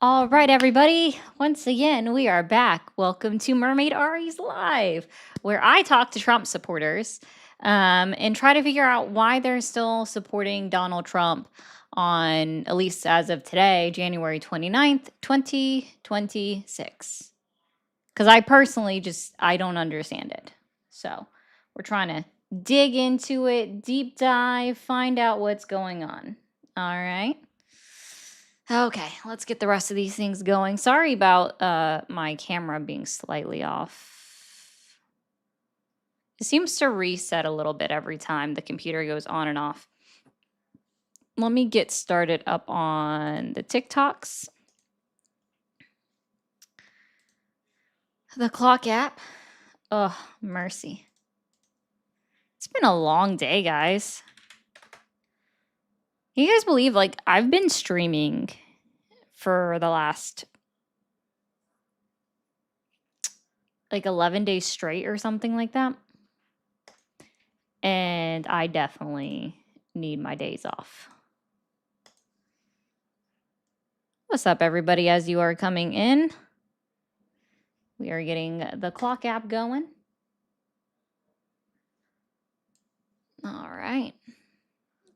All right, everybody. Once again, we are back. Welcome to Mermaid Ari's Live, where I talk to Trump supporters and try to figure out why they're still supporting Donald Trump on, at least as of today, January 29th, 2026. Because I personally I don't understand it. So we're trying to dig into it, deep dive, find out what's going on. All right. Okay, let's get the rest of these things going. Sorry about my camera being slightly off. It seems to reset a little bit every time the computer goes on and off. Let me get started up on the TikToks. The clock app. Oh, mercy. It's been a long day, guys. Can you guys believe, like, I've been streaming for the last, like, 11 days straight or something like that? And I definitely need my days off. What's up, everybody, as you are coming in? We are getting the clock app going. All right.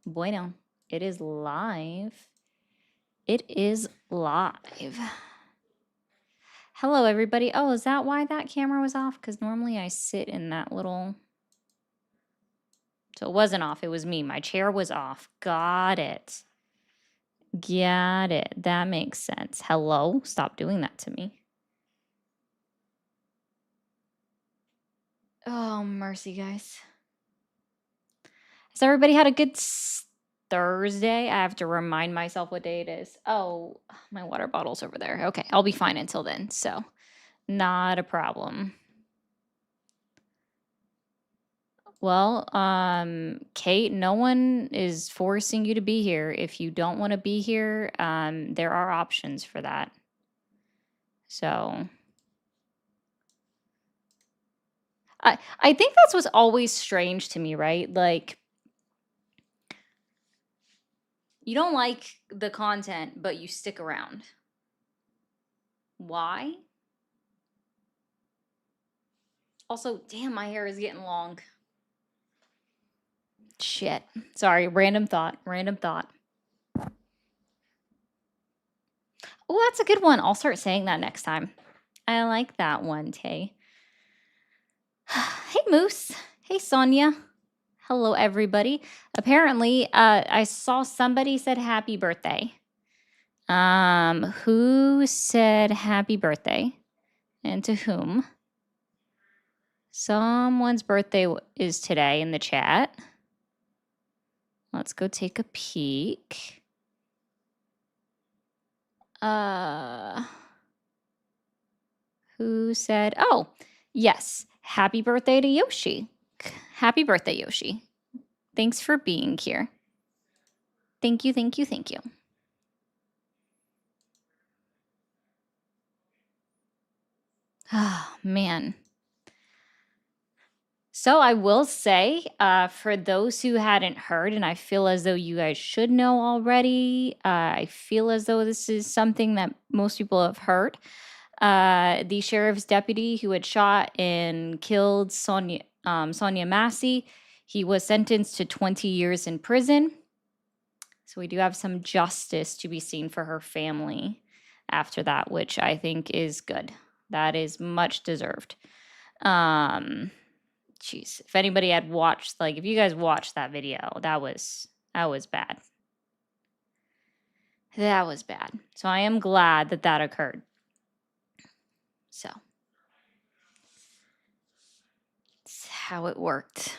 Bueno, it is live. It is live. Hello, everybody. Oh, is that why that camera was off? Because normally I sit in that little... So it wasn't off. It was me. My chair was off. Got it. Got it. That makes sense. Hello? Stop doing that to me. Oh, mercy, guys. Has everybody had a good Thursday? I have to remind myself what day it is. Oh, my water bottle's over there. Okay, I'll be fine until then, so not a problem. Well, Kate, no one is forcing you to be here. If you don't want to be here, there are options for that. So I think that's what's always strange to me, right? Like, you don't like the content, but you stick around. Why? Also, damn, my hair is getting long. Shit. Sorry, random thought. Oh, that's a good one. I'll start saying that next time. I like that one, Tay. Hey, Moose. Hey, Sonia. Hello, everybody. Apparently, I saw somebody said happy birthday. Who said happy birthday? And to whom? Someone's birthday is today in the chat. Let's go take a peek. Who said, oh, yes, happy birthday to Yoshi. Happy birthday, Yoshi. Thanks for being here. Thank you. Oh, man. So I will say, for those who hadn't heard, and I feel as though you guys should know already, I feel as though this is something that most people have heard. The sheriff's deputy who had shot and killed Sonia Massey, he was sentenced to 20 years in prison. So we do have some justice to be seen for her family after that, which I think is good. That is much deserved. Jeez, if anybody had watched, like, if you guys watched that video, that was bad. That was bad. So I am glad that that occurred. So that's how it worked.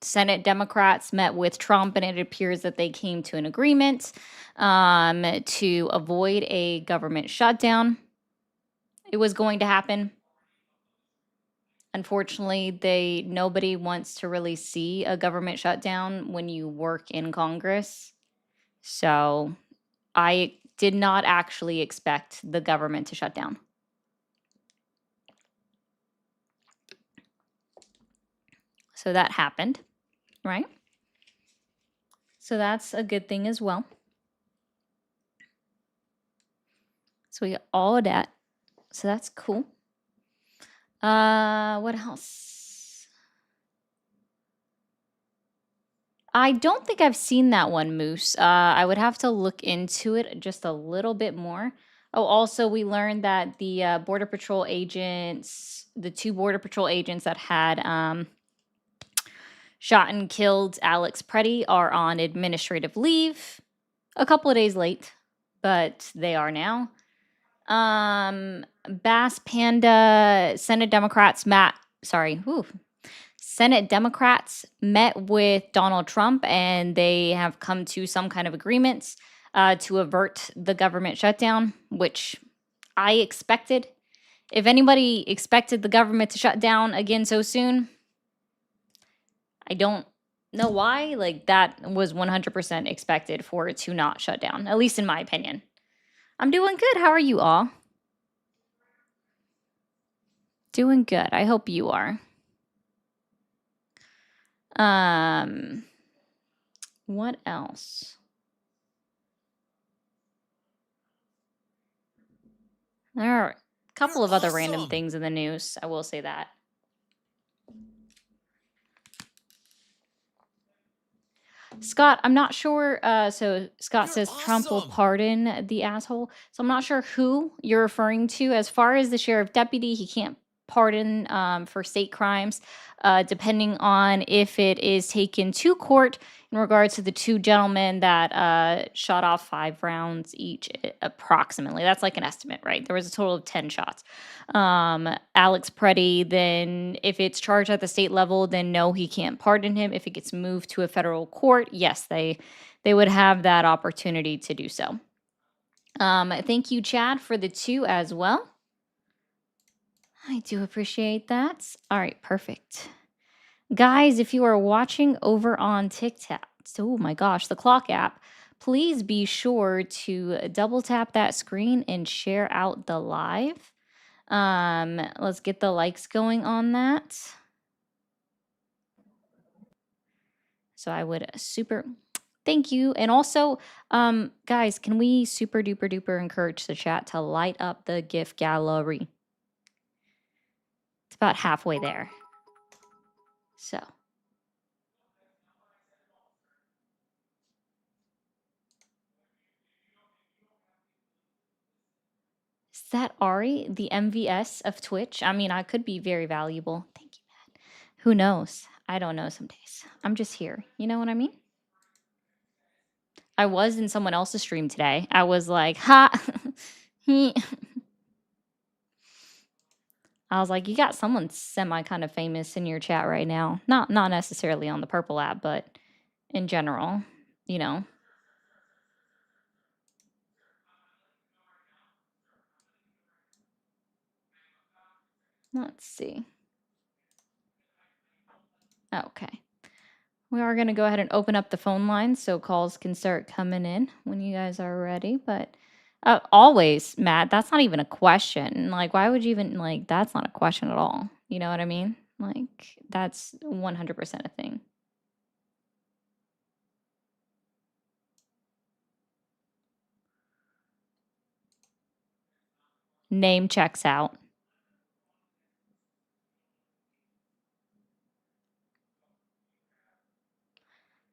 Senate Democrats met with Trump, and it appears that they came to an agreement to avoid a government shutdown. It was going to happen. Unfortunately, nobody wants to really see a government shutdown when you work in Congress. So I did not actually expect the government to shut down. So that happened, right? So that's a good thing as well. So we got all of that. So that's cool. What else? I don't think I've seen that one, Moose. I would have to look into it just a little bit more. Oh, also, we learned that the Border Patrol agents, the 2 Border Patrol agents that had shot and killed Alex Preddy, are on administrative leave. A couple of days late, but they are now. Bass Panda Senate Democrats Senate Democrats met with Donald Trump, and they have come to some kind of agreements to avert the government shutdown, which I expected. If anybody expected the government to shut down again so soon, I don't know why. Like, that was 100% expected for it to not shut down, at least in my opinion. I'm doing good. How are you all? Doing good. I hope you are. What else? There are a couple of other random things in the news. I will say that. Scott, I'm not sure. So Scott says Trump will pardon the asshole. So I'm not sure who you're referring to. As far as the sheriff deputy, he can't pardon for state crimes, depending on if it is taken to court in regards to the 2 gentlemen that shot off 5 rounds each, approximately. That's like an estimate, right? There was a total of 10 shots. Alex Preddy, then if it's charged at the state level, then no, he can't pardon him. If it gets moved to a federal court, yes, they would have that opportunity to do so. Thank you, Chad, for the 2 as well. I do appreciate that. All right, perfect. Guys, if you are watching over on TikTok, oh my gosh, the clock app, please be sure to double tap that screen and share out the live. Let's get the likes going on that. So I would thank you. And also, guys, can we super duper duper encourage the chat to light up the gift gallery? It's about halfway there. So. Is that Ari, the MVS of Twitch? I mean, I could be very valuable. Thank you, Matt. Who knows? I don't know some days. I'm just here. You know what I mean? I was in someone else's stream today. I was like, ha! I was like, you got someone semi kind of famous in your chat right now. Not necessarily on the Purple app, but in general, you know. Let's see. Okay. We are going to go ahead and open up the phone line so calls can start coming in when you guys are ready. But always, Matt, that's not even a question. Like, why would you even, like, that's not a question at all. You know what I mean? Like, that's 100% a thing. Name checks out.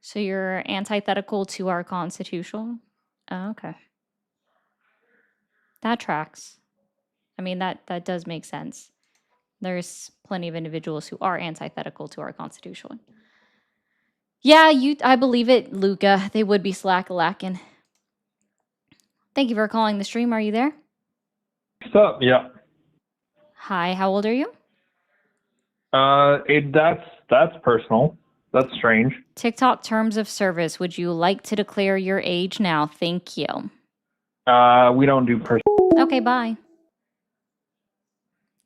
So you're antithetical to our Constitution? Oh, okay. That tracks. I mean, that does make sense. There's plenty of individuals who are antithetical to our Constitution. Yeah, I believe it, Luca. They would be slack-a-lacking. Thank you for calling the stream. Are you there? What's up? Yeah. Hi, how old are you? That's personal. That's strange. TikTok terms of service. Would you like to declare your age now? Thank you. We don't do personal. Okay, bye.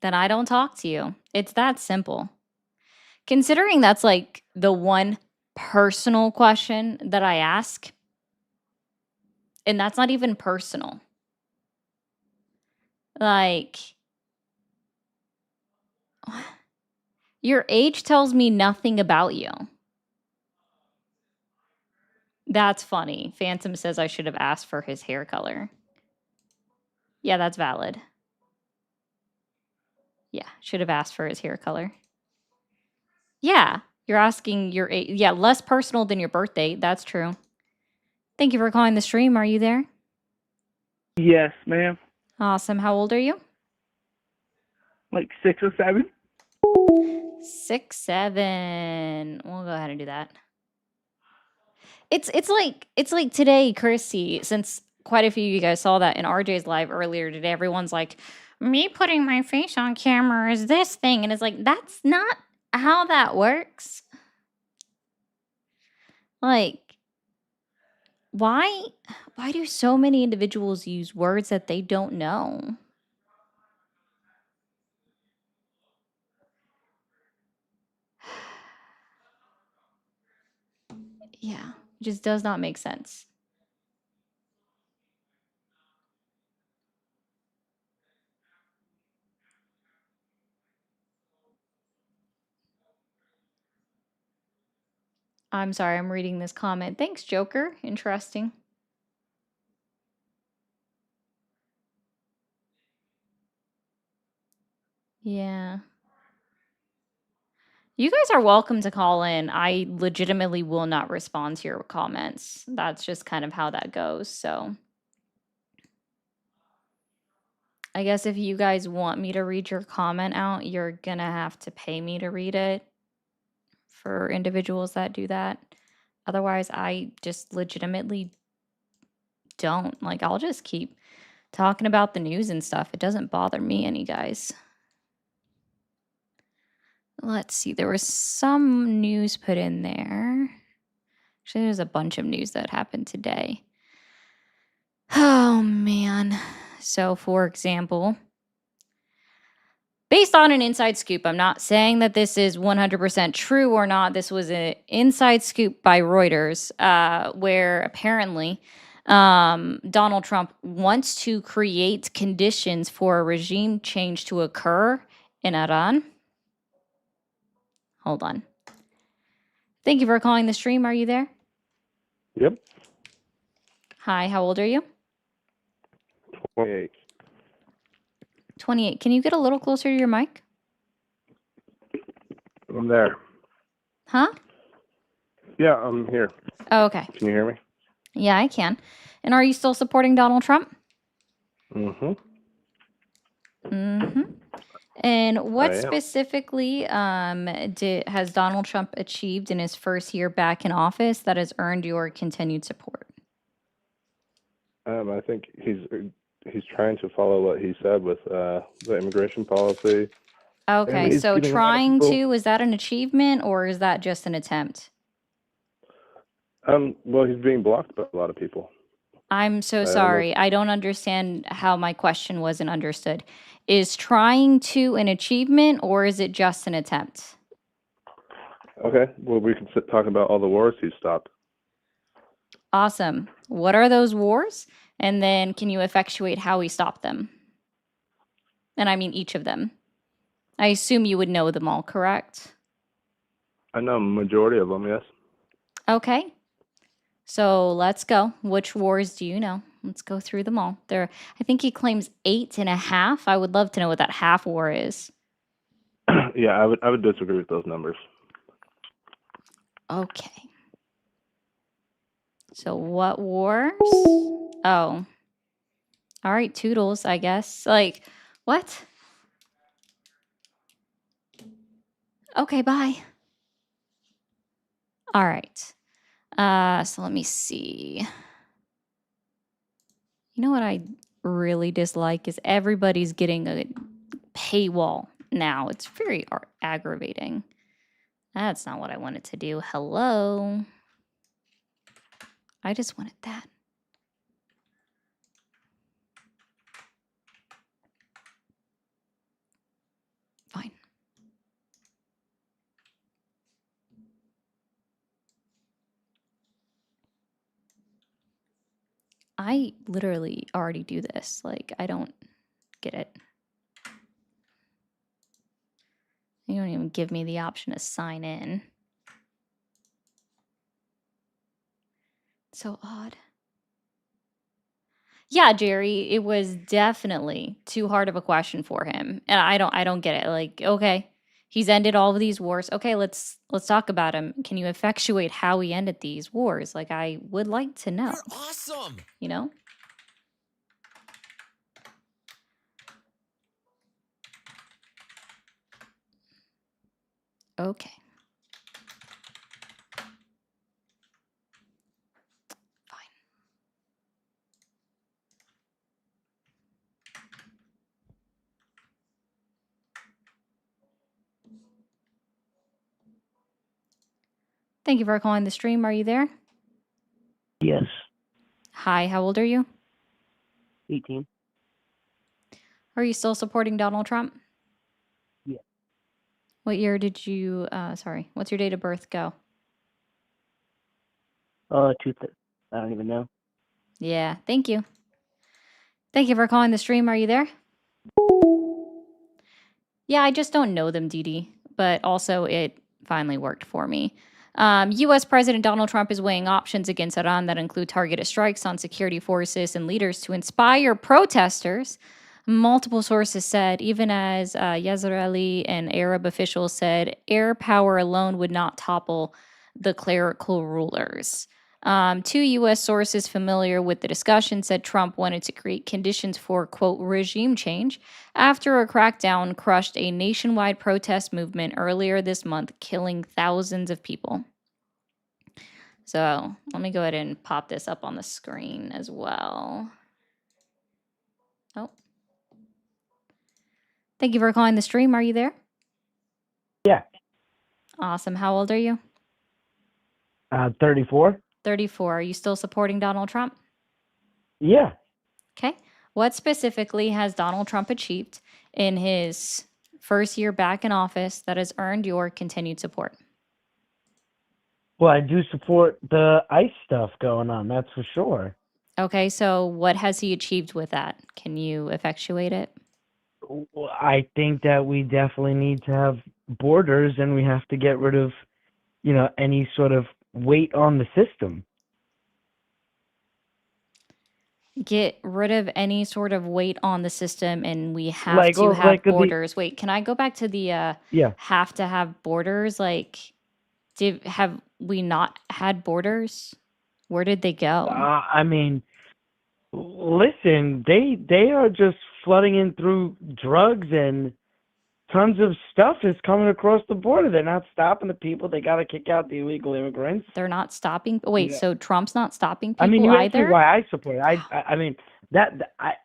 Then I don't talk to you. It's that simple. Considering that's like the one personal question that I ask, and that's not even personal. Like, your age tells me nothing about you. That's funny. Phantom says I should have asked for his hair color. Yeah, that's valid. Yeah, should have asked for his hair color. Yeah, you're asking your age. Yeah, less personal than your birthday. That's true. Thank you for calling the stream. Are you there? Yes, ma'am. Awesome. How old are you? Like 6 or 7. 6, 7. We'll go ahead and do that. It's like today, Chrissy, since quite a few of you guys saw that in RJ's live earlier today, everyone's like, me putting my face on camera is this thing. And it's like, that's not how that works. Like, why do so many individuals use words that they don't know? Yeah, it just does not make sense. I'm sorry, I'm reading this comment. Thanks, Joker. Interesting. Yeah. You guys are welcome to call in. I legitimately will not respond to your comments. That's just kind of how that goes. So I guess if you guys want me to read your comment out, you're gonna have to pay me to read it for individuals that do that. Otherwise, I just legitimately don't. Like, I'll just keep talking about the news and stuff. It doesn't bother me any, guys. Let's see. There was some news put in there. Actually, there's a bunch of news that happened today. Oh, man. So, for example, based on an inside scoop, I'm not saying that this is 100% true or not. This was an inside scoop by Reuters, where apparently Donald Trump wants to create conditions for a regime change to occur in Iran. Hold on. Thank you for calling the stream. Are you there? Yep. Hi, how old are you? 28. 28. Can you get a little closer to your mic? I'm there. Huh? Yeah, I'm here. Oh, okay. Can you hear me? Yeah, I can. And are you still supporting Donald Trump? Mm-hmm. Mm-hmm. And what I am. specifically has Donald Trump achieved in his first year back in office that has earned your continued support? I think he's trying to follow what he said with the immigration policy. Okay, he's so getting a lot of trying people- to, is that an achievement or is that just an attempt? Well, he's being blocked by a lot of people. I'm so I don't know. sorry. I don't understand how my question wasn't understood. Is trying to an achievement or is it just an attempt? Okay, well, we can talk about all the wars he's stopped. Awesome. What are those wars? And then can you effectuate how he stopped them? And I mean each of them. I assume you would know them all, correct? I know a majority of them, yes. Okay. So let's go. Which wars do you know? Let's go through them all. There, I think he claims 8.5. I would love to know what that half war is. Yeah, I would disagree with those numbers. Okay. So what wars? Oh. All right, toodles, I guess. Like, what? Okay, bye. All right. So let me see. You know what I really dislike is everybody's getting a paywall now. It's very aggravating. That's not what I wanted to do. Hello. I just wanted that. Fine. I literally already do this. Like, I don't get it. You don't even give me the option to sign in. So odd. Yeah, Jerry, it was definitely too hard of a question for him. And I don't get it. Like, okay, he's ended all of these wars. Okay, let's talk about him. Can you effectuate how he ended these wars? Like, I would like to know, You're awesome. you know? Okay. Fine. Thank you for calling the stream. Are you there? Yes. Hi, how old are you? 18. Are you still supporting Donald Trump? Yeah. What year did you, what's your date of birth? Go. I don't even know. Yeah, thank you. Thank you for calling the stream. Are you there? Yeah, I just don't know them, Dee Dee, but also it finally worked for me. U.S. President Donald Trump is weighing options against Iran that include targeted strikes on security forces and leaders to inspire protesters. Multiple sources said, even as Yazarali and Arab officials said, air power alone would not topple the clerical rulers. Two U.S. sources familiar with the discussion said Trump wanted to create conditions for, quote, regime change after a crackdown crushed a nationwide protest movement earlier this month, killing thousands of people. So let me go ahead and pop this up on the screen as well. Oh. Thank you for calling the stream. Are you there? Yeah. Awesome. How old are you? 34. 34. Are you still supporting Donald Trump? Yeah. Okay. What specifically has Donald Trump achieved in his first year back in office that has earned your continued support? Well, I do support the ICE stuff going on, that's for sure. Okay, so what has he achieved with that? Can you effectuate it? Well, I think that we definitely need to have borders and we have to get rid of, any sort of weight on the system. Get rid of any sort of weight on the system, and we have to have like borders. Wait, can I go back to the yeah. have to have borders? Like, have we not had borders? Where did they go? I mean, listen, they are just flooding in through drugs and tons of stuff is coming across the border. They're not stopping the people. They got to kick out the illegal immigrants. They're not stopping. Wait, Yeah. so Trump's not stopping people I mean, you asked me either? why I support it. I mean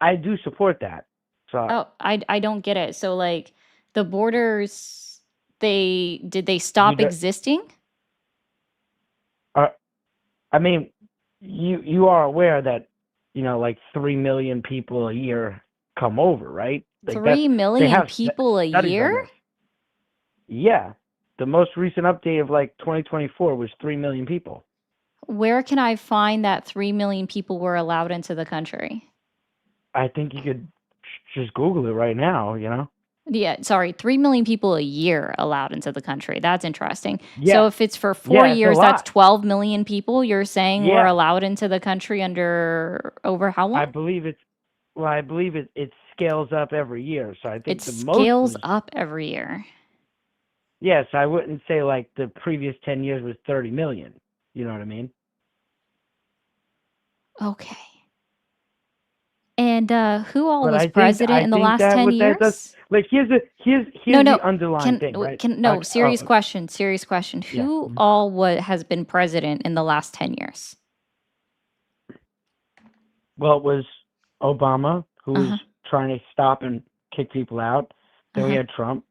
I do support that. So Oh, I don't get it. So like the borders, did they stop don't- existing? I mean, you are aware that like 3 million people a year come over, right? Like 3 million have people a studies on year? this. Yeah, the most recent update of like 2024 was 3 million people. Where can I find that 3 million people were allowed into the country? I think you could just Google it right now. Yeah, sorry, 3 million people a year allowed into the country. That's interesting. Yeah. So if it's for 4 Yeah, it's a years, that's lot. 12 million people you're saying were Yeah. allowed into the country under over how long? I believe it scales up every year. So I think It the most scales was, up every year. yes, I wouldn't say like the previous 10 years was 30 million. You know what I mean? Okay. And who all But was I think- president I in the think last that 10 what that years? does- Like here's No, the underlying thing, right? Okay, serious oh, question, serious question. Yeah. Who all has been president in the last 10 years? Well, it was Obama who was Uh-huh. trying to stop and kick people out. Then we Uh-huh. had Trump.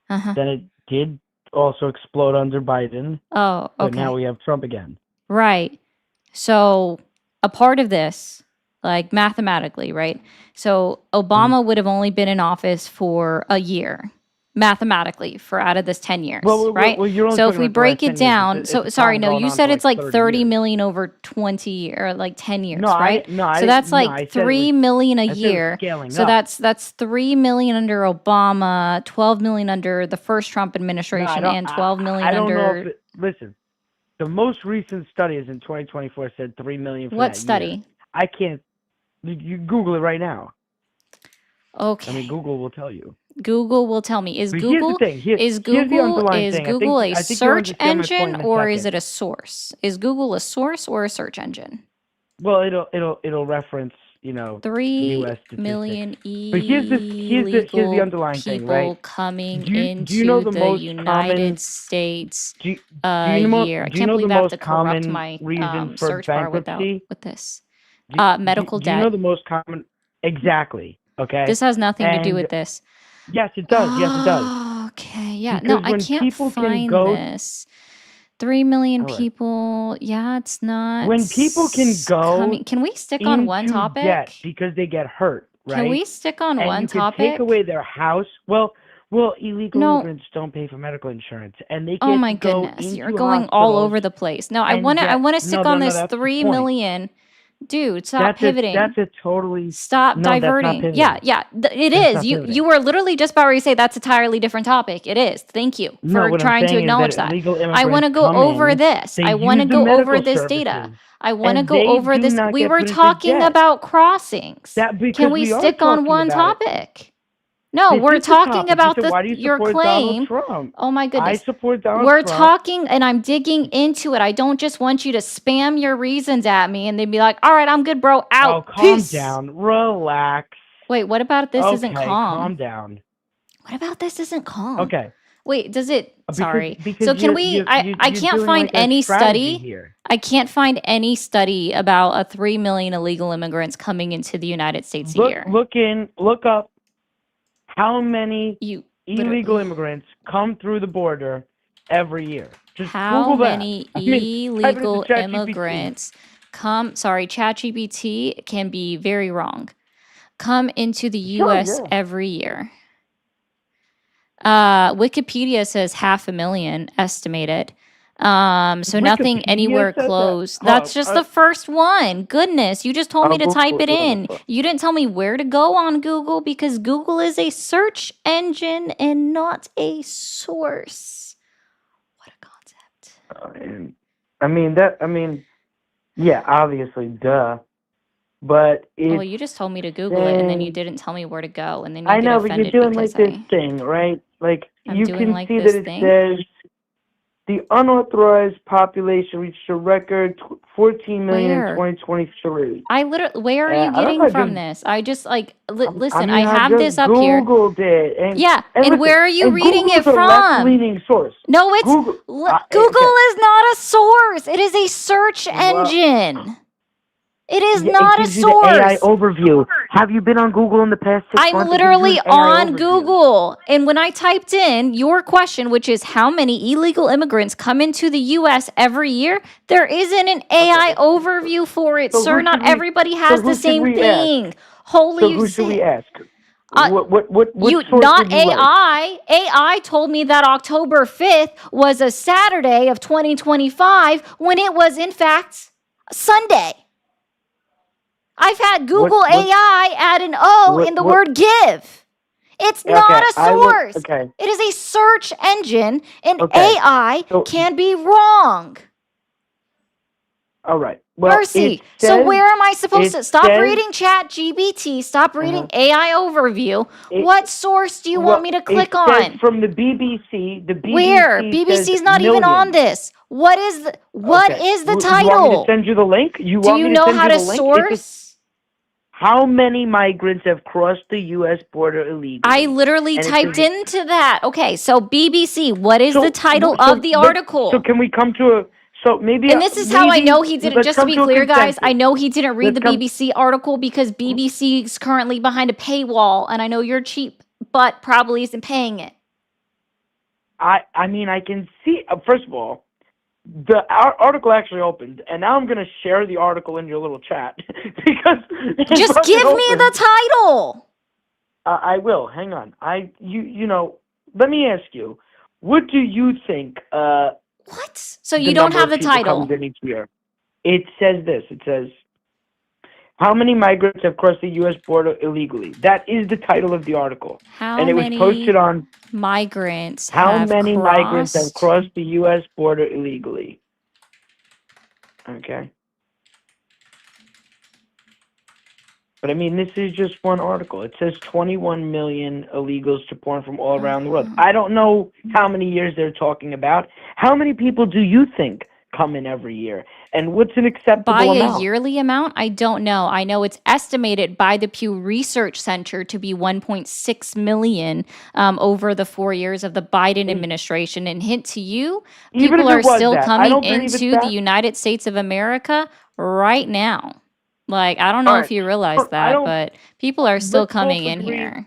Uh-huh. Then it did also explode under Biden. Oh, But okay. now we have Trump again. Right. So a part of this, like mathematically, right? So Obama would have only been in office for a year, mathematically, for out of this 10 years, right? you're only So if talking we about the last break 10 it years. down, It's so a sorry, pattern no, going you on said for it's like 30 years. million over 20 or like 10 years, No, right? So that's no, I like said it 3 was- million a I said it was year. scaling So up. that's 3 million under Obama, 12 million under the first Trump No, I administration, don't- and 12 million I don't know under if listen. The most recent studies in 2024 said 3 million for what that study? year. I can't. You Google it right now. Okay. I mean, Google will tell you. Google will tell me. Is But here's the Google thing. is Here's the Google underlying is thing. Google a I think you'll search understand my engine point in a or is second. it a source? Is Google a source or a search engine? Well, it'll reference, you know, 3 U.S. statistics. million But here's the illegal underlying thing, people right? coming Do you into know the the most United common? States Do you year. I do you can't know believe the I have most to corrupt common my reason for search bar with bankruptcy? this. Do Medical you know debt. the most common? Exactly. Okay. This has nothing to do And with this. yes, it does. Yes, it does. Okay, yeah. No, Because I when can't people can find go, this. 3 million all right. people. Yeah, it's not When people can go coming. Can we stick on one into topic? debt because they get hurt, right? Can we stick on and one you can topic? take away their house. Well, illegal No. immigrants don't pay for medical insurance, and they get Oh my to go goodness, into you're going all hospitals over the place. No, I and want to get- stick no, on no, this that's the 3 point. million. Dude, stop That's pivoting. that's a totally Stop no, that's not diverting. pivoting. Yeah, it That's is. not You pivoting. were literally just about to say that's a entirely different topic. It is. Thank you No, for what I'm trying to saying is acknowledge that that. illegal I want to immigrants go come over in, this. they I want to use the go over medical this data. services, I want to and go they over do this. not We get were put into talking debt. about crossings. That because Can we we are stick on talking one about it. topic? No, This we're is the talking topic. You about said, why do you your support claim. Donald Trump? Oh my I goodness. support Donald We're Trump. talking and I'm digging into it. I don't just want you to spam your reasons at me and then be like, all right, I'm good, bro. Out. Oh, calm Peace. down. Relax. Wait, what about this isn't Okay, calm? calm down. What about this isn't calm? Okay. Wait, does it? Sorry. Because So can you're- we? you're- I you're can't doing find like a any strategy study. here. I can't find any study about a 3 million illegal immigrants coming into the United States a year. Look up how many You illegal literally- immigrants come through the border every year. Just How Google that. many I mean, type it illegal into ChatGPT. immigrants come? Sorry, ChatGPT can be very wrong. Come into the Sure, U.S. yeah. every year. Wikipedia says 500,000 estimated. So nothing Wikipedia anywhere says that? close. Oh, That's just the first one. Goodness, you just told me to Google type it it on in. the phone. You didn't tell me where to go on Google because Google is a search engine and not a source. What a concept. I mean, yeah, obviously, duh. But it's, Well, you just told me to Google it, and then you dang. didn't tell me where to go, and then you I get know, but offended you're doing like because this thing, right? Like I'm you doing can like see this that it thing? says the unauthorized population reached a record 14 million Where? in 2023. I literally, where are you I don't getting know, from just- this? I just like, listen, I mean, I have this just up here. Googled it, and Yeah, and listen, where are you and reading Google's it a from? left-leaning source. No, it's Google, Google is not a source. It is a search Well- engine. It is Yeah, not it a gives you the AI source. overview. Have you been on Google in the past 6 I'm months? It gives you literally an AI on overview. Google. And when I typed in your question, which is how many illegal immigrants come into the U.S. every year, there isn't an AI overview for it, So sir. who Not should we- everybody has who the should same we ask? thing. Holy So who should we ask? What you source not did you write? AI. AI told me that October 5th was a Saturday of 2025 when it was in fact Sunday. I've had Google AI add an O in the word give. It's not a source. Okay. It is a search engine, and Okay, AI so- can be wrong. All right. Well, Mercy. it So says- where am I supposed it to stop says- reading ChatGPT? Stop reading AI overview. It- What source do you want me to click it says on? from the BBC. The BBC Where? says BBC's not even on million. this. What is the Okay. the You want me title? to send you the link? Do want you me know send how you to the link? source? How many migrants have crossed the U.S. border illegally? I literally And it typed says- into that. Okay, so BBC, what is So- the title so of the let- article? So can we come to a? So maybe. And this is how I know he didn't, let's just to come be a clear, guys, I consensus. know he didn't read Let's the come- BBC article because BBC is currently behind a paywall, and I know you're cheap, but probably isn't paying it. I mean, I can see. First of all, the article actually opened, and now I'm going to share the article in your little chat because it Just wasn't give me open. the title. I will. Hang on. You know. Let me ask you. What do you think? What? So you don't have the title. Each year? It says this. It says, "How many migrants have crossed the U.S. border illegally?" That is the title of the article, How and it was many posted on migrants how have many migrants have crossed? crossed the U.S. border illegally. Okay. But I mean, this is just one article. It says 21 million illegals to porn from all around the world. I don't know how many years they're talking about. How many people do you think come in every year? And what's an acceptable By a amount? yearly amount, I don't know. I know it's estimated by the Pew Research Center to be 1.6 million over the 4 years of the Biden administration. And hint to you, Even people if are it was still that, I coming don't believe it's into the that. United States of America right now. Like, I don't know All if right. you realize Look, I that, don't- but people are still let's both coming in agree- here.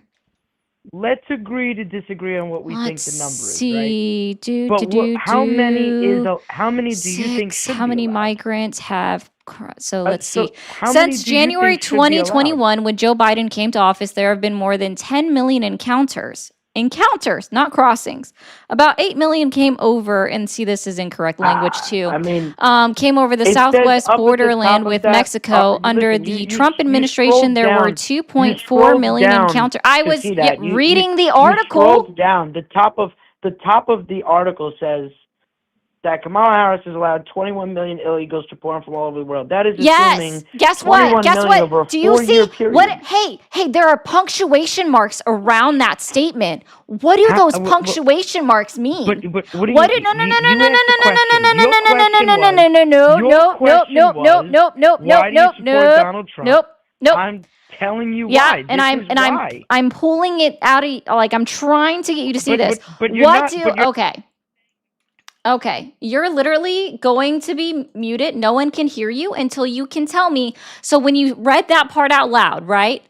Let's agree to disagree on what we think Let's the number is, right? see. But how many do you think Six. should How be many allowed? migrants have? So let's see. How many Since do you January think should be allowed? 2021, when Joe Biden came to office, there have been more than 10 million encounters. Encounters, not crossings. About 8 million came over, and see, this is incorrect language too. I mean, Came over the it says southwest up at the borderland top of with that- Mexico under listen, the you Trump scroll administration. There were down- 2.4 scroll million down encounters. I to was see that. You- reading the You article. scroll down. The top of the article says that Kamala Harris has allowed 21 million illegals to pour in from all over the world. That is assuming Yes. Guess 21 what? Guess million over a what? Do you see 4-year period. what? Hey, there are punctuation marks around that statement. What do How- those punctuation marks mean? But what do you? What? No, no, no, no, no, no, no, no, no, no, no, no, no, no, no, no, no, nope, Why do you support Donald Trump? nope, nope. I'm telling you Yeah, why. and Why. I'm pulling it out of, like, I'm trying to get you to see But- this. but you're What not- do? but you're- Okay, you're literally going to be muted. No one can hear you until you can tell me. So when you read that part out loud, right?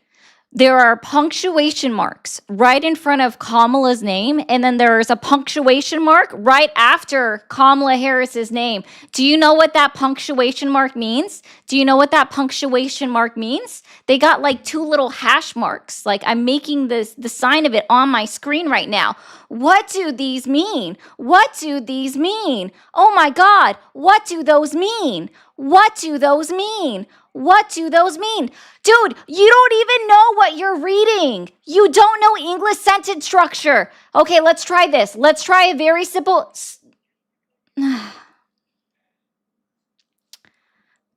There are punctuation marks right in front of Kamala's name, and then there's a punctuation mark right after Kamala Harris's name. Do you know what that punctuation mark means? Do you know what that punctuation mark means? They got like 2 little hash marks. Like, I'm making the sign of it on my screen right now. What do these mean? What do these mean? Oh my God, what do those mean? What do those mean? What do those mean? Dude, you don't even know what you're reading. You don't know English sentence structure. Okay, let's try this. Let's try a very simple...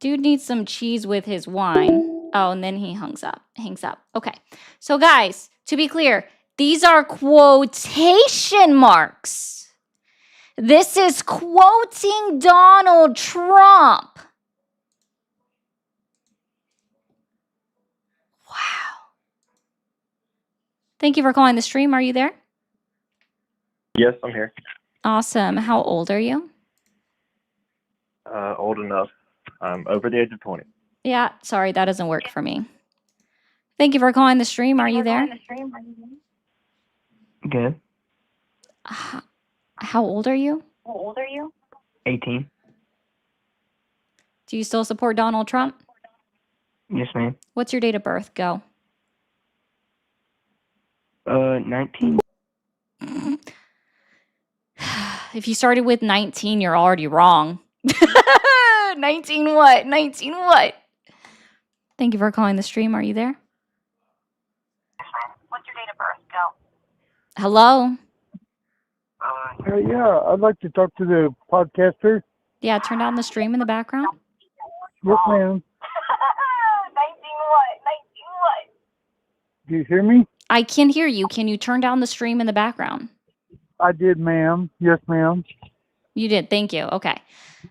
Dude needs some cheese with his wine. Oh, and then he hangs up. Okay. So guys, to be clear, these are quotation marks. This is quoting Donald Trump. Wow. Thank you for calling the stream. Are you there? Yes, I'm here. Awesome. How old are you? Old enough. I'm over the age of 20. Yeah, sorry, that doesn't work for me. Thank you for calling the stream. Are you there? Good. How old are you? 18. Do you still support Donald Trump? Yes, ma'am. What's your date of birth? Go. 19. If you started with 19, you're already wrong. 19 what? 19 what? Thank you for calling the stream. Are you there? What's your date of birth? Go. Hello? Yeah, I'd like to talk to the podcaster. Yeah, turn down the stream in the background. Yes, ma'am. 19 what? 19 what? Do you hear me? I can hear you. Can you turn down the stream in the background? I did, ma'am. Yes, ma'am. You did. Thank you. Okay.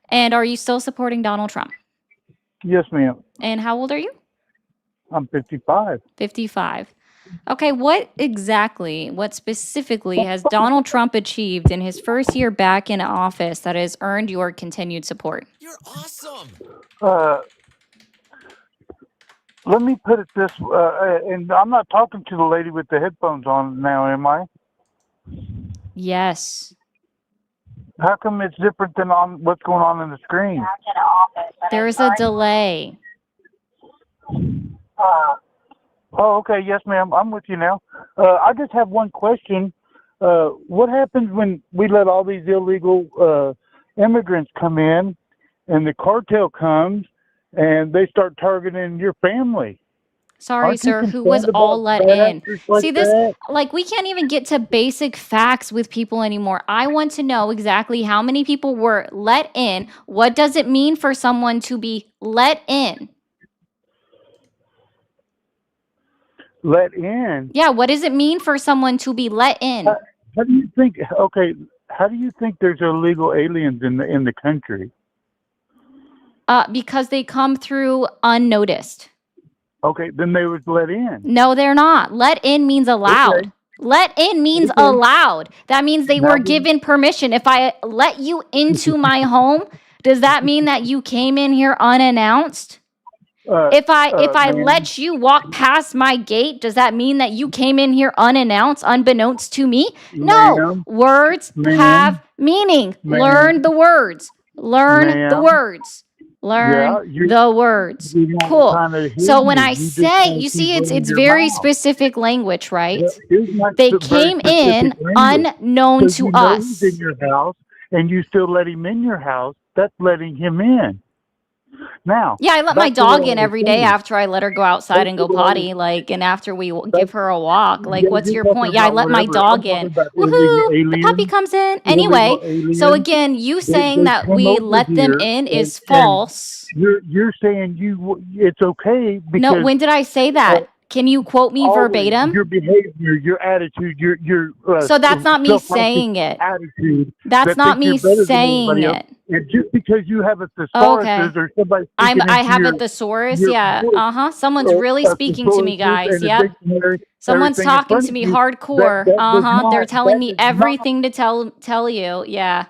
And are you still supporting Donald Trump? Yes, ma'am. And how old are you? I'm 55. 55. Okay, what specifically has Donald Trump achieved in his first year back in office that has earned your continued support? You're awesome. Let me put it this and I'm not talking to the lady with the headphones on now, am I? Yes. How come it's different than on what's going on in the screen? Back in office. There's a delay. Oh, okay. Yes, ma'am. I'm with you now. I just have one question. What happens when we let all these illegal immigrants come in and the cartel comes and they start targeting your family? Sorry, Aren't you sir, who was concerned all about let bad in? actors like See, this, that? like, we can't even get to basic facts with people anymore. I want to know exactly how many people were let in. What does it mean for someone to be let in? let in. Yeah, what does it mean for someone to be let in? How do you think? Okay, how do you think there's illegal aliens in the country? Because they come through unnoticed. Okay, then they was let in. No, they're not. Let in means allowed. Okay. Let in means Okay. allowed. That means they Now were then- given permission. If I let you into my home, does that mean that you came in here unannounced? If I ma'am. let you walk past my gate, does that mean that you came in here unannounced, unbeknownst to me? No. Ma'am. Words Ma'am. have meaning. Ma'am. Learn the words. Learn the Ma'am. words. Learn Yeah, you- the words. You want Cool. kinda hit So me. when I You just say, wanna you keep see, it's running your very mouth. specific language, right? Yeah, here's my They very came in specific language. unknown So to you know us. he's in your house, and you still let him in your house. That's letting him in. Now, Yeah, I let my back to what dog I in was every day saying. after I let her go outside Back and to go what I was- potty, like, and after we give her a walk. Like, Yeah, what's you're your talking point? Yeah, I about let my whatever. dog I'm talking in. about illegal Woohoo! The puppy aliens. comes in. Illegal Anyway, so aliens. again, you saying they that come we over let them here in is and false. You're saying it's okay because No, when did I say that? Can you quote me always verbatim? your behavior, your attitude, your So that's not me self-righteous saying it. attitude. That's that not think you're me better than saying everybody else. it. And just because you have a thesaurus Okay. or somebody I speaking have into a thesaurus. your Yeah. voice, Someone's really a speaking to me, thesaurus guys. and a Yep. dictionary, Someone's everything in talking front to of me you, hardcore. that does They're not- telling that me does not- everything to tell you. Yeah.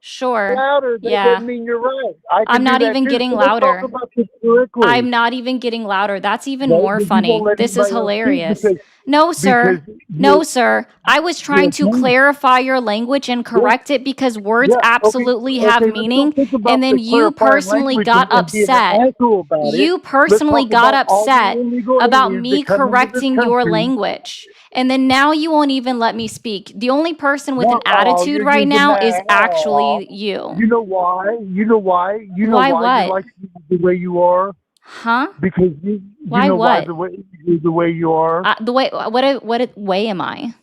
Sure. louder. That Yeah. doesn't mean you're right. I can I'm do not that even too, getting so let's talk louder. about this correctly. I'm not even getting louder. That's even No, more but you funny. won't let This is anybody else speak hilarious. because- No, sir. because No, you're- sir. I was trying to you're- clarify your language and correct it because words Yeah, okay, absolutely have let's meaning. not think about And then the you clarifying personally language got and being an upset. asshole about it. You Let's personally talk got about all the upset illegal about aliens me that come into this correcting your country. language. And then now you won't even let me speak. The only person with No, an attitude you're right using now that. is actually you. You know why? You know why? You know Why why what? you like the way you are? Huh? Because you Why know why what? the way you are? The way what way am I?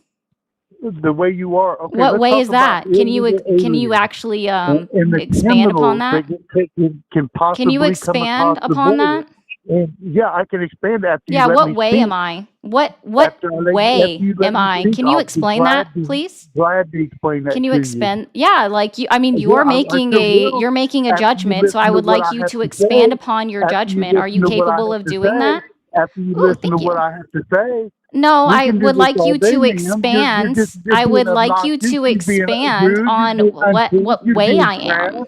The way you are. Okay, What let's way talk is that? about illegal Can you aliens actually and the expand upon criminals that? can possibly Can you come expand across the upon border. that? And yeah, I can expand after you Yeah, let what me way speak. am I? What After I let- way after you let am me I? speak, Can you I'll be explain that, glad to- please? Glad to explain that Can you to expand? Yeah, like Yeah, you're I making sure a will you're making a after you judgment, so listen I to would what like I you have to to expand say. upon your After you judgment. Are you listen to what I capable have of to doing say, that? After you Ooh, listen thank to what you. I have to say, No, we I can do would this like all you day, to ma'am. You're expand. just I would being like you obnoxious, to you're being expand rude, on you're being uncouth, what you're way being I am. crass,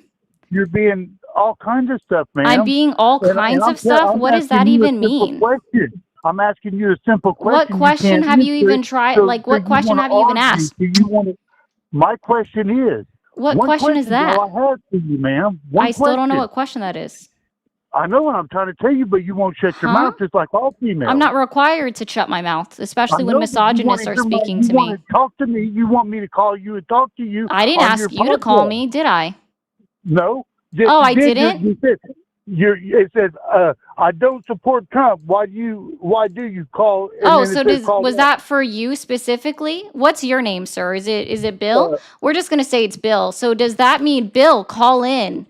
You're being all kinds of stuff, ma'am. I'm being all And kinds I'm of stuff. I'm What does that asking you a even simple mean? question. I'm asking you a simple question. What question you can't have you answer even it, tried? so- Like, so what question wanna have you even argue, asked? so you want to, my question is, What one question is that? all I have for you, ma'am. One I still don't know question. what question that is. I know what I'm trying to tell you, but you won't shut your Huh? mouth just like all females. I'm not required to shut my mouth, especially I when know, but you misogynists wanna are hear my- speaking you to me. wanna talk to me. You want me to call you and talk to you. I didn't on ask your you to call podcast. me, did I? No. Yes, Oh, you I did. didn't? You said it says I don't support Trump. Why do you call? And Oh, then it so says call was that for you specifically? What's your name, sir? Is it Bill? We're just gonna say it's Bill. So does that mean Bill, call in?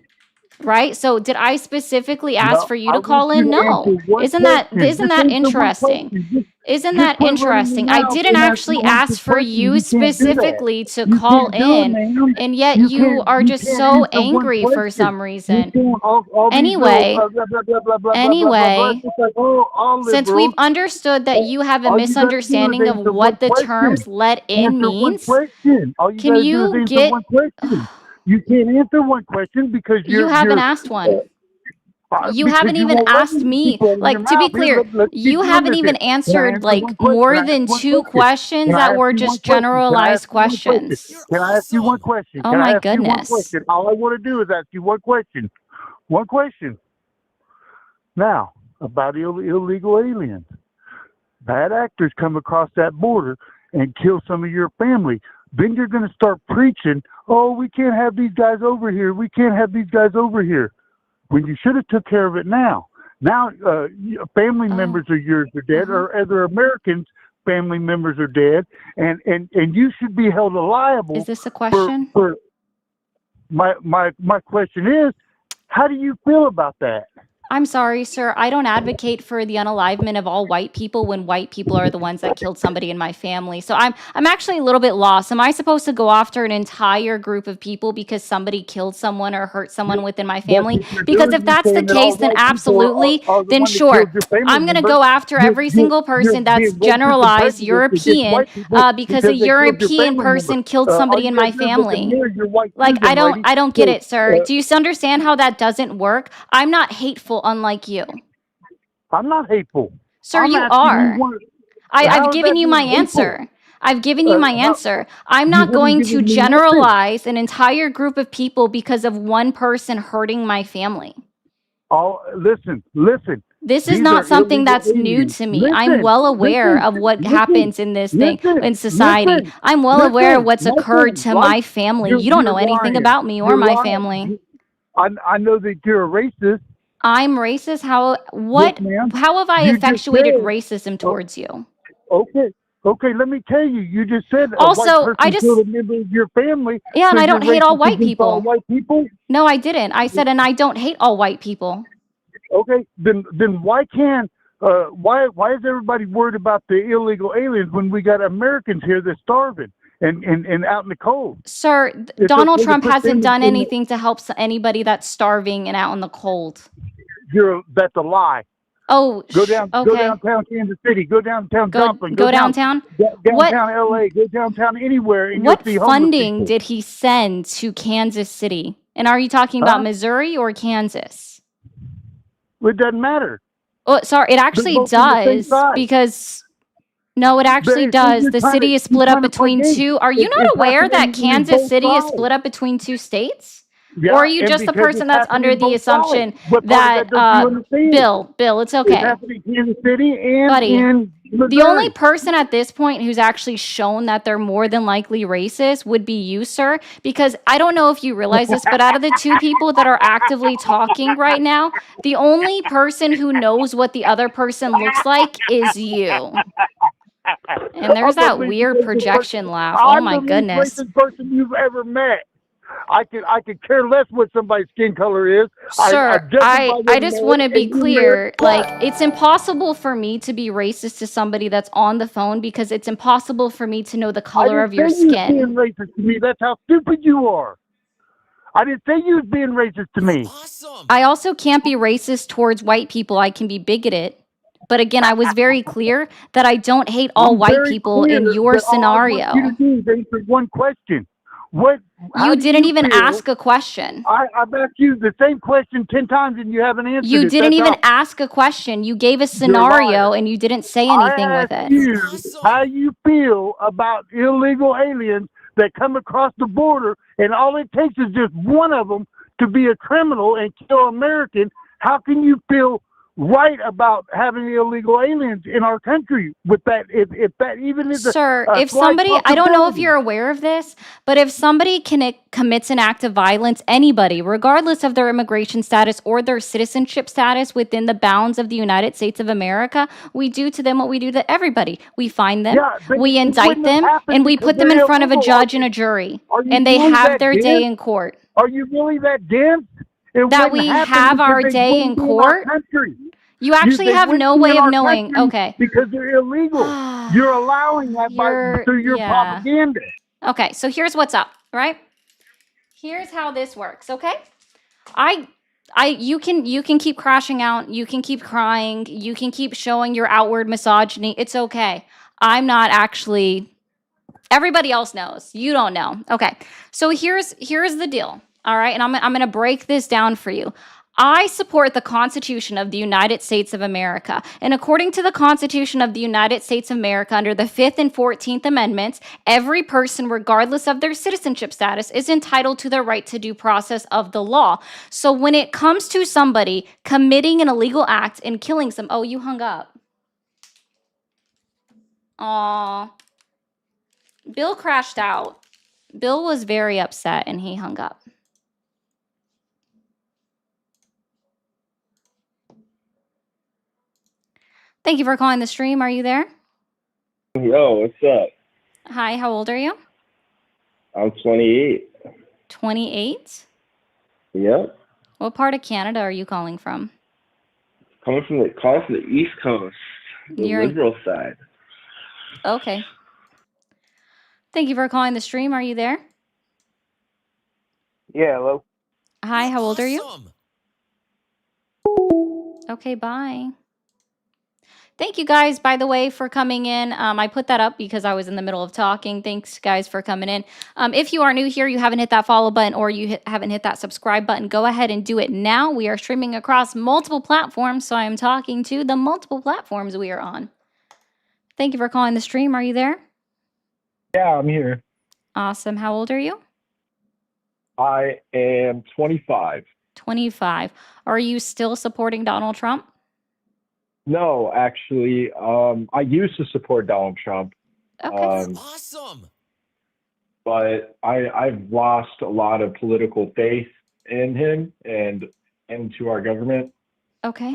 Right? So did I specifically ask No, for you I to want call in? you to No. answer one Isn't that question. isn't Just that answer one interesting? question. Just Isn't Just that quit running your interesting? I mouth didn't and actually asking a bunch ask of for questions. you You can't do that. specifically to You call can't do it, in, ma'am. and yet You you can't- are you just can't so answer one angry for question. some You reason. can't- all these Anyway, little blah, blah, blah, blah, blah, blah, blah, anyway, blah, blah. It's like, oh, all Since liberals. we've understood that you have a All you gotta do is misunderstanding of answer what one the terms question. let in Answer one means, question. All you can gotta do you is answer get- one question. You can't answer one question because you you're haven't you're, asked one. You because haven't you even won't let asked me me. keep running Like, your to be mouth. Here, clear, let's keep you doing haven't this even here. Can I answered answer like one question? more Can I than ask one 2 question? questions Can I that ask were you one just question? Can I generalized ask you one question? questions. Can I ask you one question? Oh Can I my ask you one goodness. question? All I want to do is ask you one question. One question. Now, about illegal aliens. Bad actors come across that border and kill some of your family. Then you're going to start preaching, oh, we can't have these guys over here. We can't have these guys over here. When you should have took care of it now. Now, family members of yours are dead, or other Americans' family members are dead, and you should be held liable. Is this a question? For my question is, how do you feel about that? I'm sorry, sir. I don't advocate for the unalivement of all white people when white people are the ones that killed somebody in my family. So I'm actually a little bit lost. Am I supposed to go after an entire group of people because somebody killed someone or hurt someone within my family? That's what you're Because doing. if that's You're the saying that all case, then white people absolutely, are the then one that sure. killed your family I'm going to member. go after every single person that's being racist and generalized prejudiced against European white people because a they killed your European family person member. killed All somebody you in gotta my do is look in the family. mirror, you're white Like too, young lady. I don't get So, it, sir. Do you understand how that doesn't work? I'm not hateful, unlike you. I'm not hateful. Sir, I'm you asking are. what, I've how is given that you being my hateful? answer. I've given you my How, answer. I'm you not haven't going to given me nothing. generalize an entire group of people because of one person hurting my family. Listen. This is These not are something illegal that's new aliens. to me. I'm well aware of what happens in this thing, in society. I'm well aware of what's occurred to my family. You don't know anything lying. about me or You're my lying. family. I know that you're a racist. I'm racist. How ma'am. how have I You just effectuated said- racism towards you? Okay, let me tell you. You just said a Also, white I person just- killed a member of your family. Yeah, and so I don't you're hate all racist white against all people. white people? No, I didn't. I said, and I don't hate all white people. Okay, then why is everybody worried about the illegal aliens when we got Americans here that's starving and out in the cold? Sir, It's Donald okay to Trump put hasn't them done in the- anything to help anybody that's starving and out in the cold. That's a lie. Oh, Go okay. downtown Kansas City. Go downtown Joplin. Go downtown. Downtown LA. Go downtown anywhere, and What you'll see homeless funding people. did he send to Kansas City? And are you talking about Missouri or Kansas? It doesn't matter. Oh, sorry, it actually both on the same does side. because no, it actually But does. you're The trying city to- is split you're up trying to between play two. Are you games. not It's aware that happening in Kansas both City is sides. split up between two states? Yeah, Or are you and just the because person it's that's happening under the both sides. assumption What part that of that don't you understand? Bill, it's It's okay. happening in Kansas City and Buddy, in Missouri. The only person at this point who's actually shown that they're more than likely racist would be you, sir. Because I don't know if you realize this, but out of the two people that are actively talking right now, the only person who knows what the other person looks like is you. And there's that weird projection laugh. Oh my I'm the goodness. least racist person you've ever met. I could care less what somebody's skin color is. Sir, I just want to be clear. Like, Like, it's impossible for me to be racist to somebody that's on the phone because it's impossible for me to know the color of your being skin. racist to me. That's how stupid you are. I didn't say you was being racist to me. I also can't be racist towards white people. I can be bigoted. But again, I was very clear that I don't hate all I'm white very people clear in your that all I scenario. want you to do is answer one question. How You do didn't even feel- ask a question. I've asked you the same question 10 times and you haven't answered You it. didn't That's even how- ask a question. You gave a liar. scenario and you didn't say anything I with asked it. you how you feel about illegal aliens that come across the border, and all it takes is just one of them to be a criminal and kill American. How can you feel right about having illegal aliens in our country with that? If that even is Sir, a if slight somebody, I don't know if possibility. you're aware of this, but if somebody commits an act of violence, anybody, regardless of their immigration status or their citizenship status within the bounds of the United States of America, we do to them what we do to everybody. We find them, Yeah, but we it indict wouldn't have them, happened and we because put them they're in front of a illegal. judge and a jury, Are you and they really have that their day dense? in court. Are you really that dense? It That wouldn't we happen have because our they day wouldn't in be our court? country. You actually They have wouldn't no be way in of our knowing. country Okay. Because they're illegal. You're allowing that through your Yeah. propaganda. Okay, so here's what's up, right? Here's how this works, okay? You can keep crashing out, you can keep crying, you can keep showing your outward misogyny. It's okay. I'm not actually, everybody else knows. You don't know. Okay. So here's the deal. All right, and I'm going to break this down for you. I support the Constitution of the United States of America. And according to the Constitution of the United States of America, under the 5th and 14th Amendments, every person, regardless of their citizenship status, is entitled to the right to due process of the law. So when it comes to somebody committing an illegal act and killing some, oh, you hung up. Aw. Bill crashed out. Bill was very upset and he hung up. Thank you for calling the stream. Are you there? Yo, what's up? Hi, how old are you? I'm 28. 28? Yep. What part of Canada are you calling from? calling from the East Coast, the You're in- liberal side. Okay. Thank you for calling the stream. Are you there? Yeah, hello. Hi, how old are you? Okay, bye. Thank you guys, by the way, for coming in. I put that up because I was in the middle of talking. Thanks, guys, for coming in. If you are new here, you haven't hit that follow button or you haven't hit that subscribe button, go ahead and do it now. We are streaming across multiple platforms, so I am talking to the multiple platforms we are on. Thank you for calling the stream. Are you there? Yeah, I'm here. Awesome. How old are you? I am 25. 25. Are you still supporting Donald Trump? No, actually, I used to support Donald Trump, Okay. Awesome. but I've lost a lot of political faith in him and into our government. Okay.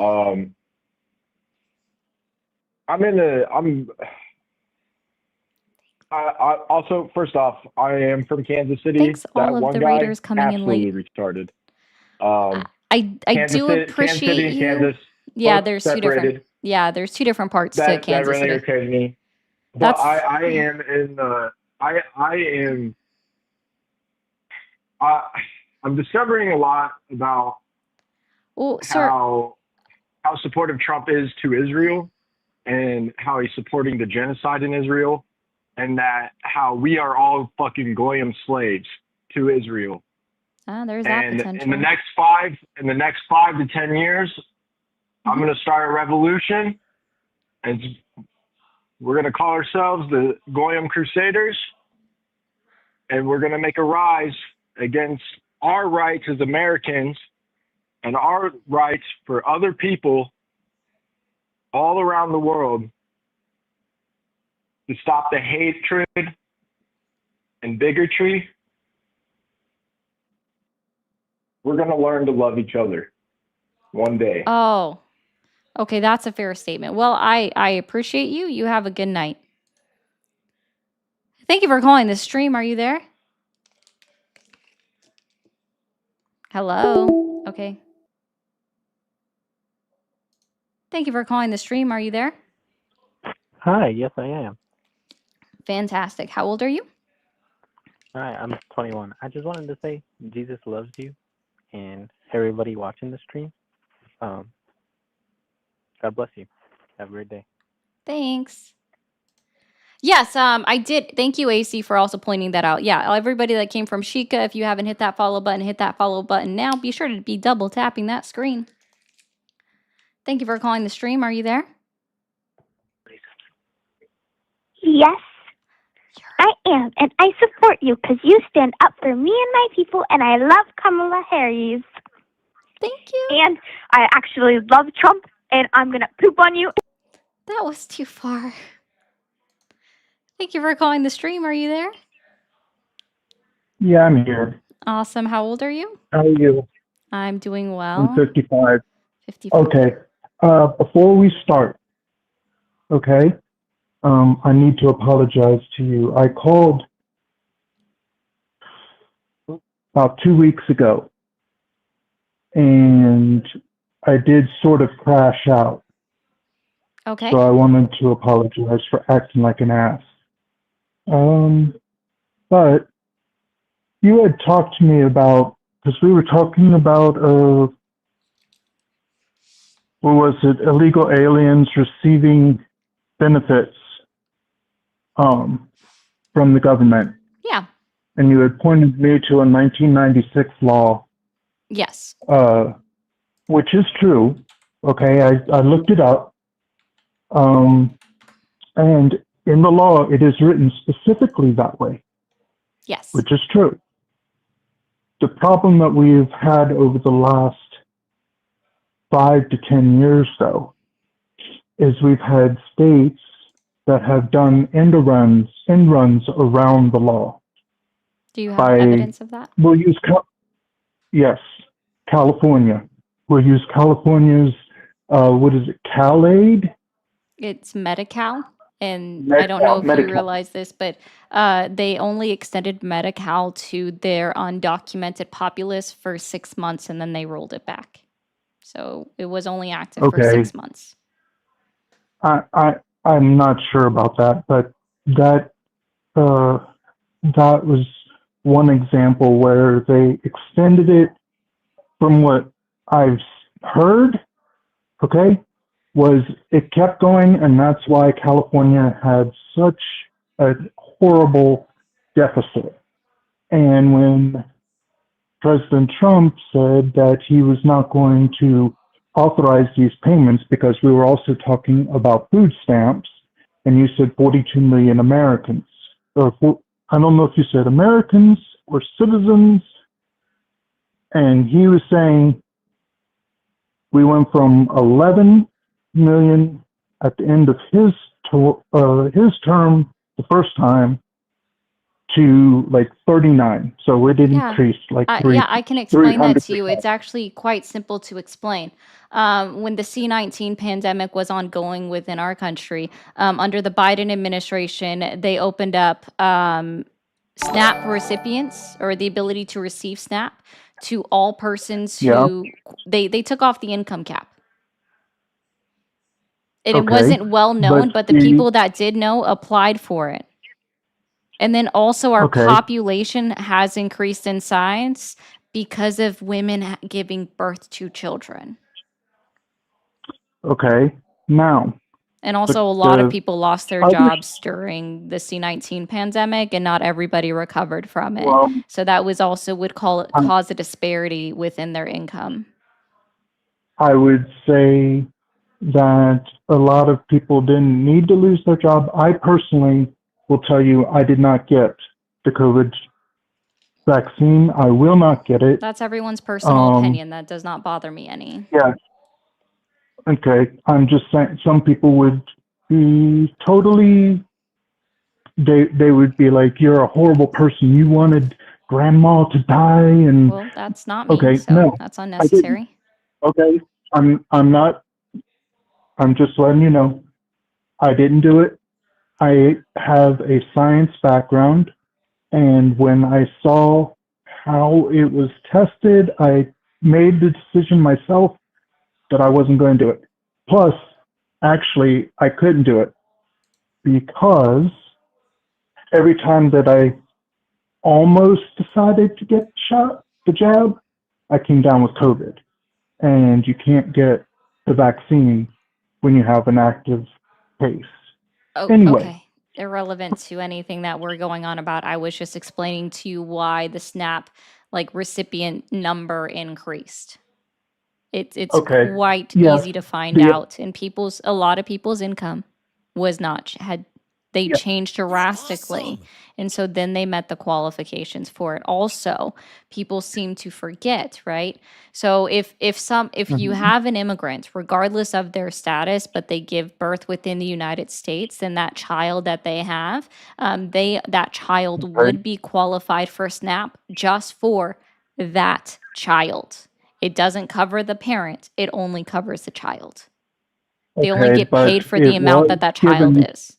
Also, first off, I am from Kansas City. Thanks, That all of one the guy, Raiders coming in late. absolutely retarded. I Kansas do City- appreciate Kansas City and you. Kansas, Yeah, both there's two separated. different. Yeah, there's two different parts to That Kansas really City. irritated me. But That's- I am in the I'm discovering a lot about Well, sir, how supportive Trump is to Israel and how he's supporting the genocide in Israel, and that how we are all fucking goyim slaves to Israel. there's that And potential. in the next 5 to 10 years, I'm going to start a revolution, and we're going to call ourselves the Goyim Crusaders, and we're going to make a rise against our rights as Americans and our rights for other people all around the world to stop the hatred and bigotry. We're going to learn to love each other one day. Oh, okay, that's a fair statement. Well, I appreciate you. You have a good night. Thank you for calling the stream. Are you there? Hello. Okay. Thank you for calling the stream. Are you there? Hi, yes, I am. Fantastic. How old are you? Hi, I'm 21. I just wanted to say Jesus loves you and everybody watching the stream. God bless you. Have a great day. Thanks. Yes, I did. Thank you, AC, for also pointing that out. Yeah, everybody that came from Sheikah, if you haven't hit that follow button, hit that follow button now. Be sure to be double tapping that screen. Thank you for calling the stream. Are you there? Yes, I am, and I support you because you stand up for me and my people, and I love Kamala Harris. Thank you. And I actually love Trump, and I'm going to poop on you. That was too far. Thank you for calling the stream. Are you there? Yeah, I'm here. Awesome. How old are you? How are you? I'm doing well. I'm 55. 55. Okay. Before we start, okay, I need to apologize to you. I called about 2 weeks ago, and I did sort of crash out. Okay. So I wanted to apologize for acting like an ass. But you had talked to me about, because we were talking about, what was it, illegal aliens receiving benefits from the government. Yeah. And you had pointed me to a 1996 law, Yes. which is true. Okay, I looked it up. And in the law, it is written specifically that way, Yes. which is true. The problem that we've had over the last 5 to 10 years, though, is we've had states that have done end runs around the law. Do you have evidence of that? We'll use, yes, California. We'll use California's, what is it, CalAid? It's Medi-Cal. And I don't know if you Medi-Cal. realize this, but they only extended Medi-Cal to their undocumented populace for 6 months, and then they rolled it back. So it was only active for Okay. 6 months. I'm not sure about that, but that that was one example where they extended it from what I've heard, okay, was it kept going, and that's why California had such a horrible deficit. And when President Trump said that he was not going to authorize these payments because we were also talking about food stamps, and you said 42 million Americans. I don't know if you said Americans or citizens, and he was saying we went from 11 million at the end of his term the first time to like 39. So it Yeah. increased like I can explain that to you. 300%. It's actually quite simple to explain. When the C-19 pandemic was ongoing within our country, under the Biden administration, they opened up SNAP recipients, or the ability to receive SNAP, to all persons Yeah. who they took off the income cap. And it Okay. wasn't well known, but the the- people that did know applied for it. And then also our Okay. population has increased in size because of women giving birth to children. Okay. Now, And also a lot of the people lost their other- jobs during the C-19 pandemic, and not everybody recovered from it. well, So that was also would cause a disparity within their income. I would say that a lot of people didn't need to lose their job. I personally will tell you I did not get the COVID vaccine. I will not get it. That's everyone's personal Um, opinion. That does not bother me any. Yeah. Okay. I'm just saying some people would be totally, they would be like, you're a horrible person. You wanted grandma to die. And Well, that's not me, Okay, so no, that's unnecessary. okay, I'm not, I'm just letting you know, I didn't do it. I have a science background, and when I saw how it was tested, I made the decision myself that I wasn't going to do it. Plus, actually, I couldn't do it because every time that I almost decided to get the jab, I came down with COVID. And you can't get the vaccine when you have an active case. Oh, Anyway. okay. Irrelevant to anything that we're going on about. I was just explaining to you why the SNAP recipient number increased. It's Okay. quite Yeah. easy to find Yeah. out, and a lot of people's income was not they Yeah. changed drastically, and so then they met the qualifications for it. Also, people seem to forget, right? So if you have an immigrant, regardless of their status, but they give birth within the United States, then that child that they have, that child Okay. would be qualified for SNAP just for that child. It doesn't cover the parent, it only covers the child. They only Okay, get but paid for the it amount was that child given- is,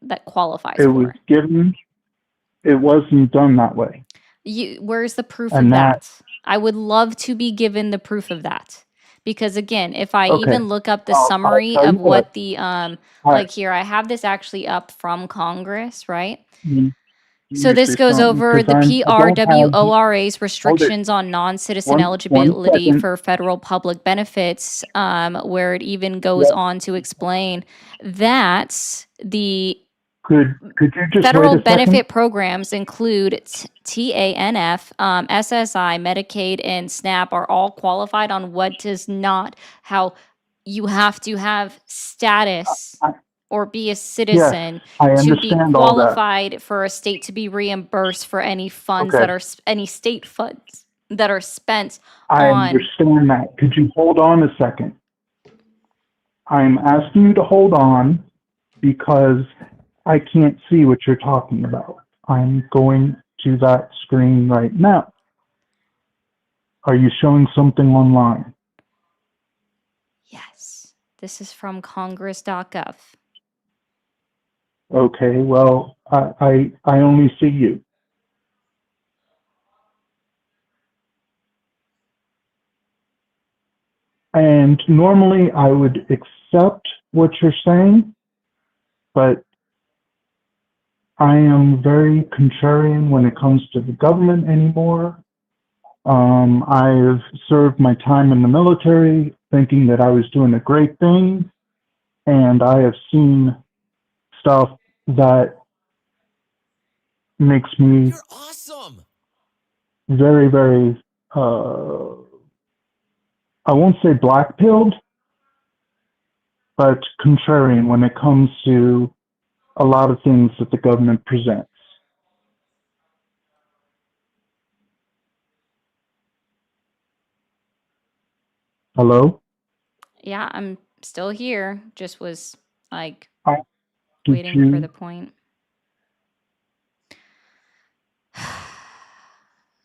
that qualifies It for was it. given, it wasn't done that way. Where's the proof And of that- that? I would love to be given the proof of that. Because again, if I Okay. even look up the I'll summary tell you of what. what the Alright. here, I have this actually up from Congress, right? You So need to this say goes something, over 'cause the I don't have- PRWORA's restrictions on non-citizen One eligibility second. for federal public benefits, where it even goes Yep. on to explain that the Could you just federal wait a benefit second? programs include TANF, SSI, Medicaid, and SNAP are all qualified on what does not, how you have to have status or be a citizen I to be understand all that. qualified for a state to be reimbursed for any funds Okay. that are any state funds that are spent I on. understand that. Could you hold on a second? I'm asking you to hold on because I can't see what you're talking about. I'm going to that screen right now. Are you showing something online? Yes, this is from congress.gov. Okay, well, I only see you. And normally I would accept what you're saying, but I am very contrarian when it comes to the government anymore. I've served my time in the military thinking that I was doing a great thing, and I have seen stuff that makes me You're awesome. very, very, I won't say black-pilled, but contrarian when it comes to a lot of things that the government presents. Hello? Yeah, I'm still here. Just was like I, did waiting for you, the point.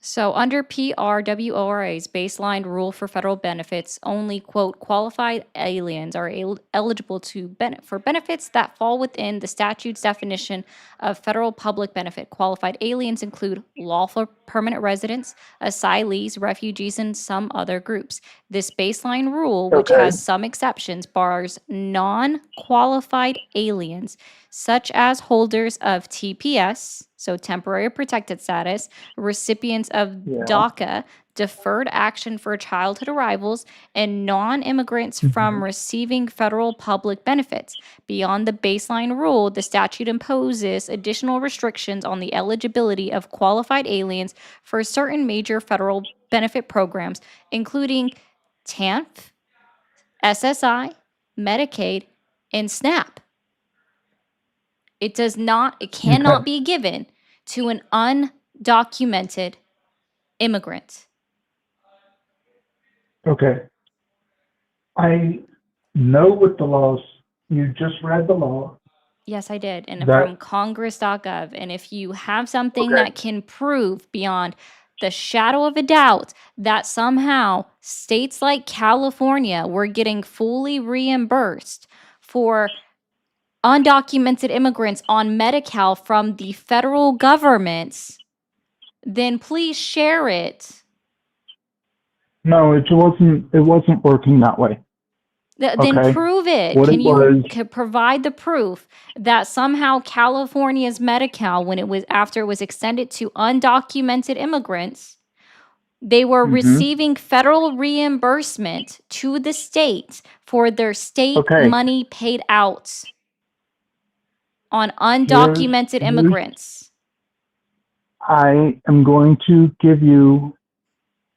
So under PRWORA's baseline rule for federal benefits, only, quote, qualified aliens are eligible to for benefits that fall within the statute's definition of federal public benefit. Qualified aliens include lawful permanent residents, asylees, refugees, and some other groups. This baseline rule, which Okay. has some exceptions, bars non-qualified aliens, such as holders of TPS, so temporary protected status, recipients of yeah. DACA, deferred action for childhood arrivals, and non-immigrants from receiving federal public benefits. Beyond the baseline rule, the statute imposes additional restrictions on the eligibility of qualified aliens for certain major federal benefit programs, including TANF, SSI, Medicaid, and SNAP. It cannot be given to an undocumented immigrant. Okay. I know what the laws, you just read the law. Yes, I did. And That, from congress.gov. And if you have something okay. that can prove beyond the shadow of a doubt that somehow states like California were getting fully reimbursed for undocumented immigrants on Medi-Cal from the federal government, then please share it. No, it wasn't working that way. Then Okay. prove it. What Can it you was, provide the proof that somehow California's Medi-Cal, after it was extended to undocumented immigrants, they were receiving federal reimbursement to the state for their state okay. money paid out on Here's, undocumented immigrants. I am going to give you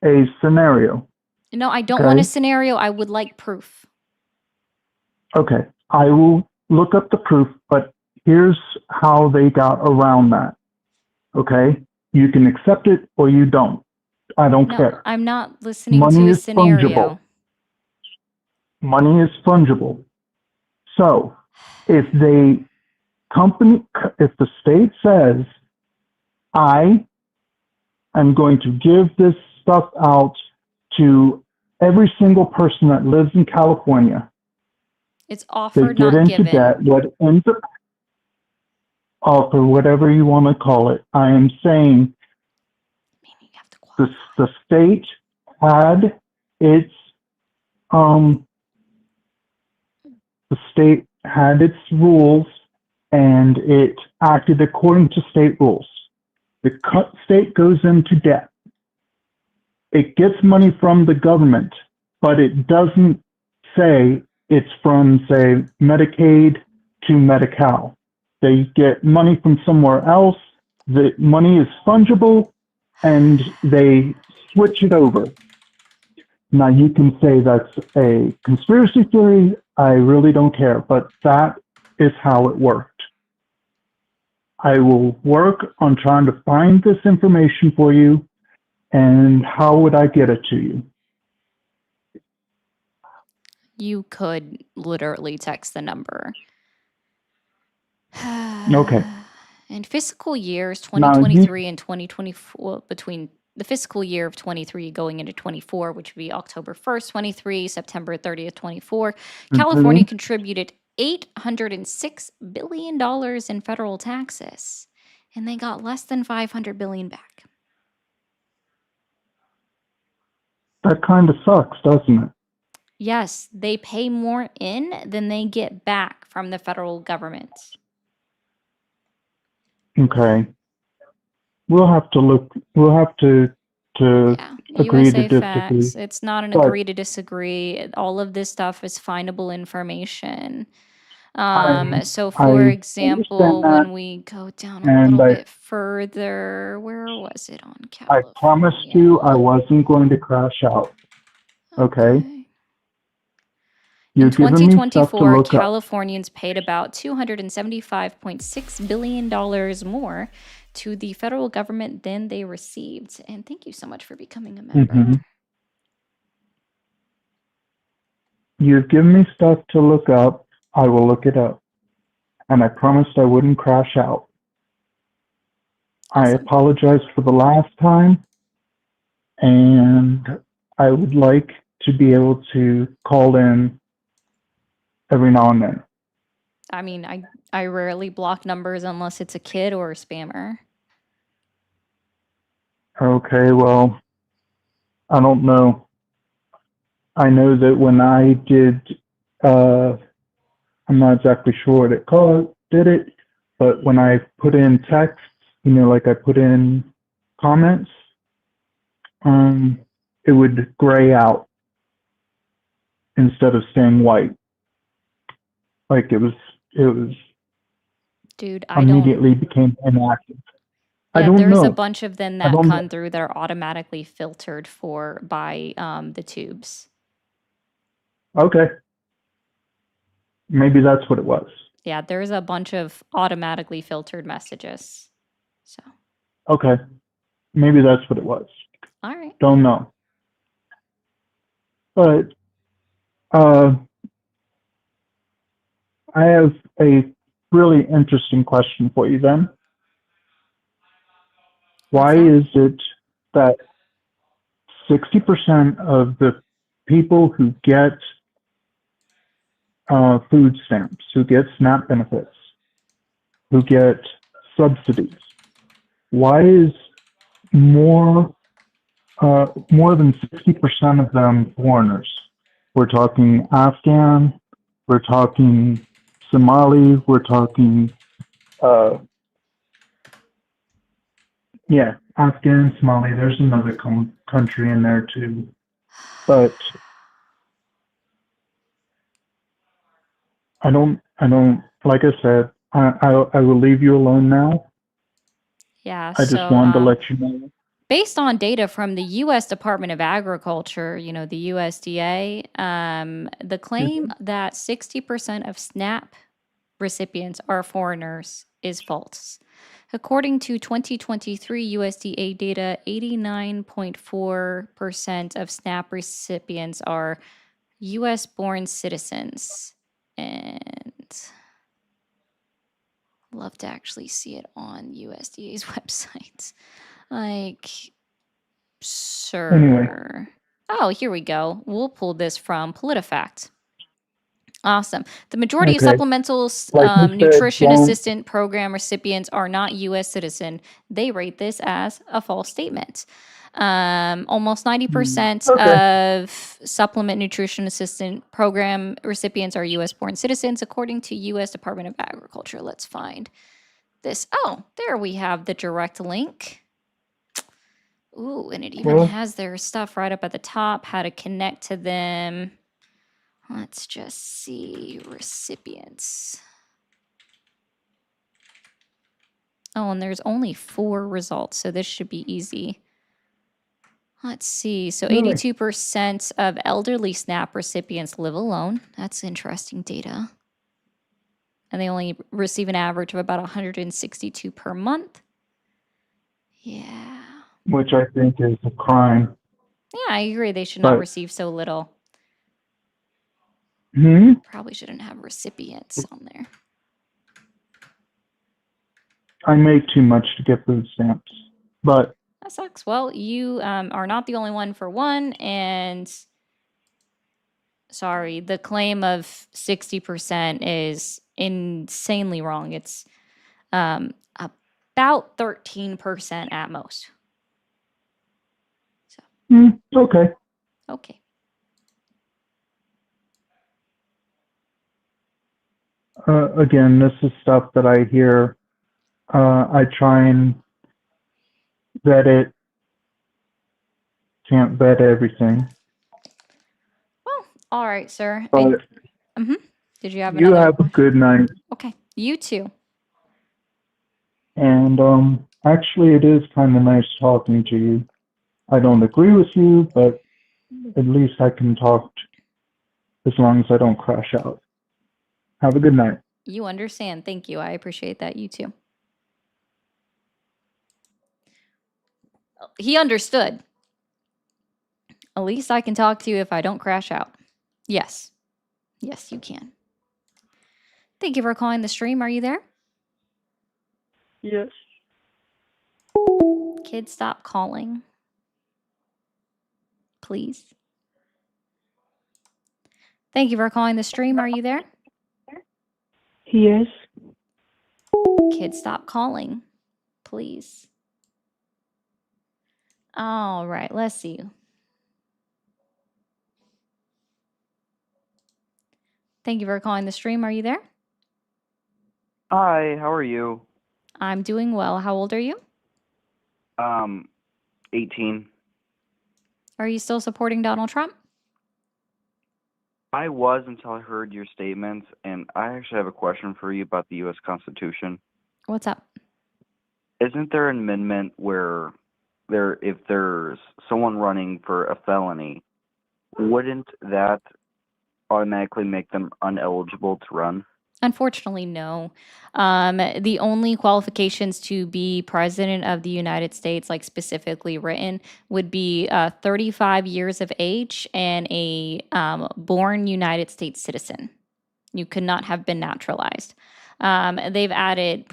a scenario. No, I don't want a Okay. scenario. I would like proof. Okay. I will look up the proof, but here's how they got around that. Okay. You can accept it or you don't. I don't No, care. I'm not listening Money to a is scenario. fungible. Money is fungible. So if the state says, I am going to give this stuff out to every single person that lives in California, It's they offered, get not into given. debt, what ends up, offer, whatever you want to call it. I am saying Meaning you have to qualify. the state had its, the state had its rules and it acted according to state rules. The state goes into debt. It gets money from the government, but it doesn't say it's from, say, Medicaid to Medi-Cal. They get money from somewhere else. The money is fungible, and they switch it over. Now, you can say that's a conspiracy theory. I really don't care, but that is how it worked. I will work on trying to find this information for you. And how would I get it to you? You could literally text the number. Okay. In fiscal years Now, 2023 and 2024, between the fiscal year of 23 going into 24, which would be October 1st, 23, September 30th, 24, California contributed $806 billion in federal taxes, and they got less than $500 billion back. that kind of sucks, doesn't it? Yes, they pay more in than they get back from the federal government. Okay. We'll have to look. We'll have to Yeah, agree to USA disagree. Facts. It's not an But agree to disagree. All of this stuff is findable information. So for I example, understand that, when we go down a and little bit further, where was it on I promised you I California? wasn't going to crash out. Okay. In You're giving me stuff to 2024, look up. Californians paid about $275.6 billion more to the federal government than they received. And thank you so much for becoming a member. hmm You've given me stuff to look up. I will look it up. And I promised I wouldn't crash out. I Awesome. apologize for the last time, and I would like to be able to call in every now and then. I mean, I rarely block numbers unless it's a kid or a spammer. Okay, well, I don't know. I know that when I did, I'm not exactly sure what it did it, but when I put in text, like I put in comments, it would gray out instead of staying white. Like it was Dude, I don't. immediately became inactive. I Yeah, don't there's a know. bunch of them I that don't come know. through that are automatically filtered for by the tubes. Okay. Maybe that's what it was. Yeah, there's a bunch of automatically filtered messages. So, Okay. Maybe that's what it was. all right. Don't know. But I have a really interesting question for you then. Why is it that 60% of the people who get food stamps, who get SNAP benefits, who get subsidies, why is more than 60% of them foreigners? We're talking Afghan, we're talking Somali, we're talking Afghan, Somali. There's another country in there too, but I don't. Like I said, I will leave you alone now. Yeah, I just so wanted to let you know. based on data from the U.S. Department of Agriculture, the USDA, the claim that 60% of SNAP recipients are foreigners is false. According to 2023 USDA data, 89.4% of SNAP recipients are US-born citizens. And love to actually see it on USDA's website. Like, sure. Anyway. Oh, here we go. We'll pull this from PolitiFact. Awesome. The majority of supplemental nutrition assistant program recipients are not U.S. citizen. They rate this as a false statement. Almost 90% of supplement nutrition assistant program recipients are U.S. born citizens, according to U.S. Department of Agriculture. Let's find this. Oh, there we have the direct link. Ooh, and it even has their stuff right up at the top, how to connect to them. Let's just see recipients. Oh, and there's only 4 results, so this should be easy. Let's see. So 82% of elderly SNAP recipients live alone. That's interesting data. And they only receive an average of about 162 per month. Yeah. Which I think is a crime. Yeah, I agree. They should not receive so little. Probably shouldn't have recipients on there. I make too much to get food stamps, but that sucks. Well, you are not the only one for one, and sorry, the claim of 60% is insanely wrong. It's about 13% at most. So. Okay. Okay. again, this is stuff that I hear. I try and vet it. Can't vet everything. Well, all right, sir. But Did you have you another? have a good night. Okay, you too. And actually, it is kind of nice talking to you. I don't agree with you, but at least I can talk as long as I don't crash out. Have a good night. You understand. Thank you. I appreciate that. You too. He understood. At least I can talk to you if I don't crash out. Yes. Yes, you can. Thank you for calling the stream. Are you there? Yes. Kids, stop calling. Please. Thank you for calling the stream. Are you there? Yes. Kids, stop calling. Please. All right, let's see. Thank you for calling the stream. Are you there? Hi, how are you? I'm doing well. How old are you? 18. Are you still supporting Donald Trump? I was until I heard your statements, and I actually have a question for you about the U.S. Constitution. What's up? Isn't there an amendment where if there's someone running for a felony, wouldn't that automatically make them ineligible to run? Unfortunately, no. The only qualifications to be president of the United States, like specifically written, would be 35 years of age and a born United States citizen. You could not have been naturalized. They've added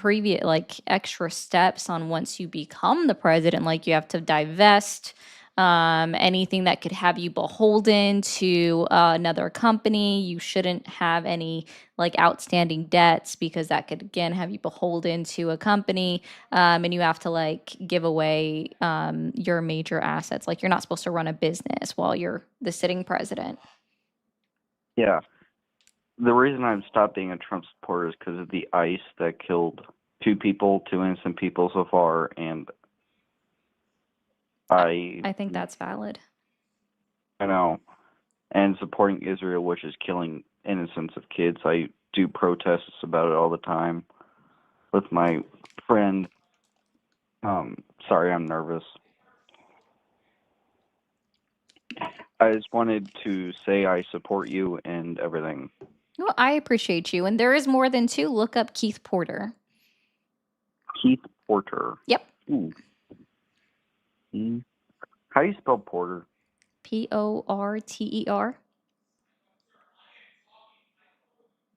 extra steps on once you become the president, like you have to divest anything that could have you beholden to another company. You shouldn't have any outstanding debts because that could again have you beholden to a company, and you have to give away your major assets. Like you're not supposed to run a business while you're the sitting president. Yeah. The reason I've stopped being a Trump supporter is because of the ICE that killed two innocent people so far, and I think that's valid. I know. And supporting Israel, which is killing innocents of kids. I do protests about it all the time with my friend. Sorry, I'm nervous. I just wanted to say I support you and everything. Well, I appreciate you. And there is more than two. Look up Keith Porter. Keith Porter. Yep. Ooh. How do you spell Porter? Porter.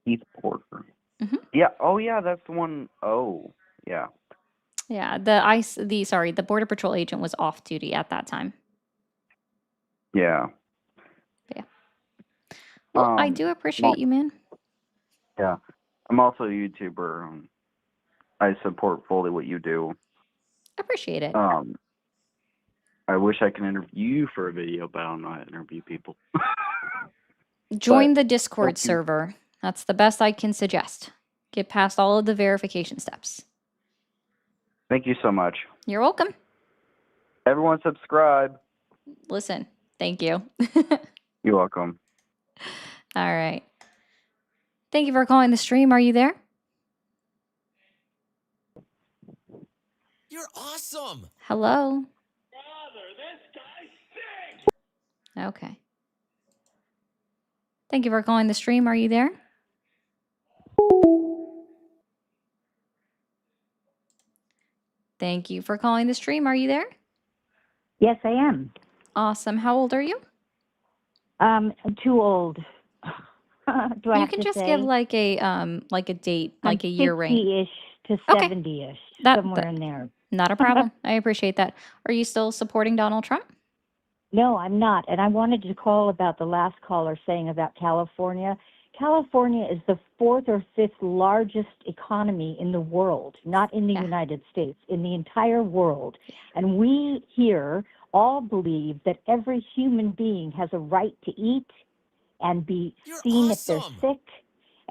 Keith Porter. Mm-hmm. Yeah. Oh, yeah. That's the one. Oh, yeah. Yeah. The Border Patrol agent was off duty at that time. Yeah. Yeah. Well, I do appreciate you, man. Yeah. I'm also a YouTuber. I support fully what you do. Appreciate it. I wish I could interview you for a video, but I don't know how to interview people. Join the Discord server. That's the best I can suggest. Get past all of the verification steps. Thank you so much. You're welcome. Everyone subscribe. Listen, thank you. You're welcome. All right. Thank you for calling the stream. Are you there? You're awesome. Hello. Okay. Thank you for calling the stream. Are you there? Thank you for calling the stream. Are you there? Yes, I am. Awesome. How old are you? I'm too old. Do I You have can to just say? give like a date, like a year range. 50-ish to Okay. 70-ish, That- somewhere that- in there. Not a problem. I appreciate that. Are you still supporting Donald Trump? No, I'm not. And I wanted to call about the last caller saying about California. California is the fourth or fifth largest economy in the world, not in the United States, in the entire world. And we here all believe that every human being has a right to eat and be seen if they're sick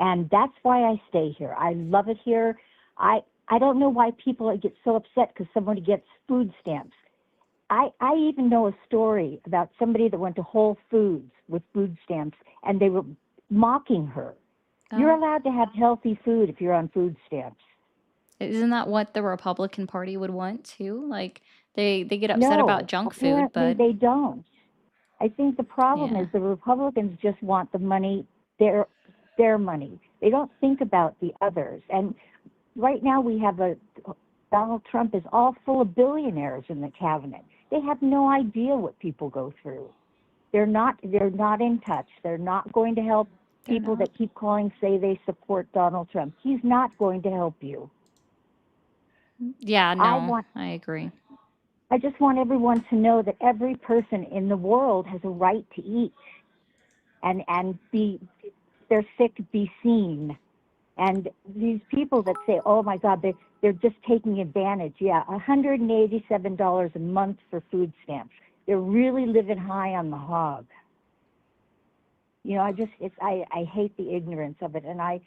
And that's why I stay here. I love it here. I don't know why people get so upset because somebody gets food stamps. I even know a story about somebody that went to Whole Foods with food stamps, and they were mocking her. You're allowed to have healthy food if you're on food stamps. Isn't that what the Republican Party would want too? Like they get upset about No, junk food, apparently but they don't. I think the problem yeah. is the Republicans just want the money, their money. They don't think about the others. And right now we have Donald Trump is all full of billionaires in the cabinet. They have no idea what people go through. They're not in touch. They're not going to help people that keep calling, say they support Donald Trump. He's not going to help you. Yeah, no, I agree. I just want everyone to know that every person in the world has a right to eat and be, they're sick, be seen. And these people that say, oh my God, they're just taking advantage. Yeah, $187 a month for food stamps. They're really living high on the hog. You know, I hate the ignorance of it. And I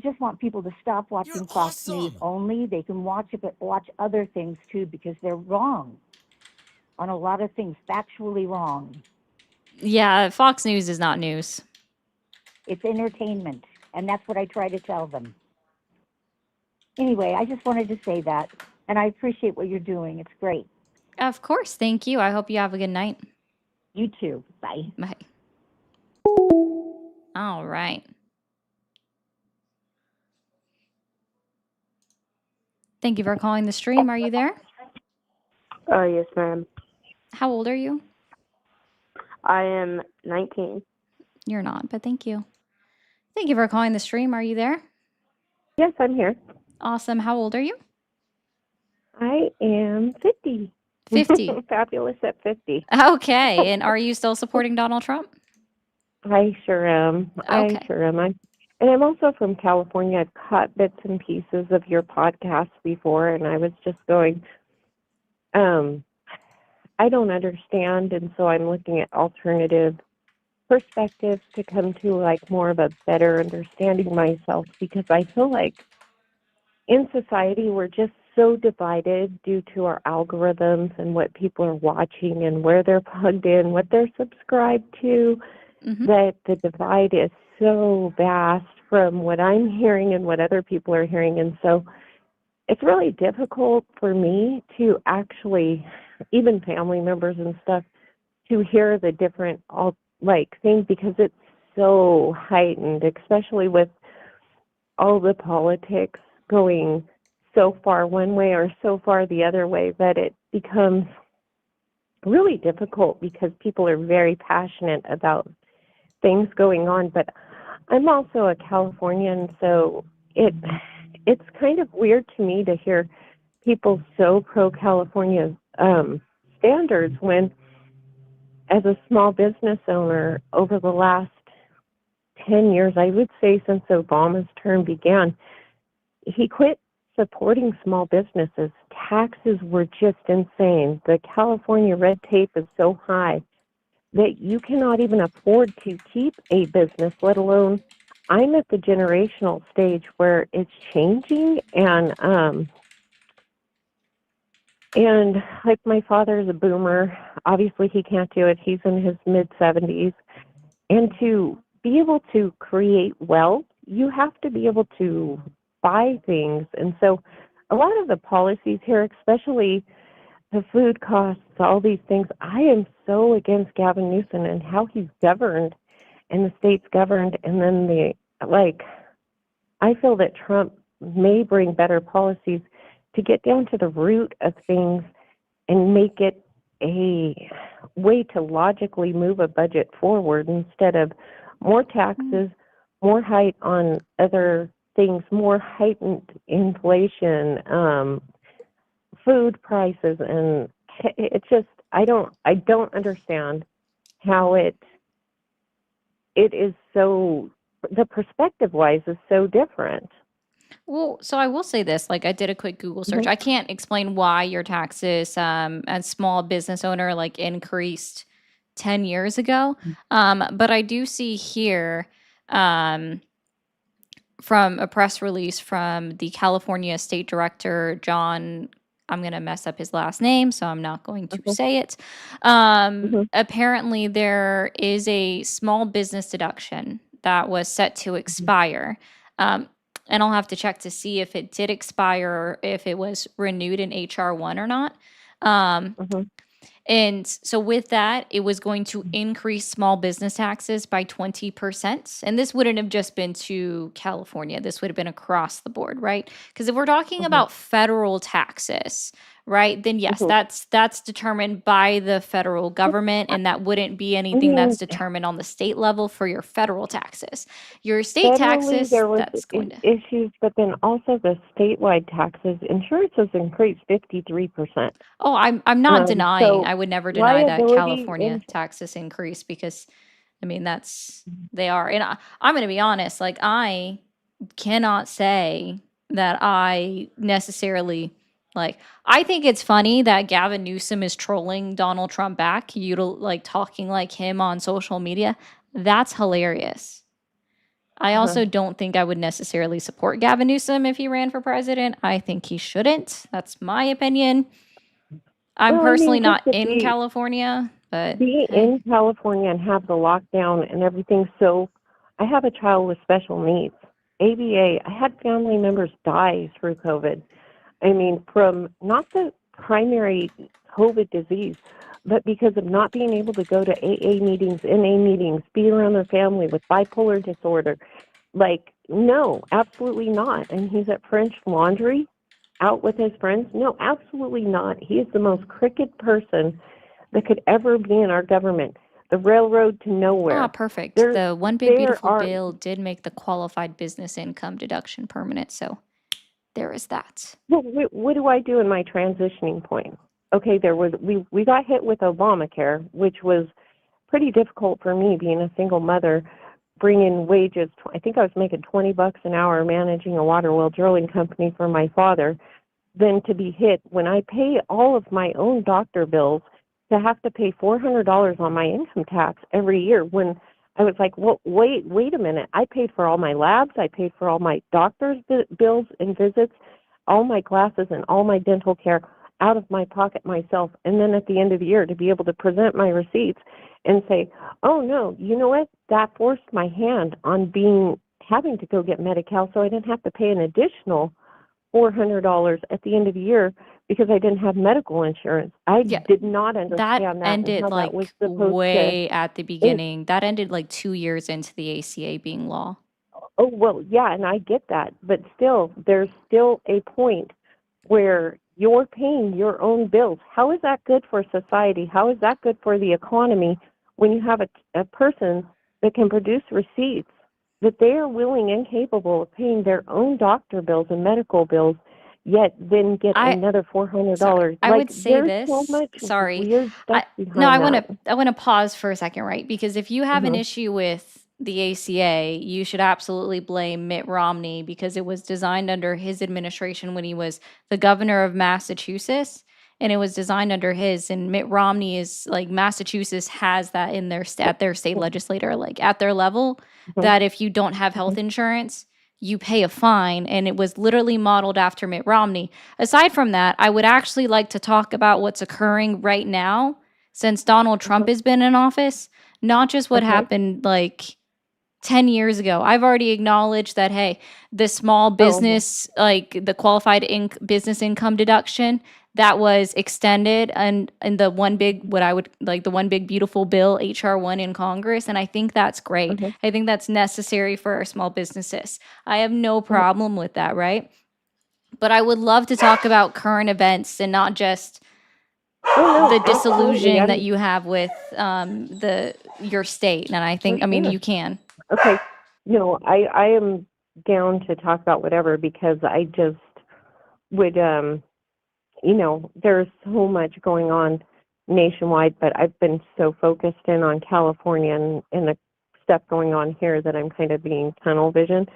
just want people to stop watching Fox News only. They can watch it, but watch other things too, because they're wrong on a lot of things, factually wrong. Yeah, Fox News is not news. It's entertainment, and that's what I try to tell them. Anyway, I just wanted to say that, and I appreciate what you're doing. It's great. Of course, thank you. I hope you have a good night. You too. Bye. Bye. All right. Thank you for calling the stream. Are you there? Yes, ma'am. How old are you? I am 19. You're not, but thank you. Thank you for calling the stream. Are you there? Yes, I'm here. Awesome. How old are you? I am 50. 50. Fabulous at 50. Okay. And are you still supporting Donald Trump? I sure am. Okay. I sure am. And I'm also from California. I've caught bits and pieces of your podcast before, and I was just going, I don't understand, and so I'm looking at alternative perspectives to come to like more of a better understanding myself, because I feel like in society we're just so divided due to our algorithms and what people are watching and where they're plugged in, what they're subscribed to, that the divide is so vast from what I'm hearing and what other people are hearing. And so it's really difficult for me to actually, even family members and stuff, to hear the different things, because it's so heightened, especially with all the politics going so far one way or so far the other way, that it becomes really difficult because people are very passionate about things going on. But I'm also a Californian, so it's kind of weird to me to hear people so pro-California standards when, as a small business owner over the last 10 years, I would say since Obama's term began, he quit supporting small businesses. Taxes were just insane. The California red tape is so high that you cannot even afford to keep a business, let alone, I'm at the generational stage where it's changing, and like my father is a boomer. Obviously he can't do it. He's in his mid-70s. And to be able to create wealth, you have to be able to buy things. And so a lot of the policies here, especially the food costs, all these things, I am so against Gavin Newsom and how he's governed and the state's governed. And then I feel that Trump may bring better policies to get down to the root of things and make it a way to logically move a budget forward, instead of more taxes, more height on other things, more heightened inflation, food prices, and it's just I don't understand how it is so, the perspective wise is so different. Well, so I will say this, like I did a quick Google search. I can't explain why your taxes as small business owner like increased 10 years ago. But I do see here from a press release from the California State Director, John. I'm going to mess up his last name, so I'm not going to say it. Apparently, there is a small business deduction that was set to expire. And I'll have to check to see if it did expire or if it was renewed in HR 1 or not. And so with that, it was going to increase small business taxes by 20%. And this wouldn't have just been to California. This would have been across the board, right? Because if we're talking about federal taxes, right, then yes, that's determined by the federal government, and that wouldn't be anything that's determined on the state level for your federal taxes. Your state Federally, taxes, there was that's going to... issues, but then also the statewide taxes. Insurance has increased 53%. Oh, I'm not denying. So I would never deny that liability California in- taxes increase because, I mean, they are. And I'm going to be honest, like, I cannot say that I necessarily, like, I think it's funny that Gavin Newsom is trolling Donald Trump back, talking like him on social media. That's hilarious. I also don't think I would necessarily support Gavin Newsom if he ran for president. I think he shouldn't. That's my opinion. I'm Well, I mean, personally just not to in be- California, but Be hey. in California and have the lockdown and everything. So I have a child with special needs. ABA, I had family members die through COVID. I mean, from not the primary COVID disease, but because of not being able to go to AA meetings, NA meetings, be around their family with bipolar disorder. Like, no, absolutely not. And he's at French Laundry out with his friends. No, absolutely not. He is the most crooked person that could ever be in our government. The railroad to nowhere. Ah, perfect. There- The One Big there Beautiful are- Bill did make the qualified business income deduction permanent, so there is that. Well, what do I do in my transitioning point? Okay, we got hit with Obamacare, which was pretty difficult for me being a single mother, bringing wages. I think I was making $20 an hour managing a water well drilling company for my father. Then to be hit when I pay all of my own doctor bills, to have to pay $400 on my income tax every year, when I was like, well, wait a minute. I paid for all my labs. I paid for all my doctor's bills and visits, all my glasses and all my dental care out of my pocket myself. And then at the end of the year, to be able to present my receipts and say, oh no, you know what? That forced my hand on having to go get Medi-Cal, so I didn't have to pay an additional $400 at the end of the year because I didn't have medical insurance. I did not That understand that and ended how that was like supposed way at the beginning. That ended like 2 years into the ACA being law. Oh, well, yeah, and I get that. But still, there's still a point where you're paying your own bills. How is that good for society? How is that good for the economy when you have a person that can produce receipts that they are willing and capable of paying their own doctor bills and medical bills, yet then get another $400? I would say there's so this. much Sorry. weird stuff behind No, I that. want to pause for a second, right? Because if you have an Mhm. issue with the ACA, you should absolutely blame Mitt Romney because it was designed under his administration when he was the governor of Massachusetts, and it was designed under his. And Mitt Romney is like, Massachusetts has that in their at their state legislator, like at their level, that if you don't have health insurance, you pay a fine, and it was literally modeled after Mitt Romney. Aside from that, I would actually like to talk about what's occurring right now since Donald Trump has been in office, not just what happened like 10 years ago. I've already acknowledged that, hey, the small business, like the qualified business income deduction, that was extended and the one big, what I would like, the one big beautiful bill, HR 1 in Congress. And I think that's great. I think that's necessary for our small businesses. I have no problem with that, right? But I would love to talk about current events and not just the disillusion that you have with your state. And I think, I mean, you can. Okay. I am down to talk about whatever because I just would, there's so much going on nationwide, but I've been so focused in on California and the stuff going on here that I'm kind of being tunnel vision.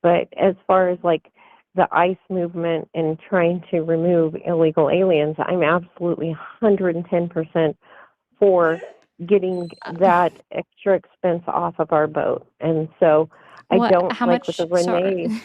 But as far as like the ICE movement and trying to remove illegal aliens, I'm absolutely 110% for getting that extra expense off of our boat. And so I What? don't How like with much? the Sorry, Renee.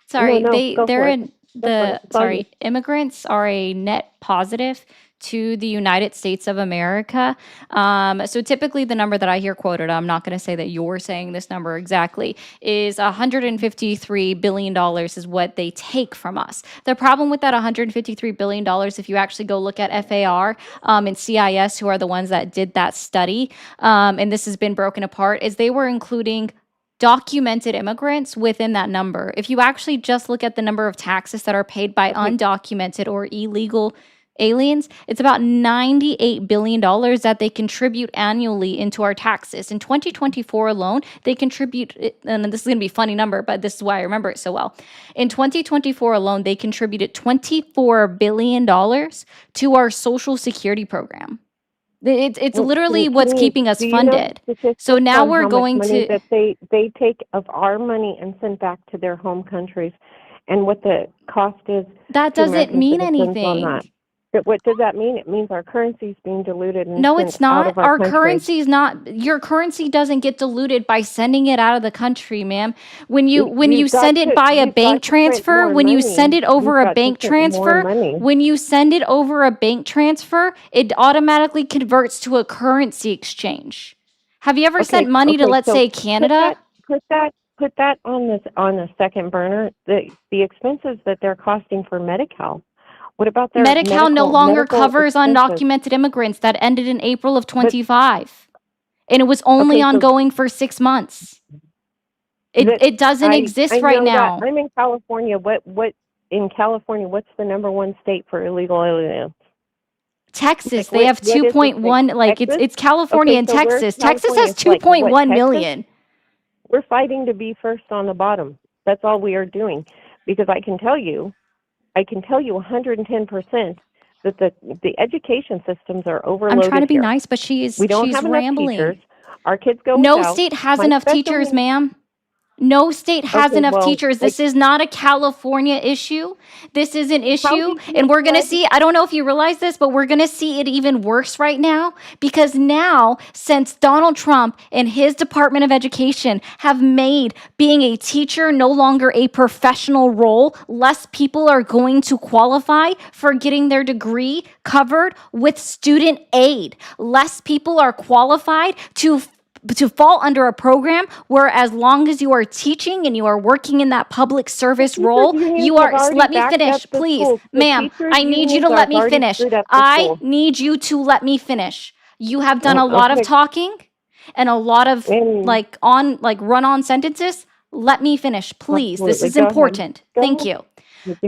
sorry. No, go They're for it. in Go for it. the It's all you. sorry. Immigrants are a net positive to the United States of America. So typically, the number that I hear quoted, I'm not going to say that you're saying this number exactly, is $153 billion is what they take from us. The problem with that $153 billion, if you actually go look at FAR and CIS, who are the ones that did that study, and this has been broken apart, is they were including documented immigrants within that number. If you actually just look at the number of taxes that are paid by undocumented or illegal aliens, it's about $98 billion that they contribute annually into our taxes. In 2024 alone, they contribute, and this is going to be a funny number, but this is why I remember it so well. In 2024 alone, they contributed $24 billion to our Social Security program. It's Well, literally what's keeping us do you know funded. statistics So now on we're how much going money to. that they take of our money and send back to their home countries, and what the cost is That to doesn't American mean citizens on anything. that? But what does that mean? It means our currency is being diluted and No, sent it's out not. of our Our country. currency is not. Your currency doesn't get diluted by sending it out of the country, ma'am. When you We've got send it by a we've bank got to print transfer, more when you send money. it over We've a got to bank print more transfer, money. when you send it over a bank transfer, it automatically converts to a currency exchange. Have you ever sent money to, let's So say, Canada? put that on the second burner. The expenses that they're costing for Medi-Cal. What about their Medi-Cal no longer medical covers expenses? undocumented immigrants. That ended in April of 25. And it was only Okay, so ongoing for 6 months. It doesn't exist I right know now. that. I'm in California. What in California? What's the number one state for illegal aliens? Texas, Like, they have what is the 2.1, state? like Texas? it's California Okay, and so where's Texas. Texas California? has It's like, what, 2.1 Texas? million. We're fighting to be first on the bottom. That's all we are doing. Because I can tell you 110% that the education systems are overloaded. I'm trying to be here. nice, but We don't she's have enough rambling. teachers. Our kids go No without. state has My enough special teachers, needs- ma'am. No state has Okay, enough well, teachers. This is not a California issue. This is an issue. did you And we're going to decide- see, I don't know if you realize this, but we're going to see it even worse right now because now, since Donald Trump and his Department of Education have made being a teacher no longer a professional role, less people are going to qualify for getting their degree covered with student aid. Less people are qualified to fall under a program where as long as you are teaching and you are working in that public service role, you are, let me finish, please. Ma'am, I need you to let me finish. I need you to let me finish. You have done a lot of talking and a lot of run-on sentences. Let me finish, please. This is important. Thank you.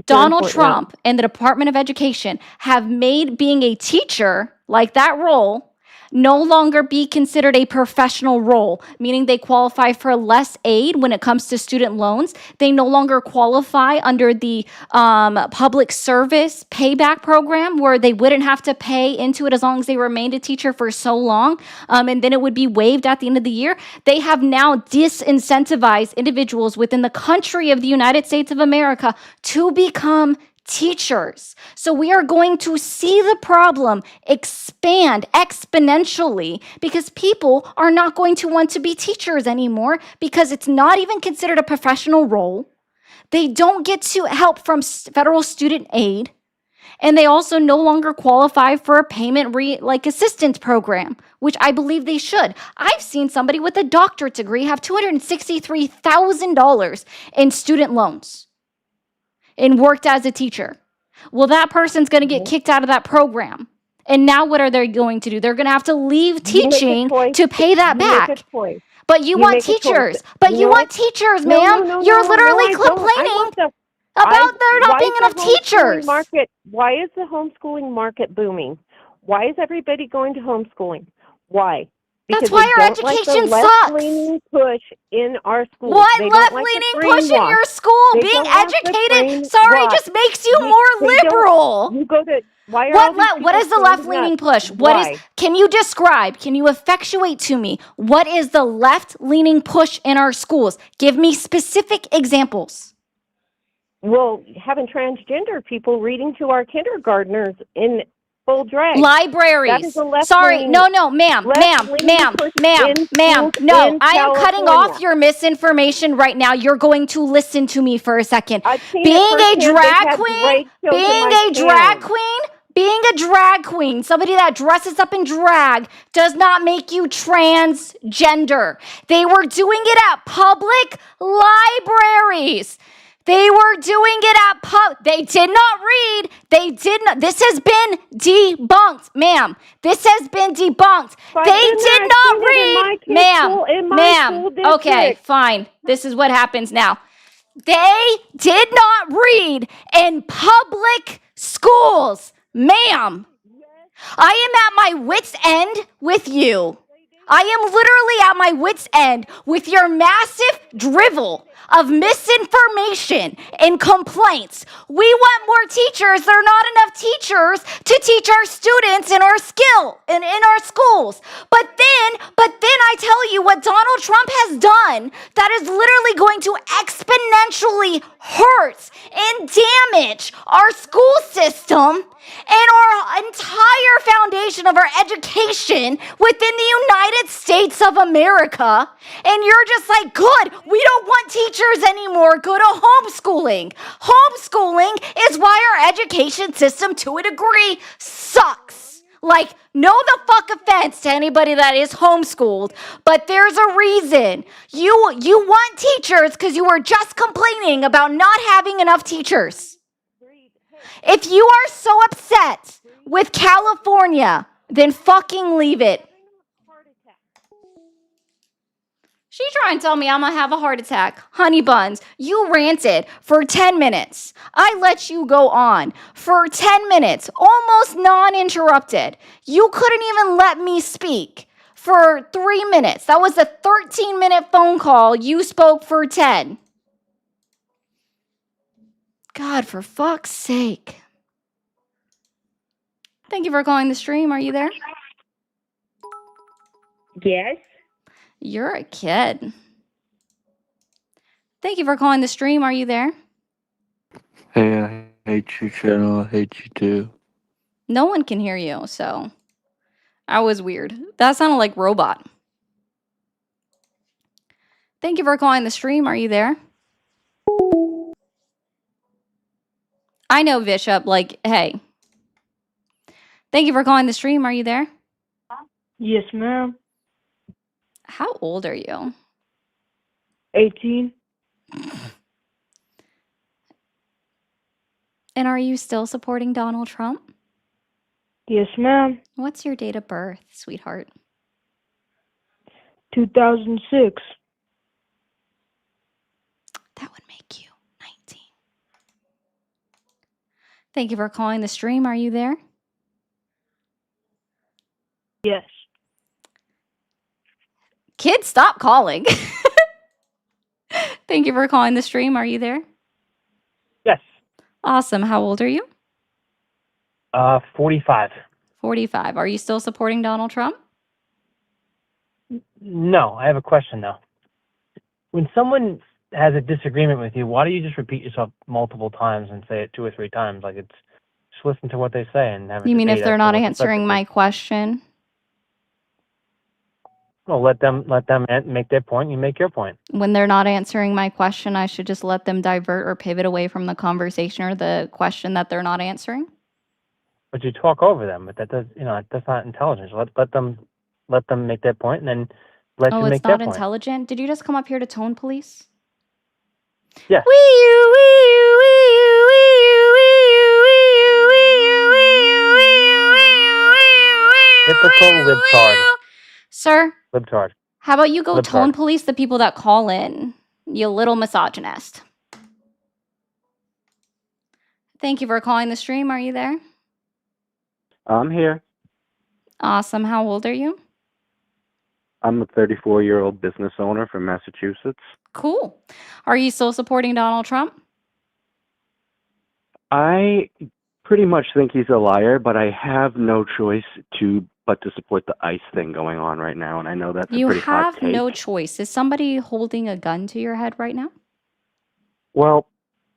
Donald Trump and the Department of Education have made being a teacher, like that role, no longer be considered a professional role, meaning they qualify for less aid when it comes to student loans. They no longer qualify under the public service payback program where they wouldn't have to pay into it as long as they remained a teacher for so long, and then it would be waived at the end of the year. They have now disincentivized individuals within the country of the United States of America to become teachers. So we are going to see the problem expand exponentially because people are not going to want to be teachers anymore because it's not even considered a professional role. They don't get to help from federal student aid. And they also no longer qualify for a payment assistance program, which I believe they should. I've seen somebody with a doctorate degree have $263,000 in student loans and worked as a teacher. Well, that person's going to get kicked out of that program. And now what are they going to do? They're going to have to leave teaching to pay that back. But you want teachers. But you want teachers, ma'am. You're literally complaining about there not being enough teachers. Why is the homeschooling market booming? Why is everybody going to homeschooling? Why? That's why our education sucks. Left-leaning push in our schools. What left-leaning push in your school? Being educated, just makes you more liberal. You go to what is the left-leaning push? Can you describe, can you effectuate to me, what is the left-leaning push in our schools? Give me specific examples. Well, having transgender people reading to our kindergartners in full drag. That Libraries. is a left Sorry, wing, no, ma'am, left-leaning person in schools no. in I am cutting off California. your misinformation right now. You're going to listen to me for a second. I've seen Being it a firsthand. They've drag had queen, drag shows in being my a drag town. queen, somebody that dresses up in drag does not make you transgender. They were doing it at public libraries. They were doing it at they did not read. They did not. This has been debunked, ma'am. This has been debunked. But They then did I not seen it in my read. kid's Ma'am, school- in my ma'am. school Okay, district. fine. This is what happens now. They did not read in public schools, ma'am. I am at my wit's end with you. I am literally at my wit's end with your massive drivel of misinformation and complaints. We want more teachers. There are not enough teachers to teach our students in our in our schools. But then I tell you what Donald Trump has done that is literally going to exponentially hurt and damage our school system and our entire foundation of our education within the United States of America. And you're just like, good, we don't want teachers anymore. Go to homeschooling. Homeschooling is why our education system, to a degree, sucks. Like, no the fuck offense to anybody that is homeschooled, but there's a reason. You want teachers because you were just complaining about not having enough teachers. If you are so upset with California, then fucking leave it. She trying to tell me I'm gonna have a heart attack. Honey buns, you ranted for 10 minutes. I let you go on for 10 minutes, almost non-interrupted. You couldn't even let me speak for 3 minutes. That was a 13-minute phone call. You spoke for 10. God, for fuck's sake. Thank you for calling the stream. Are you there? Yes. You're a kid. Thank you for calling the stream. Are you there? Hey, I hate you, channel. I hate you too. No one can hear you, so that was weird. That sounded like robot. Thank you for calling the stream. Are you there? I know, Bishop. Like, hey. Thank you for calling the stream. Are you there? Yes, ma'am. How old are you? 18. And are you still supporting Donald Trump? Yes, ma'am. What's your date of birth, sweetheart? 2006. That would make you 19. Thank you for calling the stream. Are you there? Yes. Kids, stop calling. Thank you for calling the stream. Are you there? Yes. Awesome. How old are you? 45. 45. Are you still supporting Donald Trump? No, I have a question though. When someone has a disagreement with you, why do you just repeat yourself multiple times and say it 2 or 3 times? Like just listen to what they say and have a You mean if debate they're as to not what the answering subject my is. question? Well, let them make their point. You make your point. When they're not answering my question, I should just let them divert or pivot away from the conversation or the question that they're not answering? But you talk over them. But that does, that's not intelligence. Let them make their point, and then let Oh, you it's make their not point. intelligent? Did you just come up here to tone police? Yeah. Typical libtard. Sir, Libtard. how about you go Libtard. tone police the people that call in, you little misogynist? Thank you for calling the stream. Are you there? I'm here. Awesome. How old are you? I'm a 34-year-old business owner from Massachusetts. Cool. Are you still supporting Donald Trump? I pretty much think he's a liar, but I have no choice but to support the ICE thing going on right now, and I know that's a You pretty hot have take. no choice. Is somebody holding a gun to your head right now? Well,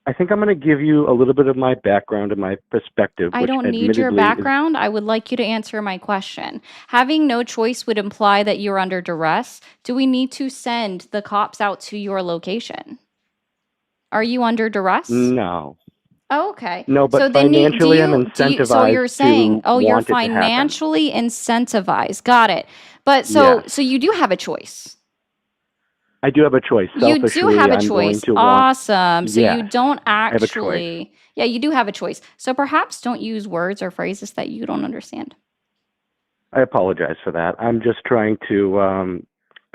I think I'm going to give you a little bit of my background and my perspective, I which don't need your admittedly is background. I would like you to answer my question. Having no choice would imply that you're under duress. Do we need to send the cops out to your location? Are you under duress? no. Oh, okay. No, but So then do financially I'm you so you're incentivized saying, to oh, you're want it to happen. financially incentivized. Got it. But Yes. so you do have a choice. I do have a choice. You do Selfishly, have a I'm going choice. to want. Awesome. So you Yes, don't I have a choice. actually, yeah, you do have a choice. So perhaps don't use words or phrases that you don't understand. I apologize for that. I'm just trying to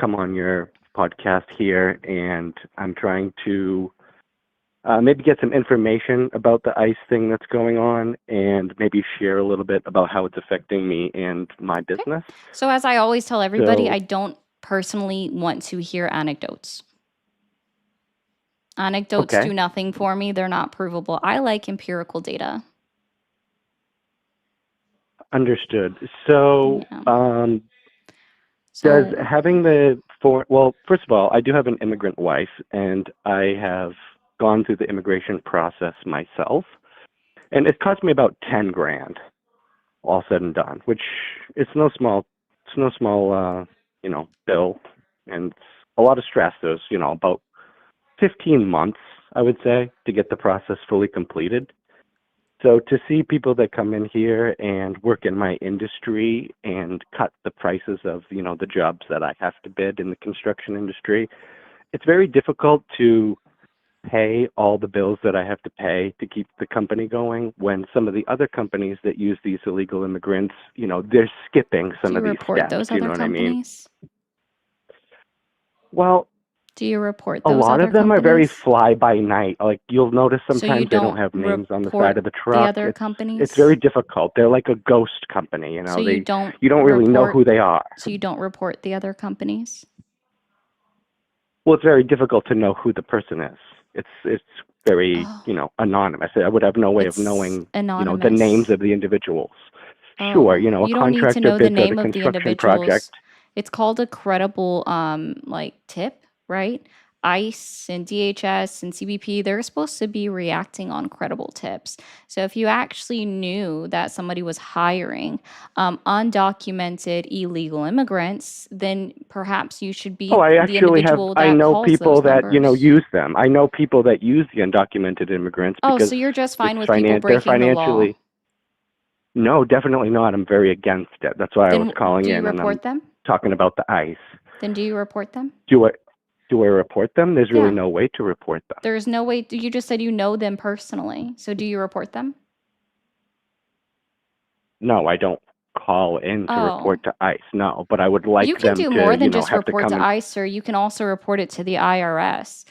come on your podcast here, and I'm trying to maybe get some information about the ICE thing that's going on, and maybe share a little bit about how it's affecting me and my business. So as I always tell everybody, So, I don't personally want to hear anecdotes. Anecdotes okay, do nothing for me. They're not provable. I like empirical data. understood. So, Yeah. does So having well, first of all, I do have an immigrant wife, and I have gone through the immigration process myself, and it cost me about 10 grand, all said and done, which it's no small, bill, and it's a lot of stress. There's, about 15 months, I would say, to get the process fully completed. So to see people that come in here and work in my industry and cut the prices of, the jobs that I have to bid in the construction industry, it's very difficult to pay all the bills that I have to pay to keep the company going when some of the other companies that use these illegal immigrants, they're skipping do some you of these report steps. those You know other what I mean? companies? Well, Do you report a those lot other of them are very companies? fly by night. Like you'll notice So you sometimes they don't don't have names on the report side of the the truck. other It's companies? very difficult. They're like a ghost company, So you don't you don't really know who report they are. so you don't report the other companies? Well, it's very difficult to know who the person is. It's very, Oh, anonymous. I would have no way of it's knowing, the names anonymous. of the individuals. Sure, Oh, a you don't need to contractor know the bids out a name of the construction project. individuals. It's called a credible like tip, right? ICE and DHS and CBP, they're supposed to be reacting on credible tips. So if you actually knew that somebody was hiring undocumented illegal immigrants, then perhaps you should Oh, be I the actually individual I that know calls people those that, numbers. use them. I know people that use the undocumented immigrants Oh, because so you're just it's fine with people they're breaking the law. financially. No, definitely not. I'm very against it. That's why I was Then calling do you in and I'm report them? talking about the ICE. Then do you report them? Do I report them? There's really Yeah. no way to report them. There's no way. You just said you know them personally. So do you report them? No, I don't call in to Oh, report to ICE. No, but I would you like can them do to, more than just have to report come to and. ICE, or you can also report it to the IRS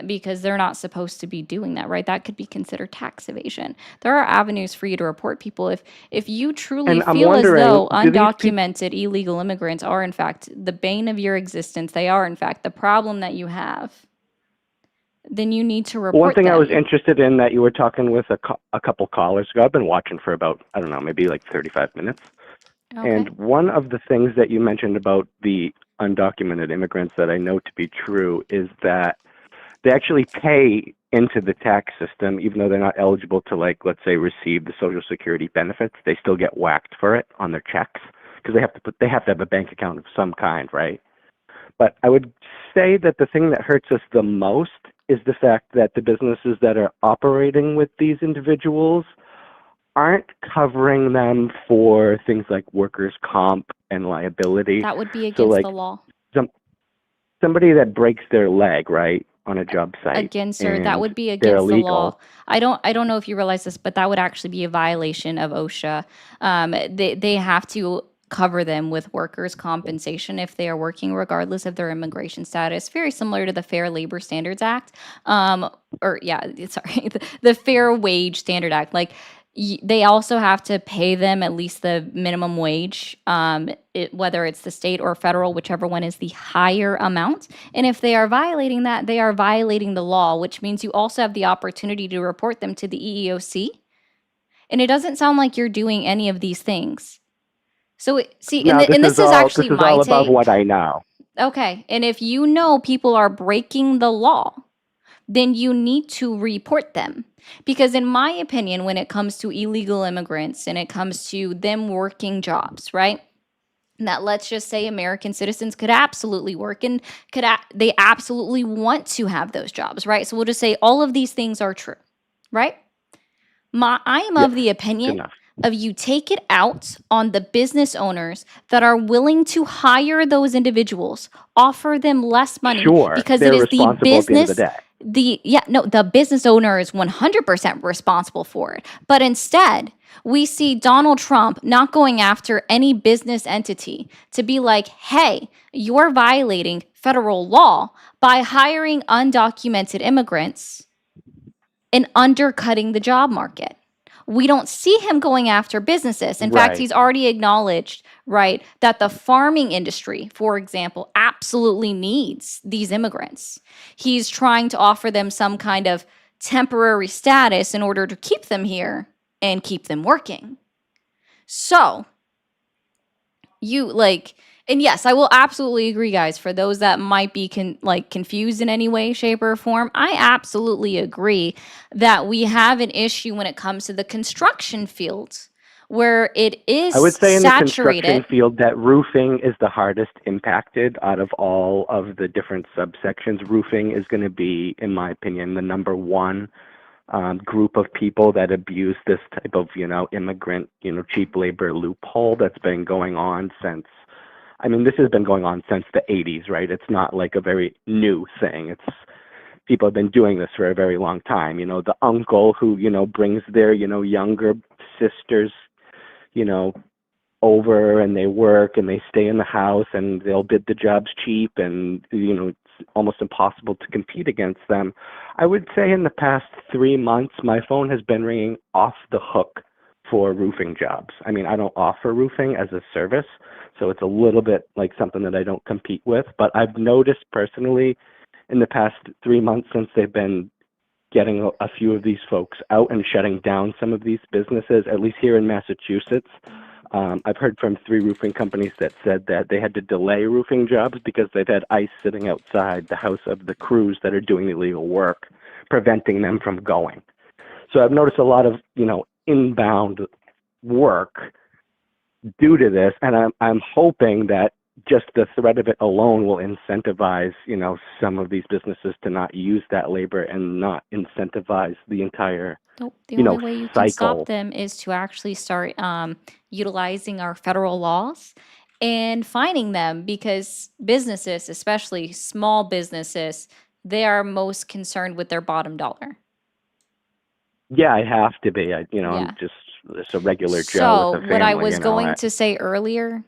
because they're not supposed to be doing that, right? That could be considered tax evasion. There are avenues for you to report people if you truly And I'm feel as wondering, though do these people? undocumented illegal immigrants are in fact the bane of your existence. They are in fact the problem that you have. Then you need to One report thing I was them. interested in that you were talking with a couple callers ago. I've been watching for about, I don't know, maybe like 35 minutes. Okay. And one of the things that you mentioned about the undocumented immigrants that I know to be true is that they actually pay into the tax system, even though they're not eligible to, like, let's say, receive the Social Security benefits. They still get whacked for it on their checks because they have to have a bank account of some kind, right? But I would say that the thing that hurts us the most is the fact that the businesses that are operating with these individuals aren't covering them for things like workers' comp and liability. That would be So, against like, the law. somebody that breaks their leg, right, on a job site, Against, sir, that and would be they're against the law. illegal. I don't know if you realize this, but that would actually be a violation of OSHA. They have to cover them with workers' compensation if they are working, regardless of their immigration status. Very similar to the Fair Labor Standards Act, the Fair Wage Standard Act. Like they also have to pay them at least the minimum wage, whether it's the state or federal, whichever one is the higher amount. And if they are violating that, they are violating the law, which means you also have the opportunity to report them to the EEOC. And it doesn't sound like you're doing any of these things. So see, Now, and this is actually this is my all above take. what I know. Okay, and if you know people are breaking the law, then you need to report them. Because in my opinion, when it comes to illegal immigrants and it comes to them working jobs, right? That let's just say American citizens could absolutely work and they absolutely want to have those jobs, right? So we'll just say all of these things are true, right? I am of the Good opinion enough. of you take it out on the business owners that are willing to hire those individuals, offer them less money Sure, because it they're is the responsible at the end of the business day. the business owner is 100% responsible for it. But instead, we see Donald Trump not going after any business entity to be like, hey, you're violating federal law by hiring undocumented immigrants and undercutting the job market. We don't see him going after businesses. In fact, Right. he's already acknowledged, right, that the farming industry, for example, absolutely needs these immigrants. He's trying to offer them some kind of temporary status in order to keep them here and keep them working. So, and yes, I will absolutely agree, guys, for those that might be confused in any way, shape, or form. I absolutely agree that we have an issue when it comes to the construction field where it is I would say in the construction saturated. field that roofing is the hardest impacted out of all of the different subsections. Roofing is going to be, in my opinion, the number one group of people that abuse this type of, immigrant, cheap labor loophole that's been going on since, this has been going on since the 80s, right? It's not like a very new thing. People have been doing this for a very long time. The uncle who, brings their, younger sisters, over and they work and they stay in the house and they'll bid the jobs cheap and, it's almost impossible to compete against them. I would say in the past 3 months, my phone has been ringing off the hook for roofing jobs. I don't offer roofing as a service, so it's a little bit like something that I don't compete with, but I've noticed personally in the past 3 months since they've been getting a few of these folks out and shutting down some of these businesses, at least here in Massachusetts. I've heard from 3 roofing companies that said that they had to delay roofing jobs because they've had ice sitting outside the house of the crews that are doing the illegal work, preventing them from going. So I've noticed a lot of, inbound work due to this, and I'm hoping that just the threat of it alone will incentivize, some of these businesses to not use that labor and not incentivize the entire, Nope. The only way you can cycle. stop them is to actually start utilizing our federal laws and fining them, because businesses, especially small businesses, they are most concerned with their bottom dollar. Yeah, I have to be. I'm Yeah. just a regular Joe So with a family. what I was going I- to say earlier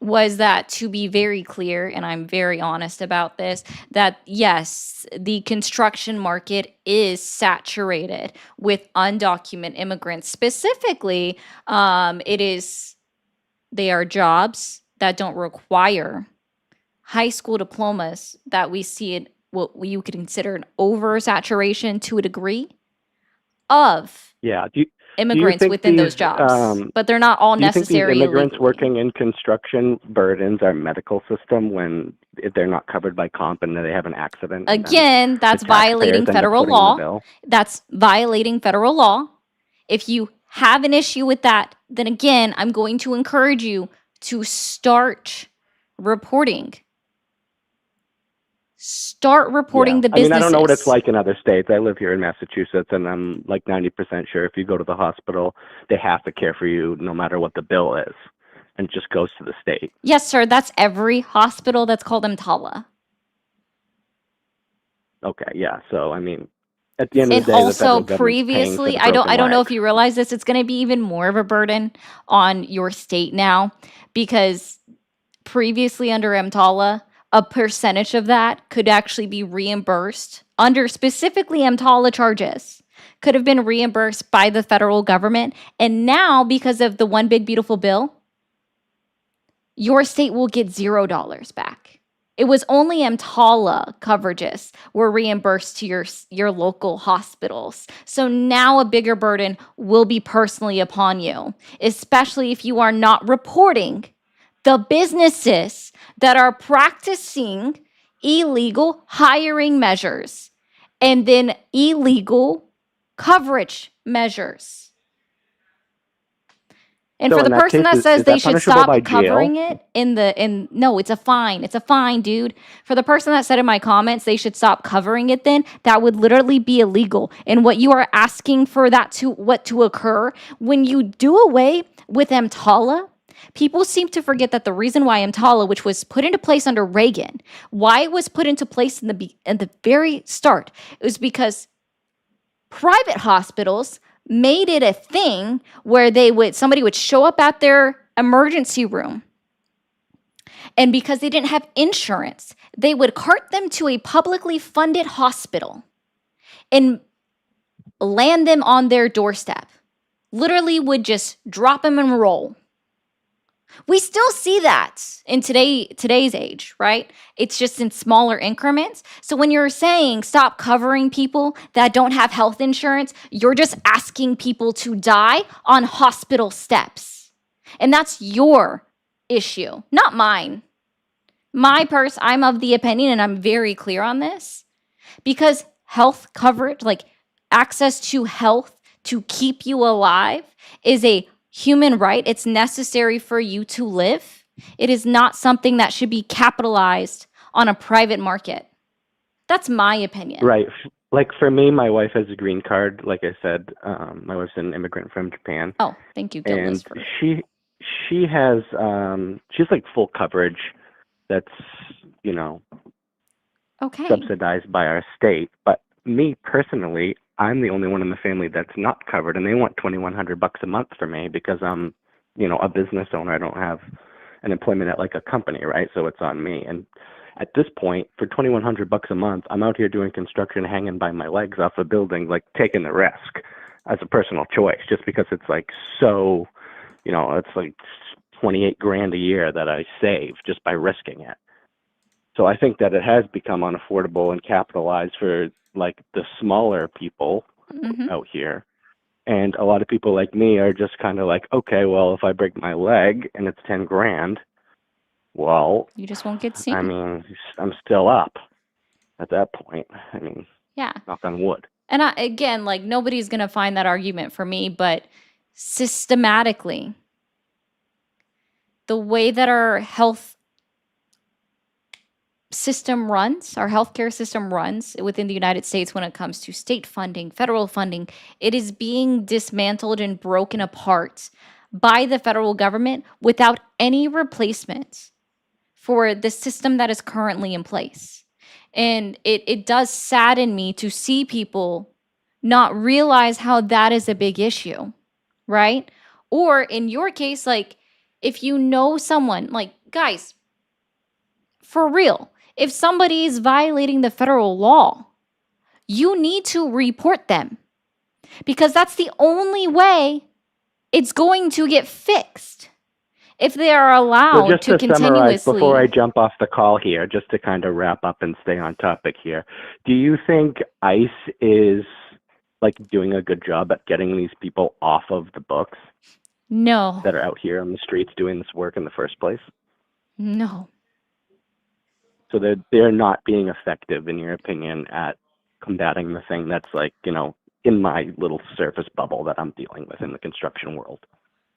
was that, to be very clear, and I'm very honest about this, that yes, the construction market is saturated with undocumented immigrants. Specifically, they are jobs that don't require high school diplomas, that we see it what you could consider an oversaturation to a degree of Yeah. Do you immigrants think within those these, jobs, but they're not all do you think these necessarily immigrants illegally. working in construction burdens our medical system when if they're not covered by comp and they have an accident? and then Again, that's the taxpayers violating end up federal footing the law. bill? That's violating federal law. If you have an issue with that, then again, I'm going to encourage you to start reporting. Start reporting the I businesses. don't know what it's like in other states. I live here in Massachusetts, and I'm like 90% sure if you go to the hospital, they have to care for you no matter what the bill is, and it just goes to the state. Yes, sir. That's every hospital that's called EMTALA. Okay, yeah. So, at the end of And the day, the also federal government's paying for previously, the I don't broken know leg. if you realize this, it's going to be even more of a burden on your state now, because previously under EMTALA, a percentage of that could actually be reimbursed under specifically EMTALA charges, could have been reimbursed by the federal government. And now, because of the One Big Beautiful Bill, your state will get $0 back. It was only EMTALA coverages were reimbursed to your local hospitals. So now a bigger burden will be personally upon you, especially if you are not reporting the businesses that are practicing illegal hiring measures and then illegal coverage measures. And So for in the that person case, that is says they that should punishable by stop covering jail? it no, it's a fine. It's a fine, dude. For the person that said in my comments they should stop covering it, then that would literally be illegal. And what you are asking for that to occur when you do away with EMTALA, people seem to forget that the reason why EMTALA, which was put into place under Reagan, why it was put into place in the very start, it was because private hospitals made it a thing where somebody would show up at their emergency room, and because they didn't have insurance, they would cart them to a publicly funded hospital and land them on their doorstep. Literally would just drop them and roll. We still see that in today's age, right? It's just in smaller increments. So when you're saying stop covering people that don't have health insurance, you're just asking people to die on hospital steps. And that's your issue, not mine. I'm of the opinion, and I'm very clear on this, because health coverage, like access to health to keep you alive, is a human right. It's necessary for you to live. It is not something that should be capitalized on a private market. That's my opinion. Right. Like for me, my wife has a green card. Like I said, my wife's an immigrant from Japan. Oh, thank you, And Gildas, for she has she's like full coverage that's, okay. subsidized by our state. But me personally, I'm the only one in the family that's not covered, and they want $2,100 a month for me because I'm, a business owner. I don't have an employment at like a company, right? So it's on me. And at this point, for $2,100 a month, I'm out here doing construction, hanging by my legs off a building, like taking the risk as a personal choice, just because it's like so, it's like 28 grand a year that I save just by risking it. So I think that it has become unaffordable and capitalized for like the smaller people out here. And a lot of people like me are just kind of like, okay, well, if I break my leg and it's 10 grand, well, you just won't get seen. I mean, I'm still up at that point. I mean, Yeah. knock on wood. And again, like nobody's going to find that argument for me, but systematically, the way that our health system runs, our healthcare system runs within the United States when it comes to state funding, federal funding, it is being dismantled and broken apart by the federal government without any replacement for the system that is currently in place. And it does sadden me to see people not realize how that is a big issue, right? Or in your case, like if you know someone, like guys, for real, if somebody is violating the federal law, you need to report them because that's the only way it's going to get fixed. If they are allowed So just to to summarize, continuously. before I jump off the call here, just to kind of wrap up and stay on topic here, do you think ICE is like doing a good job at getting these people off of the books No, that are out here on the streets doing this work in the first place? no. So they're not being effective, in your opinion, at combating the thing that's like, in my little surface bubble that I'm dealing with in the construction world.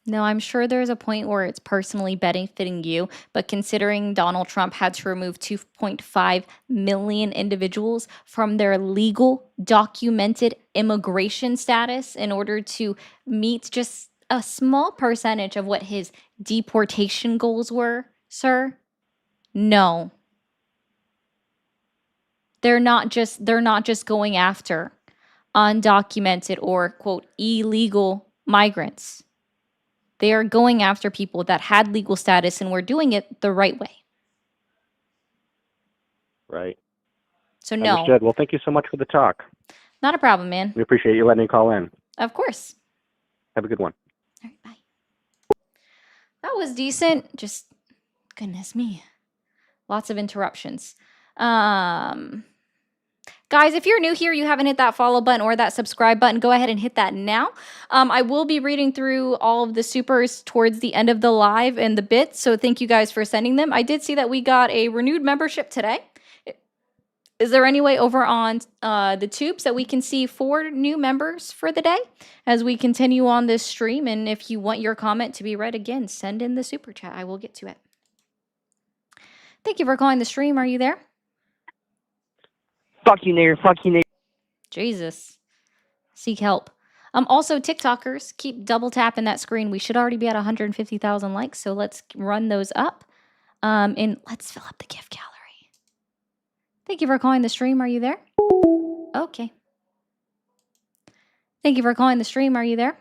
No, I'm sure there's a point where it's personally benefiting you, but considering Donald Trump had to remove 2.5 million individuals from their legal documented immigration status in order to meet just a small percentage of what his deportation goals were, sir, no. They're not just going after undocumented or quote illegal migrants. They are going after people that had legal status and were doing it the right way. Right. So no, Understood. Well, thank you so much for the talk. not a problem, man. We appreciate you letting me call in. Of course. Have a good one. That was decent. Just goodness me. Lots of interruptions. Guys, if you're new here, you haven't hit that follow button or that subscribe button, go ahead and hit that now. I will be reading through all of the supers towards the end of the live and the bits, so thank you guys for sending them. I did see that we got a renewed membership today. Is there any way over on the tubes that we can see 4 new members for the day as we continue on this stream? And if you want your comment to be read again, send in the super chat. I will get to it. Thank you for calling the stream. Are you there? Fuck you, nigger. Fuck you, nigger. Jesus. Seek help. Also, TikTokers, keep double tapping that screen. We should already be at 150,000 likes, so let's run those up. And let's fill up the gift gallery. Thank you for calling the stream. Are you there? Okay. Thank you for calling the stream. Are you there?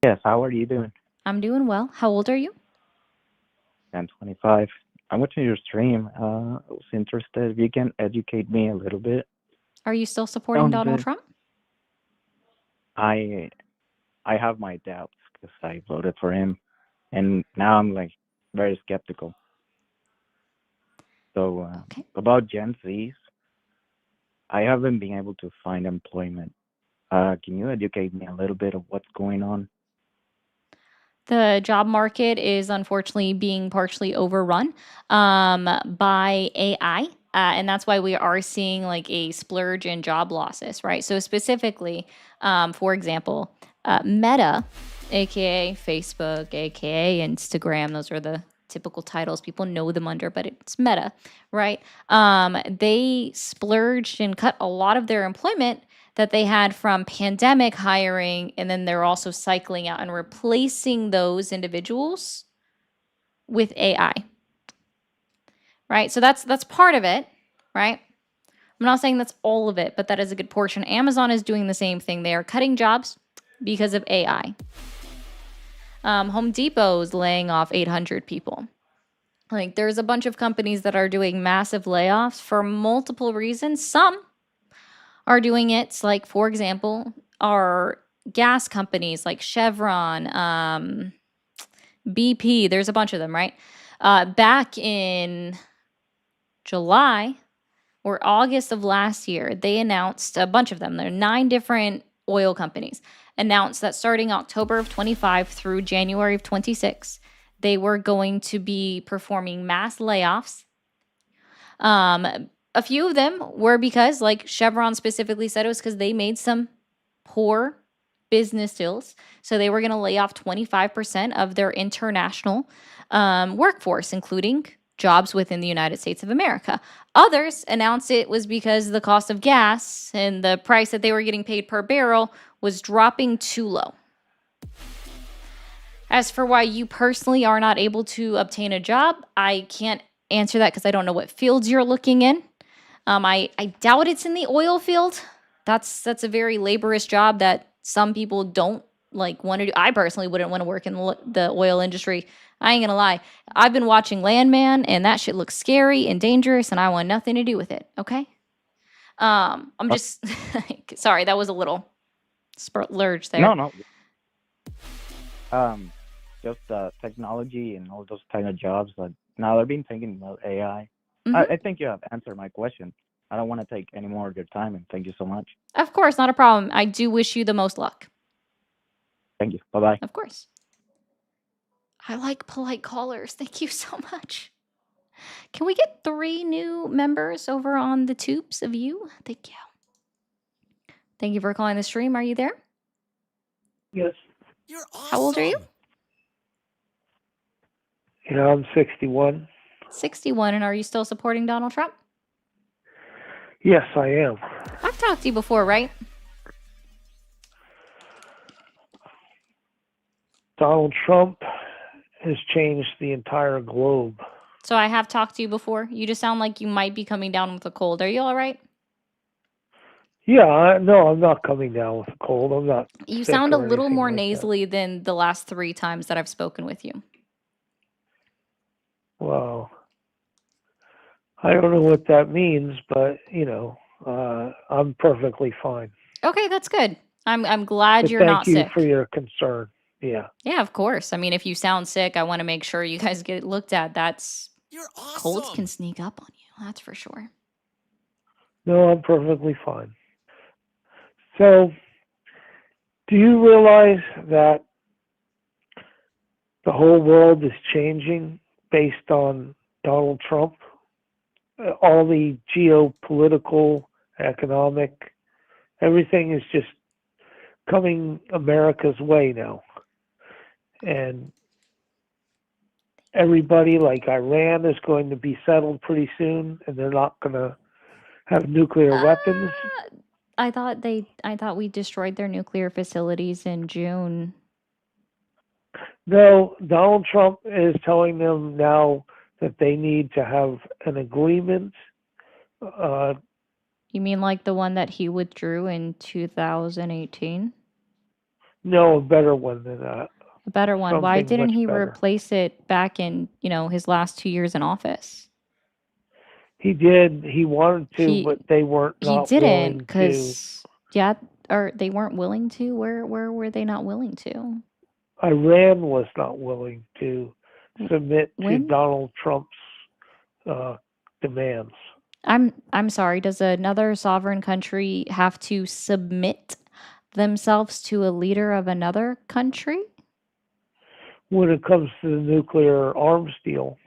Yes, how are you doing? I'm doing well. How old are you? I'm 25. I'm watching your stream. I was interested if you can educate me a little bit. Are you still supporting Sounds Donald good. Trump? I have my doubts because I voted for him, and now I'm like very skeptical. So about Gen Zs, I haven't been able to find employment. Can you educate me a little bit of what's going on? The job market is unfortunately being partially overrun by AI. And that's why we are seeing like a splurge in job losses, right? So specifically, for example, Meta, aka Facebook, aka Instagram, those are the typical titles people know them under, but it's Meta, right? They splurged and cut a lot of their employment that they had from pandemic hiring, and then they're also cycling out and replacing those individuals with AI. Right? So that's part of it, right? I'm not saying that's all of it, but that is a good portion. Amazon is doing the same thing. They are cutting jobs because of AI. Home Depot is laying off 800 people. Like, there's a bunch of companies that are doing massive layoffs for multiple reasons. Some are doing it, like, for example, are gas companies like Chevron, BP. There's a bunch of them, right? Back in July or August of last year, they announced a bunch of them. There are 9 different oil companies announced that starting October of 25 through January of 26, they were going to be performing mass layoffs. A few of them were because, like Chevron specifically said, it was because they made some poor business deals. So they were going to lay off 25% of their international workforce, including jobs within the United States of America. Others announced it was because the cost of gas and the price that they were getting paid per barrel was dropping too low. As for why you personally are not able to obtain a job, I can't answer that because I don't know what fields you're looking in. I doubt it's in the oil field. That's a very laborious job that some people don't like want to do. I personally wouldn't want to work in the oil industry. I ain't gonna lie. I've been watching Landman, and that shit looks scary and dangerous, and I want nothing to do with it. Okay. I'm just sorry. That was a little splurge there. No. Just technology and all those kind of jobs. But now they've been thinking about AI. I think you have answered my question. I don't want to take any more of your time, and thank you so much. Of course, not a problem. I do wish you the most luck. Thank you. Bye-bye. Of course. I like polite callers. Thank you so much. Can we get 3 new members over on the tubes of you? Thank you. Thank you for calling the stream. Are you there? Yes. You're awesome. How old are you? I'm 61. 61. And are you still supporting Donald Trump? Yes, I am. I've talked to you before, right? Donald Trump has changed the entire globe. So I have talked to you before. You just sound like you might be coming down with a cold. Are you all right? Yeah, no, I'm not coming down with a cold. I'm not. You sick sound a or little anything more like that. nasally than the last 3 times that I've spoken with you. Well, I don't know what that means, but I'm perfectly fine. Okay, that's good. I'm glad But you're not thank you sick. for your concern. Yeah. Yeah, of course. I mean, if you sound sick, I want to make sure you guys get looked at. You're awesome. Colds can sneak up on you. That's for sure. No, I'm perfectly fine. So, do you realize that the whole world is changing based on Donald Trump all the geopolitical, economic, everything is just coming America's way now. And everybody like Iran is going to be settled pretty soon, and they're not going to have nuclear weapons. I thought we destroyed their nuclear facilities in June. No, Donald Trump is telling them now that they need to have an agreement. You mean like the one that he withdrew in 2018? No, a better one than that. A better one. Why Something didn't much he better. replace it back in, his last 2 years in office? He did. He wanted to, but they weren't He not didn't, willing to. because or they weren't willing to. Where were they not willing to? Iran was not willing to submit to When? Donald Trump's demands. I'm sorry. Does another sovereign country have to submit themselves to a leader of another country? When it comes to the nuclear arms deal,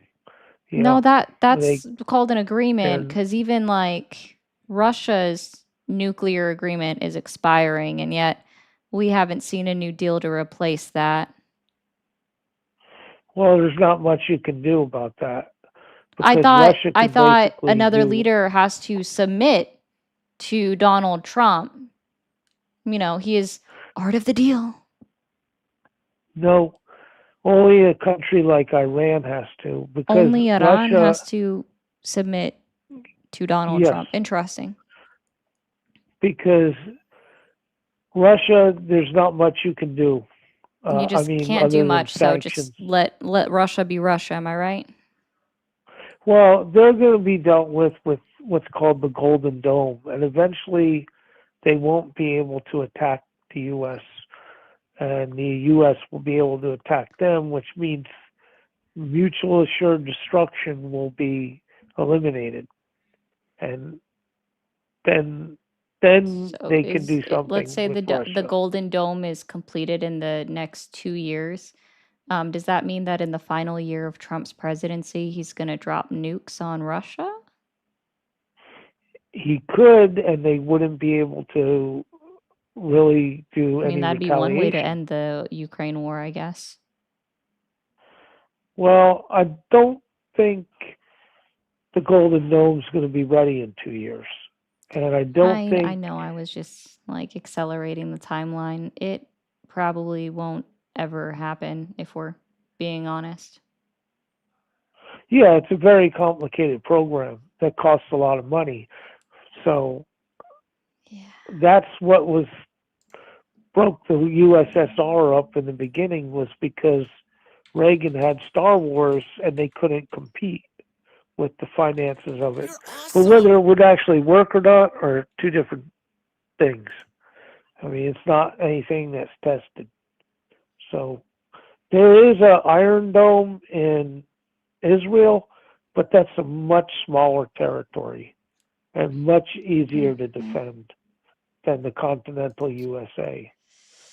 No, yeah, that's called an agreement, and- because even like Russia's nuclear agreement is expiring, and yet we haven't seen a new deal to replace that. well, there's not much you can do about that. I because thought Russia I can thought basically another do- leader has to submit to Donald Trump. He is art of the deal. No, only a country like Iran has to, because Only Iran Russia, has to submit to Donald Yes. Trump. Interesting. because Russia, there's not much you can do. You just can't other do than much, so sanctions. just let Russia be Russia, am I right? Well, they're going to be dealt with what's called the Golden Dome, and eventually they won't be able to attack the U.S., and the U.S. will be able to attack them, which means mutual assured destruction will be eliminated. And then So they can do something let's say with the Russia. Golden Dome is completed in the next 2 years. Does that mean that in the final year of Trump's presidency, he's going to drop nukes on Russia? He could, and they wouldn't be able to really do I any mean, that'd be one way to retaliation. end the Ukraine war, I guess. Well, I don't think the Golden Dome's going to be ready in 2 years, and I don't think. I know, I was just like accelerating the timeline. It probably won't ever happen, if we're being honest. Yeah, it's a very complicated program that costs a lot of money. So that's what broke the USSR up in the beginning, was because Reagan had Star Wars and they couldn't compete with the finances of it. But whether it would actually work or not are two different things. I mean, it's not anything that's tested. So there is a Iron Dome in Israel, but that's a much smaller territory and much easier to defend than the continental USA.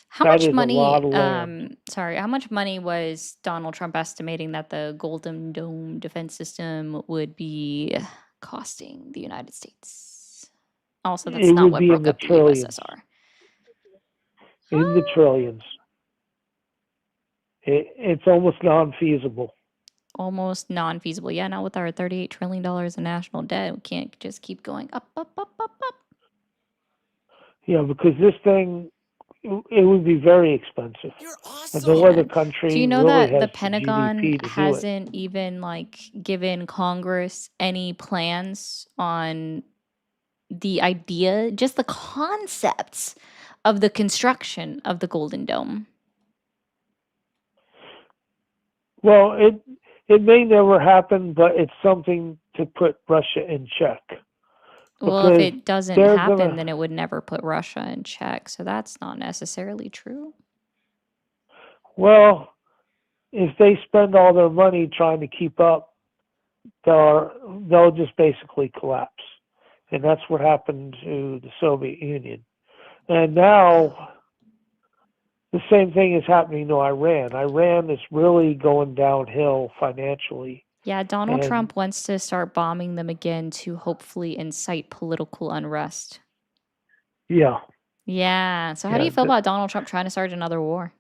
How That much is a money, lot of land. how much money was Donald Trump estimating that the Golden Dome defense system would be costing the United States? Also, that's It not would what be in broke the up the trillions. USSR. In the trillions. It's almost non-feasible. Almost non-feasible. Yeah, not with our $38 trillion in national debt. We can't just keep going up, up, up, up, up. Yeah, because this thing, it would be very expensive. And no other country Do you know really that the has Pentagon GDP to do it. hasn't even given Congress any plans on the idea, just the concepts of the construction of the Golden Dome? Well, it may never happen, but it's something to put Russia in check. Well, if Because it doesn't they're happen, gonna- then it would never put Russia in check. So that's not necessarily true. Well, if they spend all their money trying to keep up, they'll just basically collapse. And that's what happened to the Soviet Union. And now the same thing is happening to Iran. Iran is really going downhill financially. Yeah, Donald And Trump wants to start bombing them again to hopefully incite political unrest. yeah, Yeah. So how do yeah. you feel about Donald Trump trying to start another war?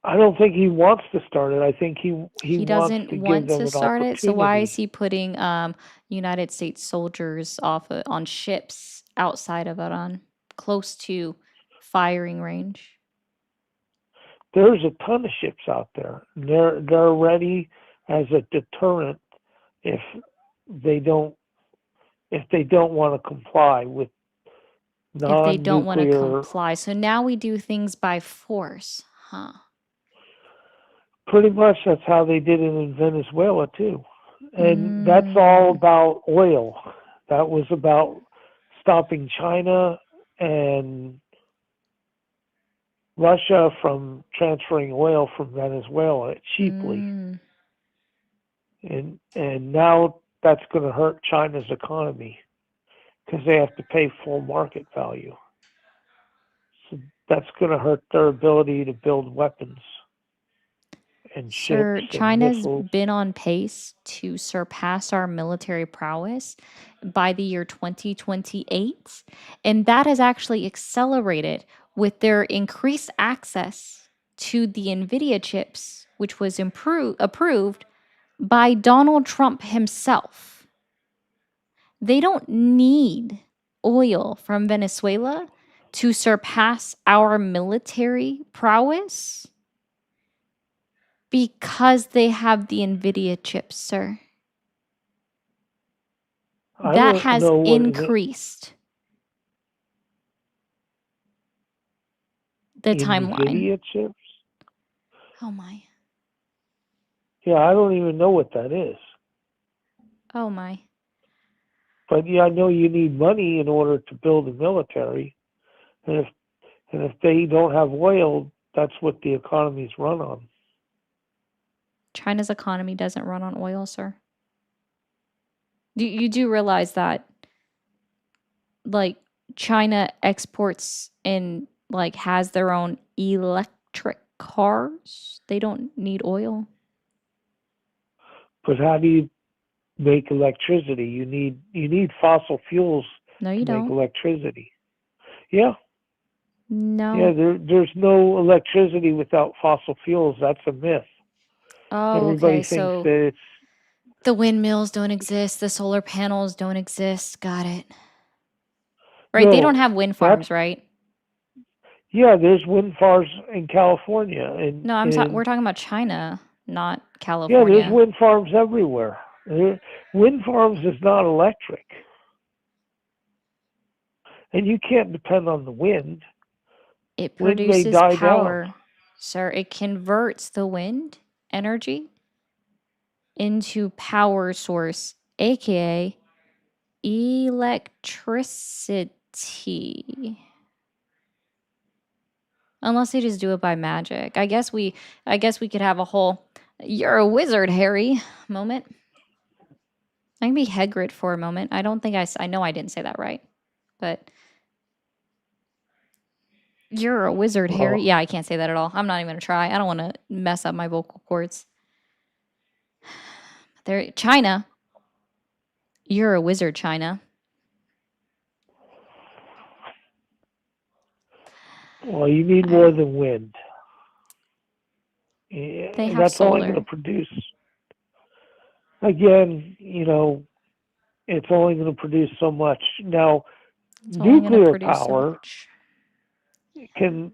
I don't think he wants to start it. I think he He wants doesn't to give want them to an start it. So why is opportunity. he putting United States soldiers on ships outside of Iran, close to firing range? There's a ton of ships out there. They're ready as a deterrent if they don't want to comply with If they don't want to non-nuclear. comply. So now we do things by force, huh? Pretty much that's how they did it in Venezuela too, and that's all about oil. That was about stopping China and Russia from transferring oil from Venezuela cheaply. And now that's going to hurt China's economy because they have to pay full market value. So that's going to hurt their ability to build weapons and Sir, ships and China's missiles. been on pace to surpass our military prowess by the year 2028, and that has actually accelerated with their increased access to the NVIDIA chips, which was approved by Donald Trump himself. They don't need oil from Venezuela to surpass our military prowess because they have the NVIDIA chips, sir. I That don't has know what increased the timeline. NVIDIA chips. Oh my. Yeah, I don't even know what that is. Oh my. But yeah, I know you need money in order to build a military, and if they don't have oil, that's what the economy's run on. China's economy doesn't run on oil, sir. You do realize that, like, China exports and, like, has their own electric cars. They don't need oil. But how do you make electricity? You need fossil fuels No, you to make don't. electricity. Yeah, No. yeah. There's no electricity without fossil fuels. That's a myth. Oh, Everybody okay. thinks So that it's the windmills don't exist. The solar panels don't exist. Got it. Right. They don't no. have wind That's farms, right? yeah. There's wind farms in California, and No, we're talking about China, not yeah, there's California. wind farms everywhere. Wind farms is not electric, and you can't depend on the wind. It Wind may produces die down. power, sir. It converts the wind energy into power source, aka electricity. Unless they just do it by magic. I guess we could have a whole "you're a wizard, Harry" moment. I can be Hagrid for a moment. I don't think I know I didn't say that right. But "you're a wizard, Harry." Well, Yeah, I can't say that at all. I'm not even gonna try. I don't want to mess up my vocal cords. There, China. You're a wizard, China. well, you need more than wind. They Yeah, have that's only going to solar. produce. Again, it's only going to produce so much. Now, It's only gonna nuclear produce so power much. can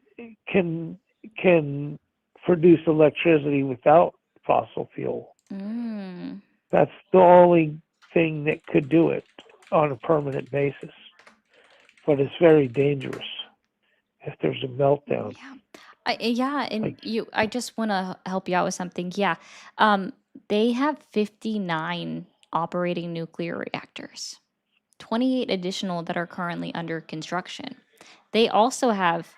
produce electricity without fossil fuel. Mm. That's the only thing that could do it on a permanent basis. But it's very dangerous if there's a meltdown. Yeah, and Like, I just want to help you out with something. Yeah, they have 59 operating nuclear reactors, 28 additional that are currently under construction. They also have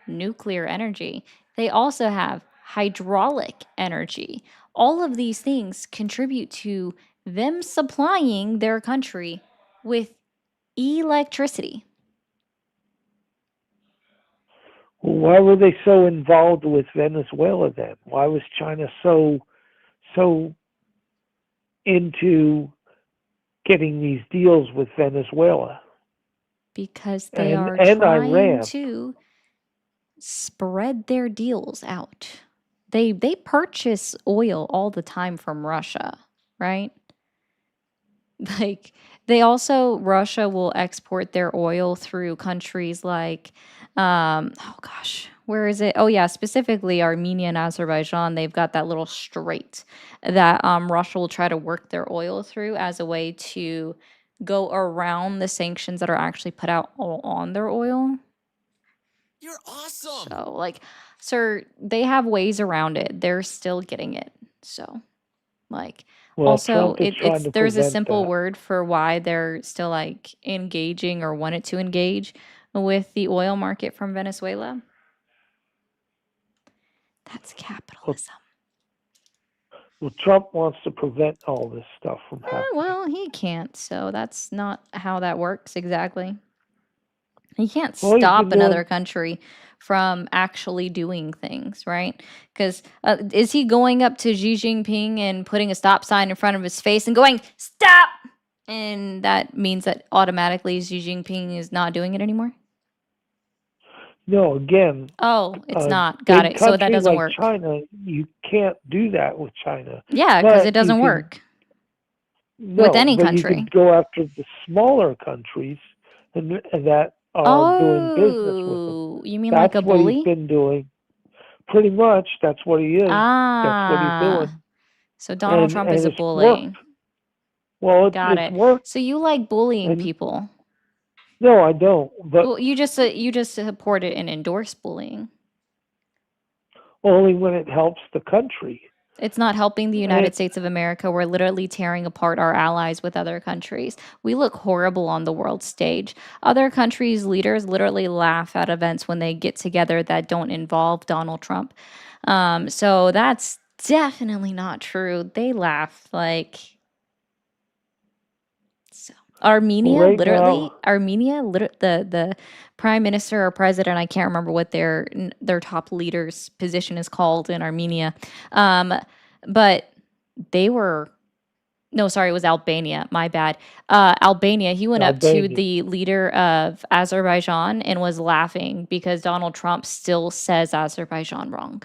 nuclear energy. They also have hydraulic energy. All of these things contribute to them supplying their country with electricity. why were they so involved with Venezuela then? Why was China so so into getting these deals with Venezuela Because they and are and trying Iran? to spread their deals out. They purchase oil all the time from Russia, right? Like they also Russia will export their oil through countries like oh gosh, where is it? Oh yeah, specifically Armenia and Azerbaijan. They've got that little strait that Russia will try to work their oil through as a way to go around the sanctions that are actually put out on their oil. You're awesome. So, like, sir, they have ways around it. They're still getting it. So, like, Well, also, Trump is trying it's to there's a prevent simple that. word for why they're still like engaging or wanted to engage with the oil market from Venezuela. That's capitalism. Well, Trump wants to prevent all this stuff from happening. Well, he can't. So that's not how that works exactly. You can't Well, he's stop been another doing. country from actually doing things, right? Because is he going up to Xi Jinping and putting a stop sign in front of his face and going, stop? And that means that automatically Xi Jinping is not doing it anymore? No, again, Oh, it's a not. Got big it. So that country doesn't like work. China, you can't do that with China. Yeah, because it But you doesn't can. work with No, any but you can country. go after the smaller countries and that are doing business with them. Oh, you mean like That's a what he's bully? been doing. Pretty much, that's what he is. That's what he's Ah, doing, so Donald Trump is a it's worked. bully. Well, Got it's it. worked, So you like bullying and people. no, I don't. But Well, you just support it and endorse bullying. only when it helps the country. It's not helping the And United States of America. We're literally tearing apart our allies with other countries. We look horrible on the world stage. Other countries' leaders literally laugh at events when they get together that don't involve Donald Trump. So that's definitely not true. They laugh like so. Armenia, right literally, now, the prime minister or president, I can't remember what their top leader's position is called in Armenia. But they were no, sorry, it was Albania. My bad. Albania, he went up to Albania. the leader of Azerbaijan and was laughing because Donald Trump still says Azerbaijan wrong.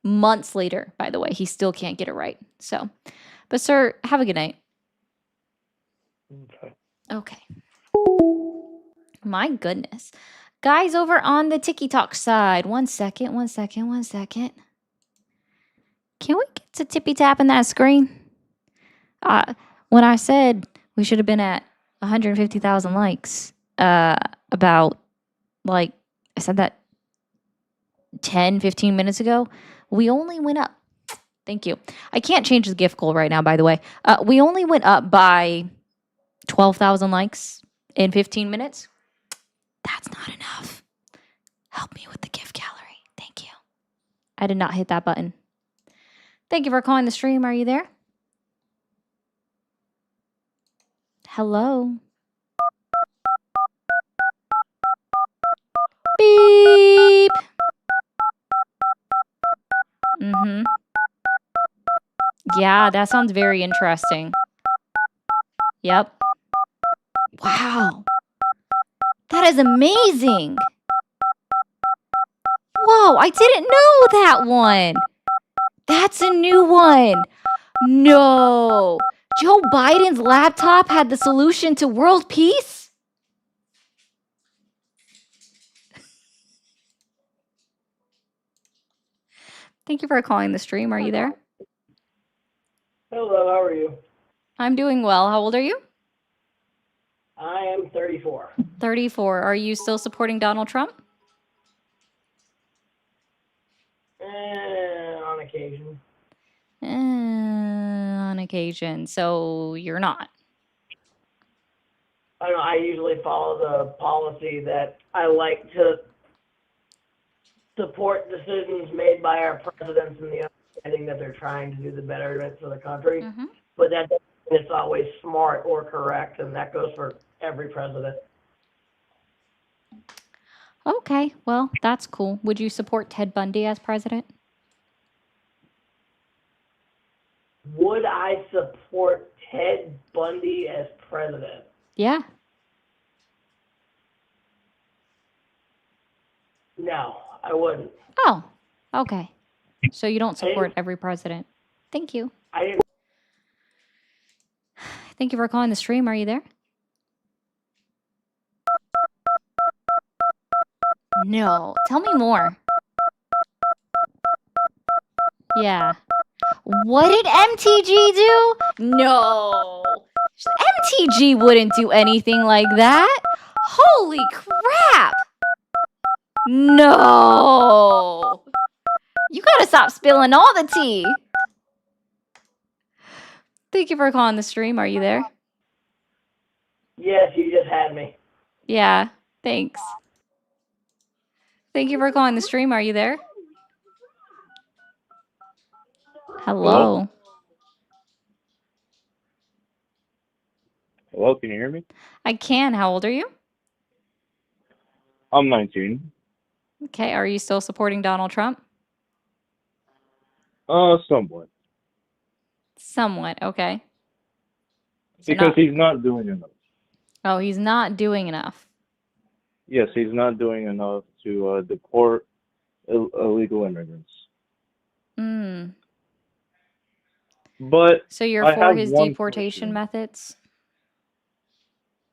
Months later, by the way, he still can't get it right. So, but sir, have a good night. Okay. Okay. My goodness. Guys over on the TikTok side. One second. Can we get to tippy tapping that screen? When I said we should have been at 150,000 likes, about like I said that 10, 15 minutes ago, we only went up. Thank you. I can't change the gift goal right now, by the way. We only went up by 12,000 likes in 15 minutes. That's not enough. Help me with the gift gallery. Thank you. I did not hit that button. Thank you for calling the stream. Are you there? Hello. Beep. Mm-hmm. Yeah, that sounds very interesting. Yep. Wow. That is amazing. Whoa, I didn't know that one. That's a new one. No. Joe Biden's laptop had the solution to world peace? Thank you for calling the stream. Are you there? Hello, how are you? I'm doing well. How old are you? I am 34. 34. Are you still supporting Donald Trump? On occasion. On occasion. So you're not. I don't know, I usually follow the policy that I like to support decisions made by our presidents in the understanding that they're trying to do the betterment for the country. Mm-hmm. But that doesn't mean it's always smart or correct, and that goes for every president. Okay, well, that's cool. Would you support Ted Bundy as president? Would I support Ted Bundy as president? Yeah. No, I wouldn't. Oh, okay. So you don't support every president. Thank you. I didn't. Thank you for calling the stream. Are you there? No. Tell me more. Yeah. What did MTG do? No. MTG wouldn't do anything like that. Holy crap. No. You gotta stop spilling all the tea. Thank you for calling the stream. Are you there? Yes, you just had me. Yeah. Thanks. Thank you for calling the stream. Are you there? Hello. Hello, can you hear me? I can. How old are you? I'm 19. Okay. Are you still supporting Donald Trump? Somewhat. Somewhat. Okay. So Because not- he's not doing enough. Oh, he's not doing enough. Yes, he's not doing enough to deport illegal immigrants. Mm. But So you're I for have his one deportation methods?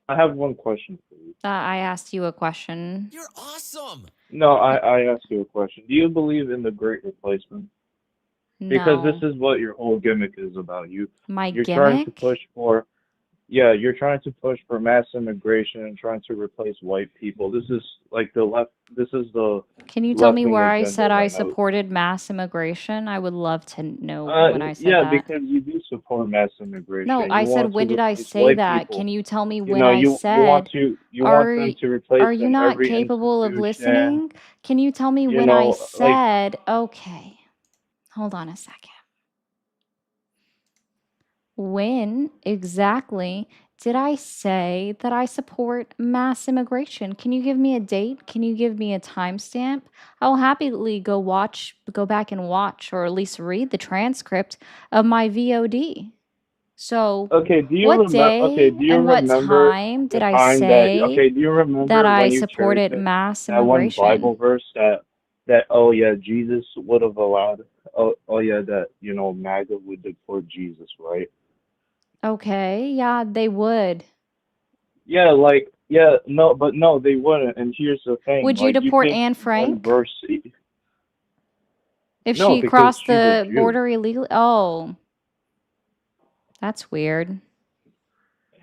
I have one question for you. I asked you a question. You're awesome. No, I asked you a question. Do you believe in the Great Replacement? Because No. this is what your whole gimmick is about. You're trying to gimmick? push for, yeah, you're trying to push for mass immigration and trying to replace white people. This is like the left. This is the. Can you tell me left-wing where I agenda said I right now. supported mass immigration? I would love to know when I said Yeah, that. because you do support mass immigration. No, I You said, want to when did I replace say white that? people. Can you tell me You when know, I you want said, to you are, want them to replace are you in not every capable of institution. listening? Can you tell me You when I know, like said, okay, hold on a second. When exactly did I say that I support mass immigration? Can you give me a date? Can you give me a timestamp? I will happily go back and watch, or at least read the transcript of my VOD. So, okay, do you what remember? day Okay, do you and what remember time the did I time that? say Okay, do you remember that I when you supported cherry-picked mass that one Bible immigration? verse that oh yeah, Jesus would have allowed. Oh yeah, that MAGA would deport Jesus, right? Okay, yeah, they would. Yeah, like yeah, no, but no, they wouldn't. And here's the thing, Would you like you deport think Anne one Frank verse. if No, she because crossed she's a the Jew. border illegally? Oh, that's weird.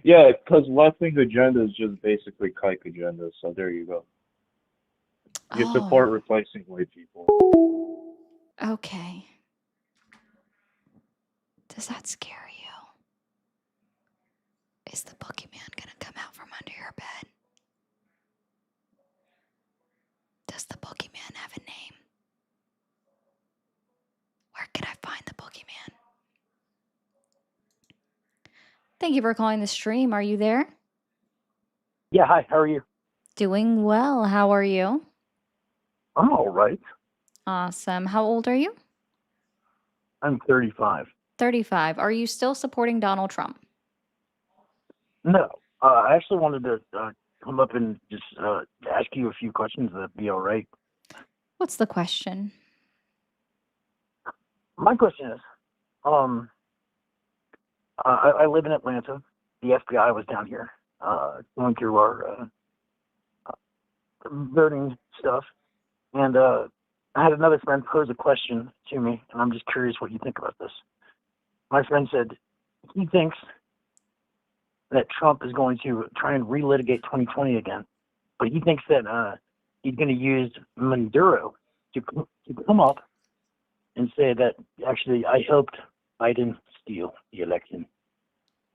Yeah, because left-wing agenda is just basically kike agenda. So there you go. You support Oh, replacing white people. okay. Does that scare you? Is the boogeyman gonna come out from under your bed? Does the boogeyman have a name? Where can I find the boogeyman? Thank you for calling the stream. Are you there? Yeah, hi, how are you? Doing well. How are you? I'm all right. Awesome. How old are you? I'm 35. 35. Are you still supporting Donald Trump? No, I actually wanted to come up and just ask you a few questions. That'd be all right. What's the question? My question is, I live in Atlanta. The FBI was down here going through our voting stuff, and I had another friend pose a question to me, and I'm just curious what you think about this. My friend said he thinks that Trump is going to try and relitigate 2020 again, but he thinks that he's going to use Maduro to come up and say that actually I helped Biden steal the election.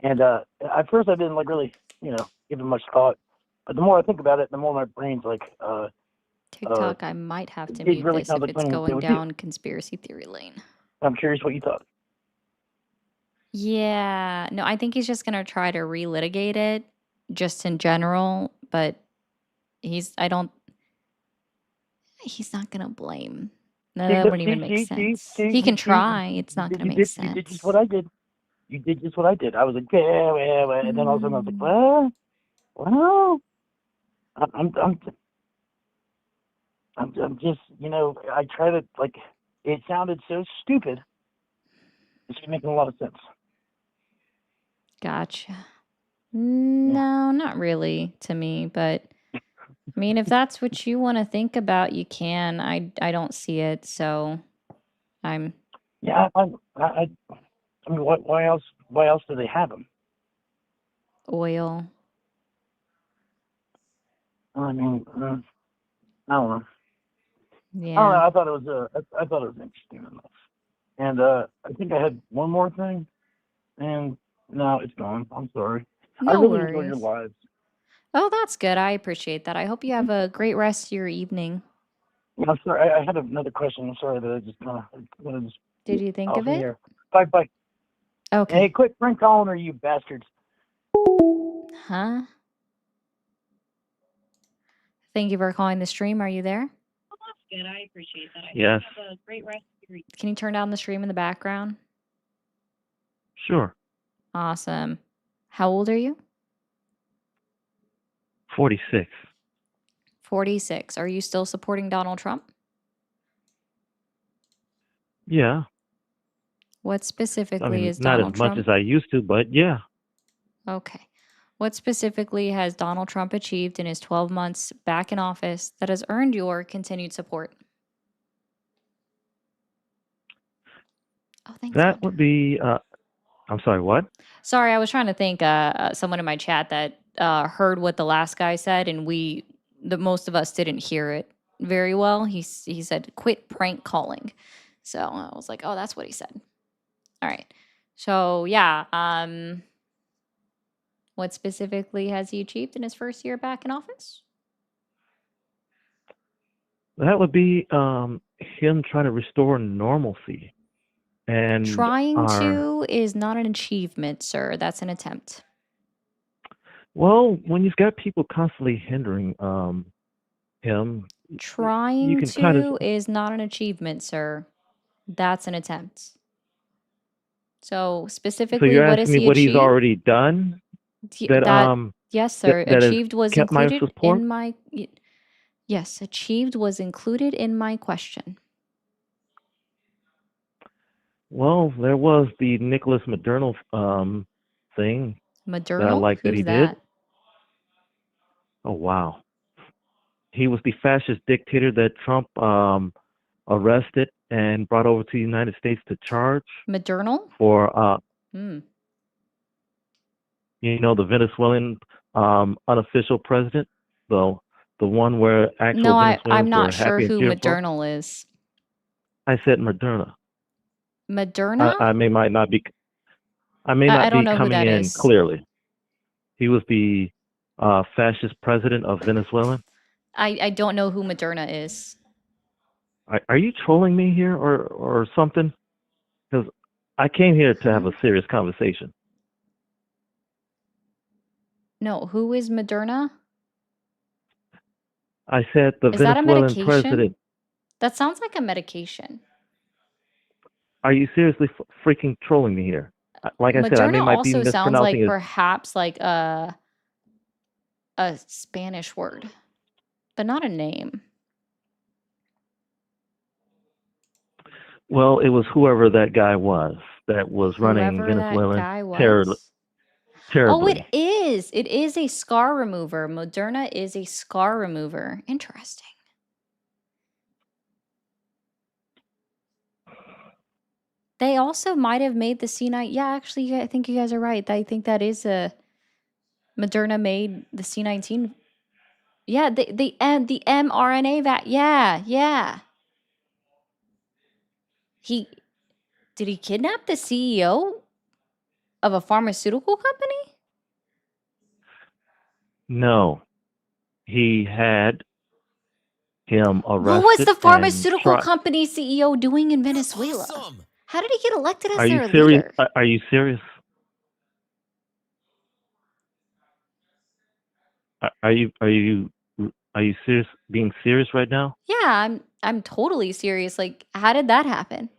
And at first I didn't really, give it much thought, but the more I think about it, the more my brain's like, TikTok, I might have to it mute really this sounds if like it's something they going would do. down conspiracy theory lane. I'm curious what you thought. Yeah, no, I think he's just gonna try to relitigate it just in general, but he's not gonna blame No, See, that look, wouldn't even make see, sense. see, He can you see, try. It's not going to you make did, you did just sense. what I did. You did just what I did. I was like, yeah, and then all of a sudden I was like, well, I'm just, I try to, like, it sounded so stupid. It's making a lot of sense. Gotcha. No, not really to me, but I mean, if that's what you want to think about, you can. I don't see it, so I'm Yeah, I mean, why else? Why else do they have them? oil. I mean, I don't know. I don't know. Yeah. I thought it was I thought it was interesting enough. And I think I had one more thing, and no, it's gone. I'm sorry. I No really enjoy your worries. lives. Oh, that's good. I appreciate that. I hope you have a great rest of your evening. I'm sorry. I had another question. I'm sorry that I just kind of Did you think off of in the it? air. Bye, bye. Okay. Hey, quit prank calling her, you bastards. Huh? Thank you for calling the stream. Are you there? Good. I appreciate that. Yes. Have a great rest of your Can you turn down the stream in the background? Sure. Awesome. How old are you? 46. 46. Are you still supporting Donald Trump? Yeah. What I specifically mean, is not as Donald much Trump? as I used to, but yeah. Okay. What specifically has Donald Trump achieved in his 12 months back in office that has earned your continued support? Oh, thanks, That Hunter. would be, I'm sorry, what? Sorry, I was trying to think someone in my chat that heard what the last guy said, and most of us didn't hear it very well. He said, "Quit prank calling." So I was like, "Oh, that's what he said." All right. So yeah, what specifically has he achieved in his first year back in office? That would be him trying to restore normalcy. And Trying our, to is not an achievement, sir. That's an attempt. well, when you've got people constantly hindering him, you Trying can kind of, to is not an achievement, sir. That's an attempt. So so specifically, you're what has asking me he what he's achieved? already done that That yes, sir. that has Achieved was kept my included support? in my yes, achieved was included in my question. Well, there was the Nicholas Maduro thing that I Modernal? like that he Who's did. that? Oh wow. He was the fascist dictator that Trump arrested and brought over to the United States to charge Modernal? for Hmm. the Venezuelan unofficial president, the one where actual No, I'm Venezuelans were not sure happy and who cheerful. Modernal is. I said Moderna. Moderna? I might not be I don't know who coming that in is. clearly. He was the fascist president of Venezuela. I don't know who Moderna is. Are you trolling me here or something? Because I came here to have a serious conversation. No, who is Moderna? I said the Is that a Venezuelan medication? president. That sounds like a medication. Are you seriously freaking trolling me here? Like I said, I Moderna might be also sounds like mispronouncing it. perhaps like a Spanish word, but not a name. Well, it was whoever that guy was that was running Whoever that Venezuelan guy terror was. Oh, terribly. it is. It is a scar remover. Moderna is a scar remover. Interesting. They also might have made the C9. Yeah, actually, I think you guys are right. I think that is a Moderna made the C19. Yeah, the mRNA Yeah, yeah. Did he kidnap the CEO of a pharmaceutical company? No, he had him What was arrested the and pharmaceutical tried. company CEO doing in Venezuela? How did he get elected as Are you their serious? leader? Are you serious? Are you serious? Being serious right now? Yeah, I'm totally serious. Like, how did that happen?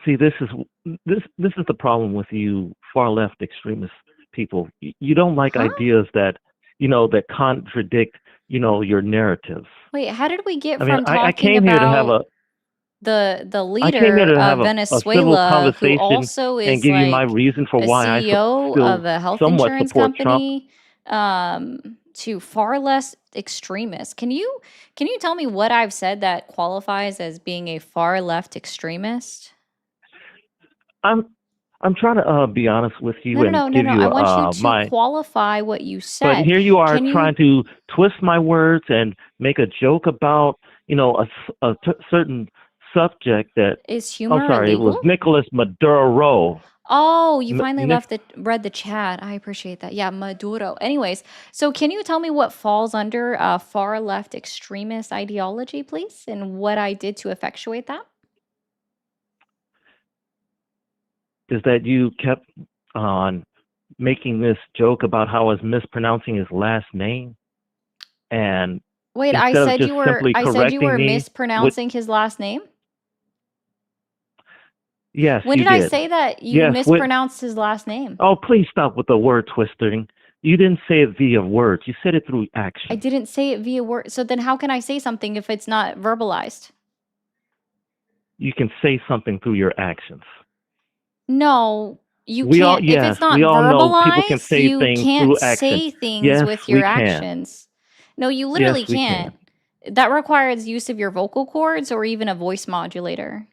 See, this is the problem with you far left extremist people. You don't like Huh? ideas that that contradict your narratives. Wait, how did we get I mean, from I talking came here to have about a the I came here leader to have of a civil Venezuela, who conversation also and is give you my like reason for a why I CEO still of a health somewhat insurance support Trump. company, to far less extremists? Can you tell me what I've said that qualifies as being a far left extremist? I'm I'm trying to be honest with No, you no, and no, no, give no. I you want you to my. qualify what you But said. here you are Can you trying to twist my words and make a joke about certain subject that. Is Oh, humor sorry, it was illegal? Nicolas Maduro. Oh, you M- finally Nic- read the chat. I appreciate that. Yeah, Maduro. Anyways, so can you tell me what falls under far left extremist ideology, please, and what I did to effectuate that? is that you kept on making this joke about how I was mispronouncing his last name, and Wait, instead of just simply I said you correcting were me with mispronouncing his last name? yes, When you did I did. say that you Yes, with mispronounced his last name? oh, please stop with the word twisting. You didn't say it via words. You said it through I action. didn't say it via word. So then how can I say something if it's not verbalized? You can say something through your actions. No, you We all can't. If yes, it's not we all know people can verbalized, say you things can't through action. say things Yes, with we your can. actions. No, you Yes, literally we can't. can. That requires use of your vocal cords or even a voice modulator.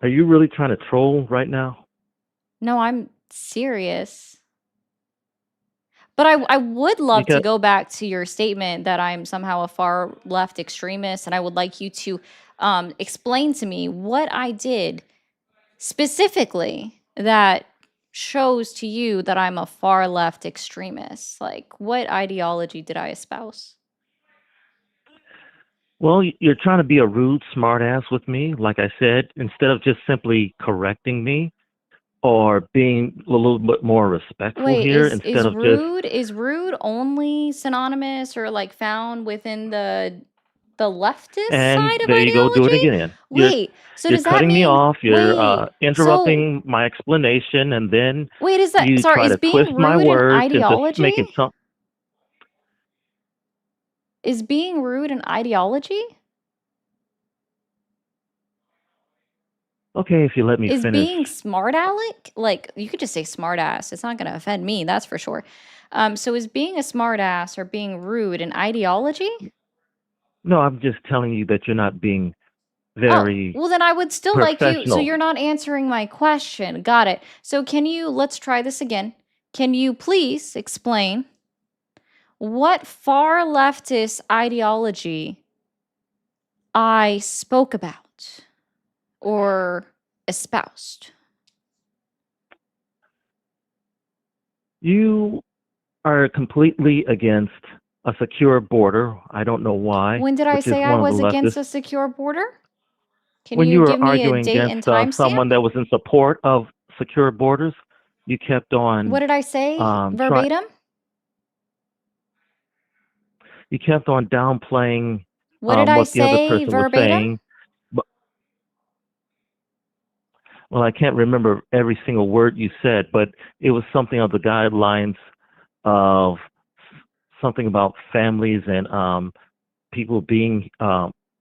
Are you really trying to troll right now? No, I'm serious. But I would love to Because go back to your statement that I'm somehow a far left extremist, and I would like you to explain to me what I did specifically that shows to you that I'm a far left extremist. Like, what ideology did I espouse? well, you're trying to be a rude smartass with me, like I said, instead of just simply correcting me or being a little bit more respectful Wait, here instead of just is rude only synonymous or like found within the leftist and side of there you go, do it ideology? again. Wait, so You're does that cutting me mean off, you're wait, so interrupting my explanation, and then wait, is that you sorry, try is to twist being my rude an words into ideology? making some. Is being rude an ideology? Okay, if you let me Is finish. being smart aleck? Like, you could just say smart ass. It's not going to offend me, that's for sure. So is being a smart ass or being rude an ideology? No, I'm just telling you that you're not being Oh, very well, then I would still like you. So professional. you're not answering my question. Got it. So let's try this again. Can you please explain what far leftist ideology I spoke about or espoused? You are completely against a secure border. I don't know why, When did I which is say I one of the was against leftists. a secure border? Can When you you were give me a arguing date against and timestamp? someone that was in support of secure borders, you kept What on did I say try. verbatim? You kept on downplaying What did I what the other say person was verbatim? saying. But, well, I can't remember every single word you said, but it was something of the guidelines of something about families and people being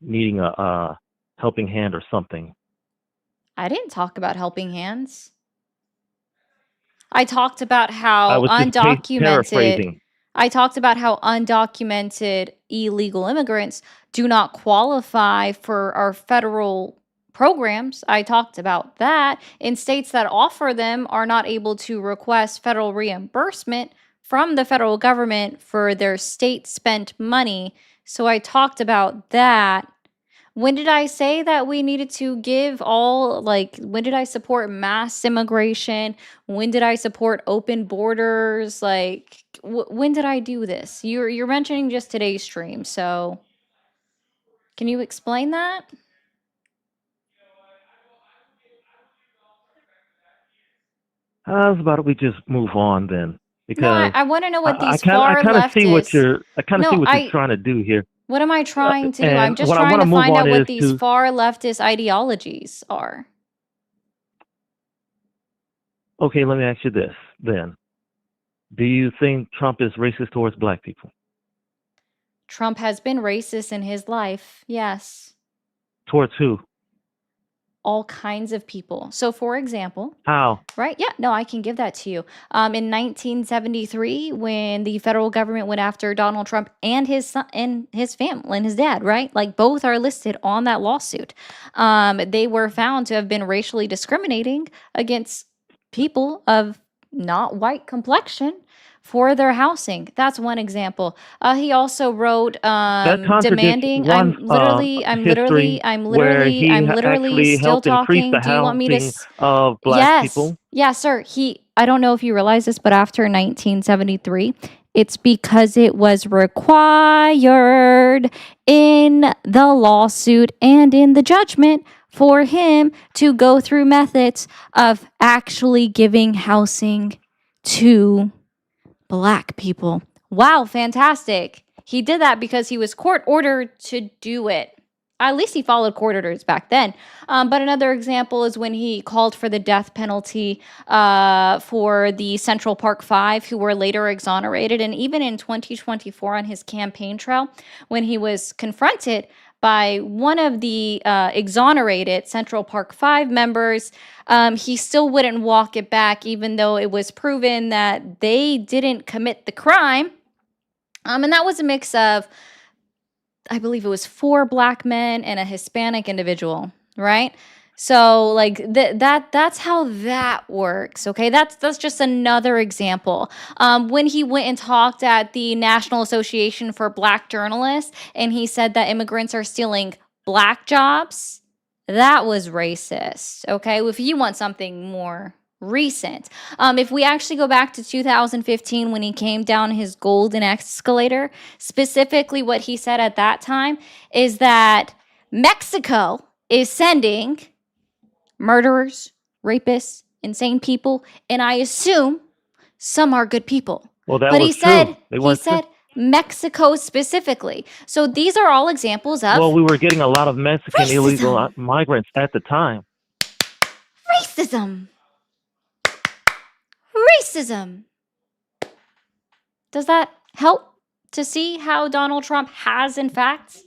needing a helping hand or something. I didn't talk about helping hands. I talked about I how was just paraphrasing. I talked about how undocumented illegal immigrants do not qualify for our federal programs. I talked about that. In states that offer them are not able to request federal reimbursement from the federal government for their state spent money. So I talked about that. When did I say that we needed to give all, like, when did I support mass immigration? When did I support open borders? Like, when did I do this? You're mentioning just today's stream, so can you explain that? How about we just move on then? No, Because I want to know what I these kind of far see what leftists. you're No, trying to do here. what am I trying to do? I'm And just what I trying want to to move find on out what is these to, far leftist ideologies are. okay, let me ask you this then. Do you think Trump is racist towards black people? Trump has been racist in his life. Yes. Towards who? All kinds of people. So, for example, How? right? Yeah, no, I can give that to you. In 1973, when the federal government went after Donald Trump and his son and his family and his dad, right? Like both are listed on that lawsuit. They were found to have been racially discriminating against people of not white complexion for their housing. That's one example. He also wrote That contradicts demanding. one history where he I'm literally actually still helped increase talking. the Do you want me to? housing of black Yes. people. Yes, sir. I don't know if you realize this, but after 1973, it's because it was required in the lawsuit and in the judgment for him to go through methods of actually giving housing to black people. Wow, fantastic. He did that because he was court ordered to do it. At least he followed court orders back then. But another example is when he called for the death penalty for the Central Park Five, who were later exonerated. And even in 2024 on his campaign trail, when he was confronted by one of the exonerated Central Park Five members, he still wouldn't walk it back, even though it was proven that they didn't commit the crime. And that was a mix of, I believe it was 4 black men and a Hispanic individual, right? So like that's how that works. Okay, that's just another example. When he went and talked at the National Association for Black Journalists, and he said that immigrants are stealing black jobs, that was racist. Okay, if you want something more recent, if we actually go back to 2015 when he came down his golden escalator, specifically what he said at that time is that Mexico is sending murderers, rapists, insane people, and I assume some are good people. Well, that But was true. They he weren't true. said Mexico specifically. So these are all examples of Well, we were getting a lot of Mexican illegal racism. migrants at the time. Racism. Racism. Does that help to see how Donald Trump has, in fact,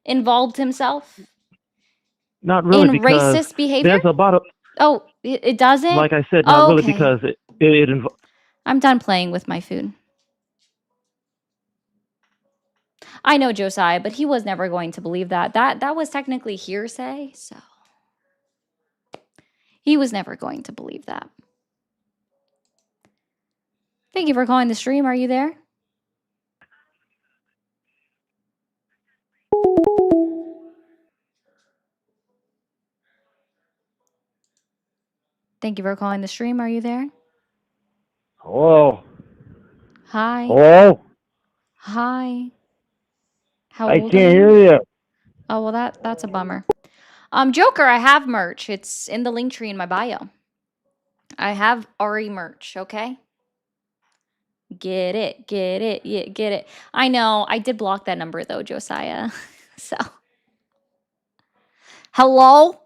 involved himself Not really, in because racist behavior? there's about a, Oh, it doesn't? like I said, not really Okay. because it involves. I'm done playing with my food. I know Josiah, but he was never going to believe that. That was technically hearsay, so he was never going to believe that. Thank you for calling the stream. Are you there? Thank you for calling the stream. Are you there? Hello. Hi. Hello. Hi. How I old can't are hear you? you. Oh, well, that's a bummer. Joker, I have merch. It's in the link tree in my bio. I have Ari merch, okay? Get it, yeah, get it. I know, I did block that number though, Josiah. So, hello?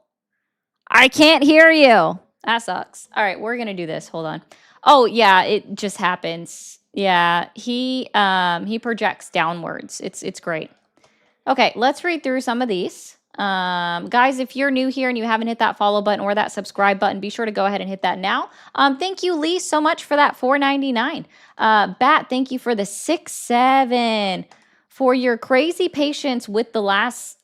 I can't hear you. That sucks. All right, we're gonna do this. Hold on. Oh yeah, it just happens. Yeah, he projects downwards. It's great. Okay, let's read through some of these. Guys, if you're new here and you haven't hit that follow button or that subscribe button, be sure to go ahead and hit that now. Thank you, Lee, so much for that $4.99. Bat, thank you for the 6-7. For your crazy patience with the last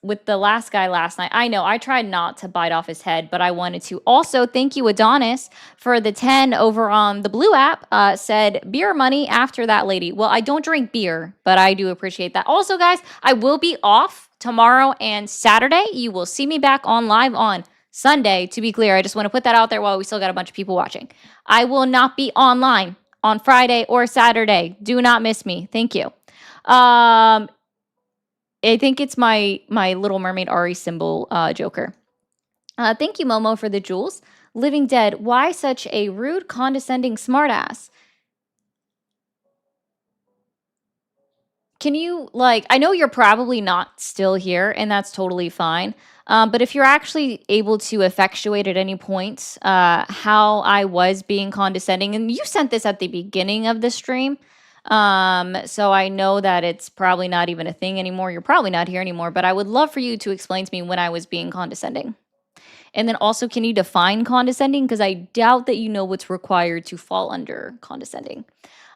guy last night. I know I tried not to bite off his head, but I wanted to. Also, thank you, Adonis, for the 10 over on the Blue app. Said beer money after that lady. Well, I don't drink beer, but I do appreciate that. Also, guys, I will be off tomorrow and Saturday. You will see me back on live on Sunday. To be clear, I just want to put that out there while we still got a bunch of people watching. I will not be online on Friday or Saturday. Do not miss me. Thank you. I think it's my Little Mermaid Ari symbol, Joker. Thank you, Momo, for the jewels. Living Dead, why such a rude, condescending smartass? Can you, like, I know you're probably not still here, and that's totally fine. But if you're actually able to effectuate at any point how I was being condescending, and you sent this at the beginning of the stream, so I know that it's probably not even a thing anymore. You're probably not here anymore, but I would love for you to explain to me when I was being condescending. And then also, can you define condescending? Because I doubt that you know what's required to fall under condescending.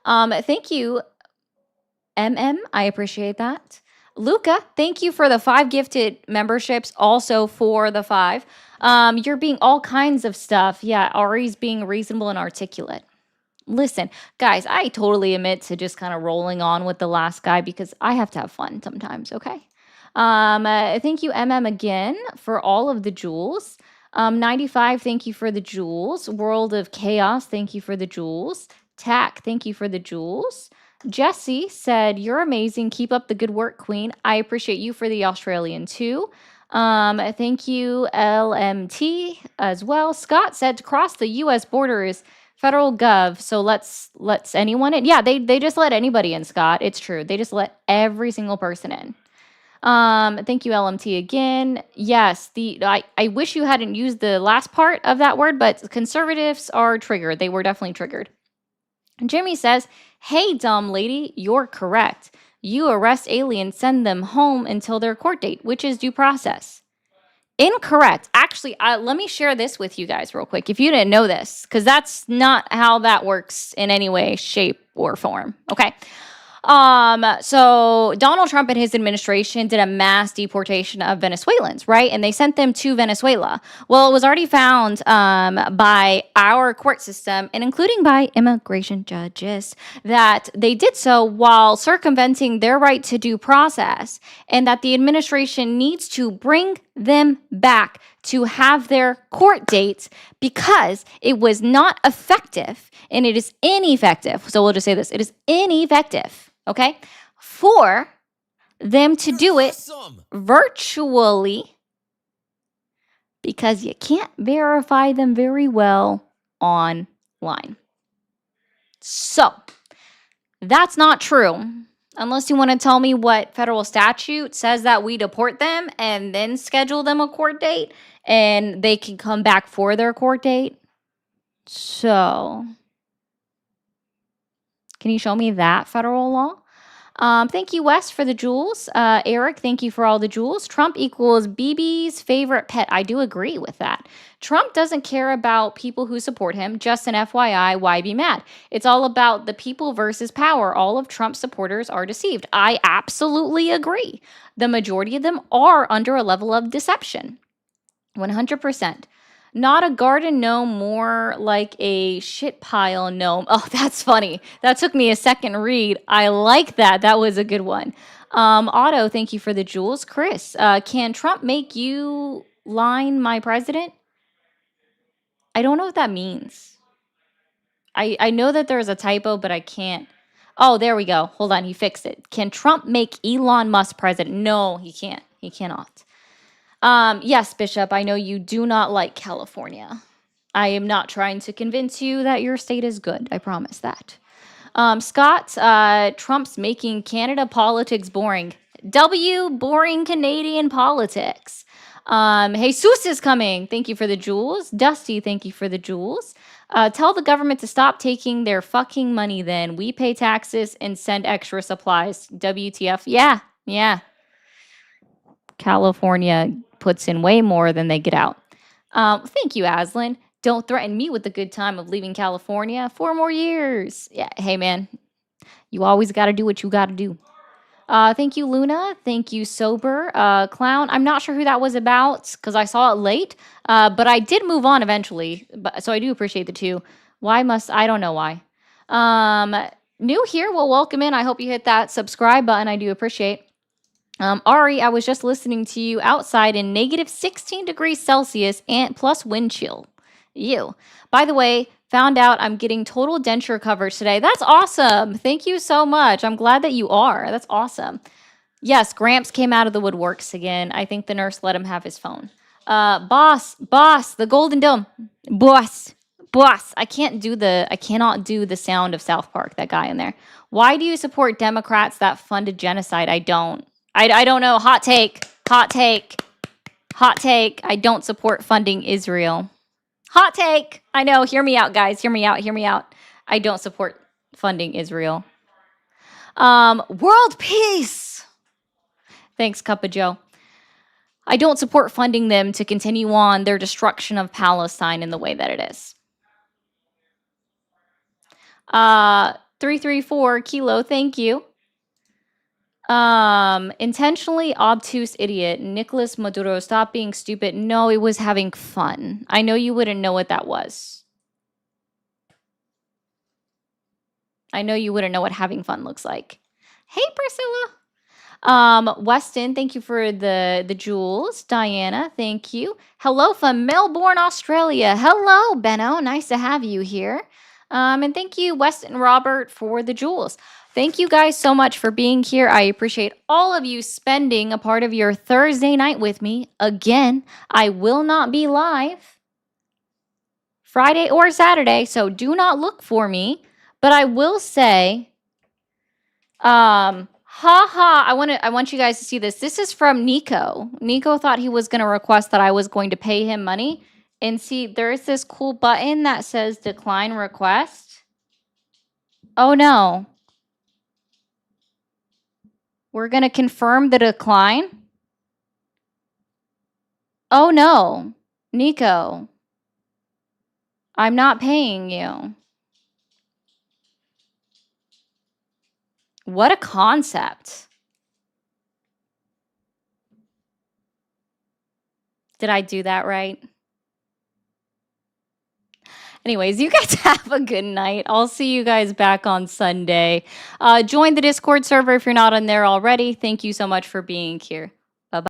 Thank you, I appreciate that. Luca, thank you for the 5 gifted memberships, also for the 5. You're being all kinds of stuff. Yeah, Ari's being reasonable and articulate. Listen, guys, I totally admit to just kind of rolling on with the last guy because I have to have fun sometimes, okay? Thank you, again, for all of the jewels. 95, thank you for the jewels. World of Chaos, thank you for the jewels. Tack, thank you for the jewels. Jesse said, "You're amazing. Keep up the good work, Queen. I appreciate you for the Australian too." Thank you, LMT, as well. Scott said, "To cross the U.S. border is federal gov, so let's anyone in." Yeah, they just let anybody in, Scott. It's true. They just let every single person in. Thank you, LMT, again. Yes, I wish you hadn't used the last part of that word, but conservatives are triggered. They were definitely triggered. Jimmy says, "Hey, dumb lady, you're correct. You arrest aliens, send them home until their court date, which is due process." Incorrect. Actually, let me share this with you guys real quick, if you didn't know this, because that's not how that works in any way, shape, or form. Okay. So Donald Trump and his administration did a mass deportation of Venezuelans, right? And they sent them to Venezuela. Well, it was already found by our court system, and including by immigration judges, that they did so while circumventing their right to due process, and that the administration needs to bring them back to have their court dates because it was not effective and it is ineffective. So we'll just say this, it is ineffective. Okay, for them to do it virtually because you can't verify them very well online. So that's not true. Unless you want to tell me what federal statute says that we deport them and then schedule them a court date and they can come back for their court date. So can you show me that federal law? Thank you, Wes, for the jewels. Eric, thank you for all the jewels. Trump equals BB's favorite pet. I do agree with that. Trump doesn't care about people who support him. Just an FYI, why be mad? It's all about the people versus power. All of Trump's supporters are deceived. I absolutely agree. The majority of them are under a level of deception. 100%. Not a garden gnome, more like a shit pile gnome. Oh, that's funny. That took me a second read. I like that. That was a good one. Otto, thank you for the jewels. Chris, can Trump make you line my president? I don't know what that means. I know that there's a typo, but I can't. Oh, there we go. Hold on. He fixed it. Can Trump make Elon Musk president? No, he can't. He cannot. Yes, Bishop, I know you do not like California. I am not trying to convince you that your state is good. I promise that. Scott, Trump's making Canada politics boring. Boring Canadian politics. Jesus is coming. Thank you for the jewels. Dusty, thank you for the jewels. Tell the government to stop taking their fucking money then. We pay taxes and send extra supplies. WTF. Yeah. California puts in way more than they get out. Thank you, Aslan. Don't threaten me with the good time of leaving California. 4 more years. Yeah, hey, man. You always got to do what you got to do. Thank you, Luna. Thank you, Sober. Clown, I'm not sure who that was about because I saw it late, but I did move on eventually, so I do appreciate the 2. I don't know why. New here, well, welcome in. I hope you hit that subscribe button. I do appreciate. Ari, I was just listening to you outside in negative 16 degrees Celsius and plus wind chill. Ew. By the way, found out I'm getting total denture coverage today. That's awesome. Thank you so much. I'm glad that you are. That's awesome. Yes, Gramps came out of the woodworks again. I think the nurse let him have his phone. Boss, the Golden Dome. Boss. I cannot do the sound of South Park, that guy in there. Why do you support Democrats that funded genocide? I don't. I don't know. Hot take. I don't support funding Israel. Hot take. I know. Hear me out, guys. Hear me out. I don't support funding Israel. World peace. Thanks, Cup of Joe. I don't support funding them to continue on their destruction of Palestine in the way that it is. 334 Kilo, thank you. Intentionally obtuse idiot. Nicolas Maduro, stop being stupid. No, it was having fun. I know you wouldn't know what that was. I know you wouldn't know what having fun looks like. Hey, Priscilla. Weston, thank you for the jewels. Diana, thank you. Hello from Melbourne, Australia. Hello, Benno. Nice to have you here. And thank you, Weston Robert, for the jewels. Thank you guys so much for being here. I appreciate all of you spending a part of your Thursday night with me. Again, I will not be live Friday or Saturday, so do not look for me. But I will say, I want you guys to see this. This is from Nico. Nico thought he was going to request that I was going to pay him money. And see, there's this cool button that says decline request. Oh no. We're going to confirm the decline. Oh no. Nico. I'm not paying you. What a concept. Did I do that right? Anyways, you guys have a good night. I'll see you guys back on Sunday. Join the Discord server if you're not on there already. Thank you so much for being here.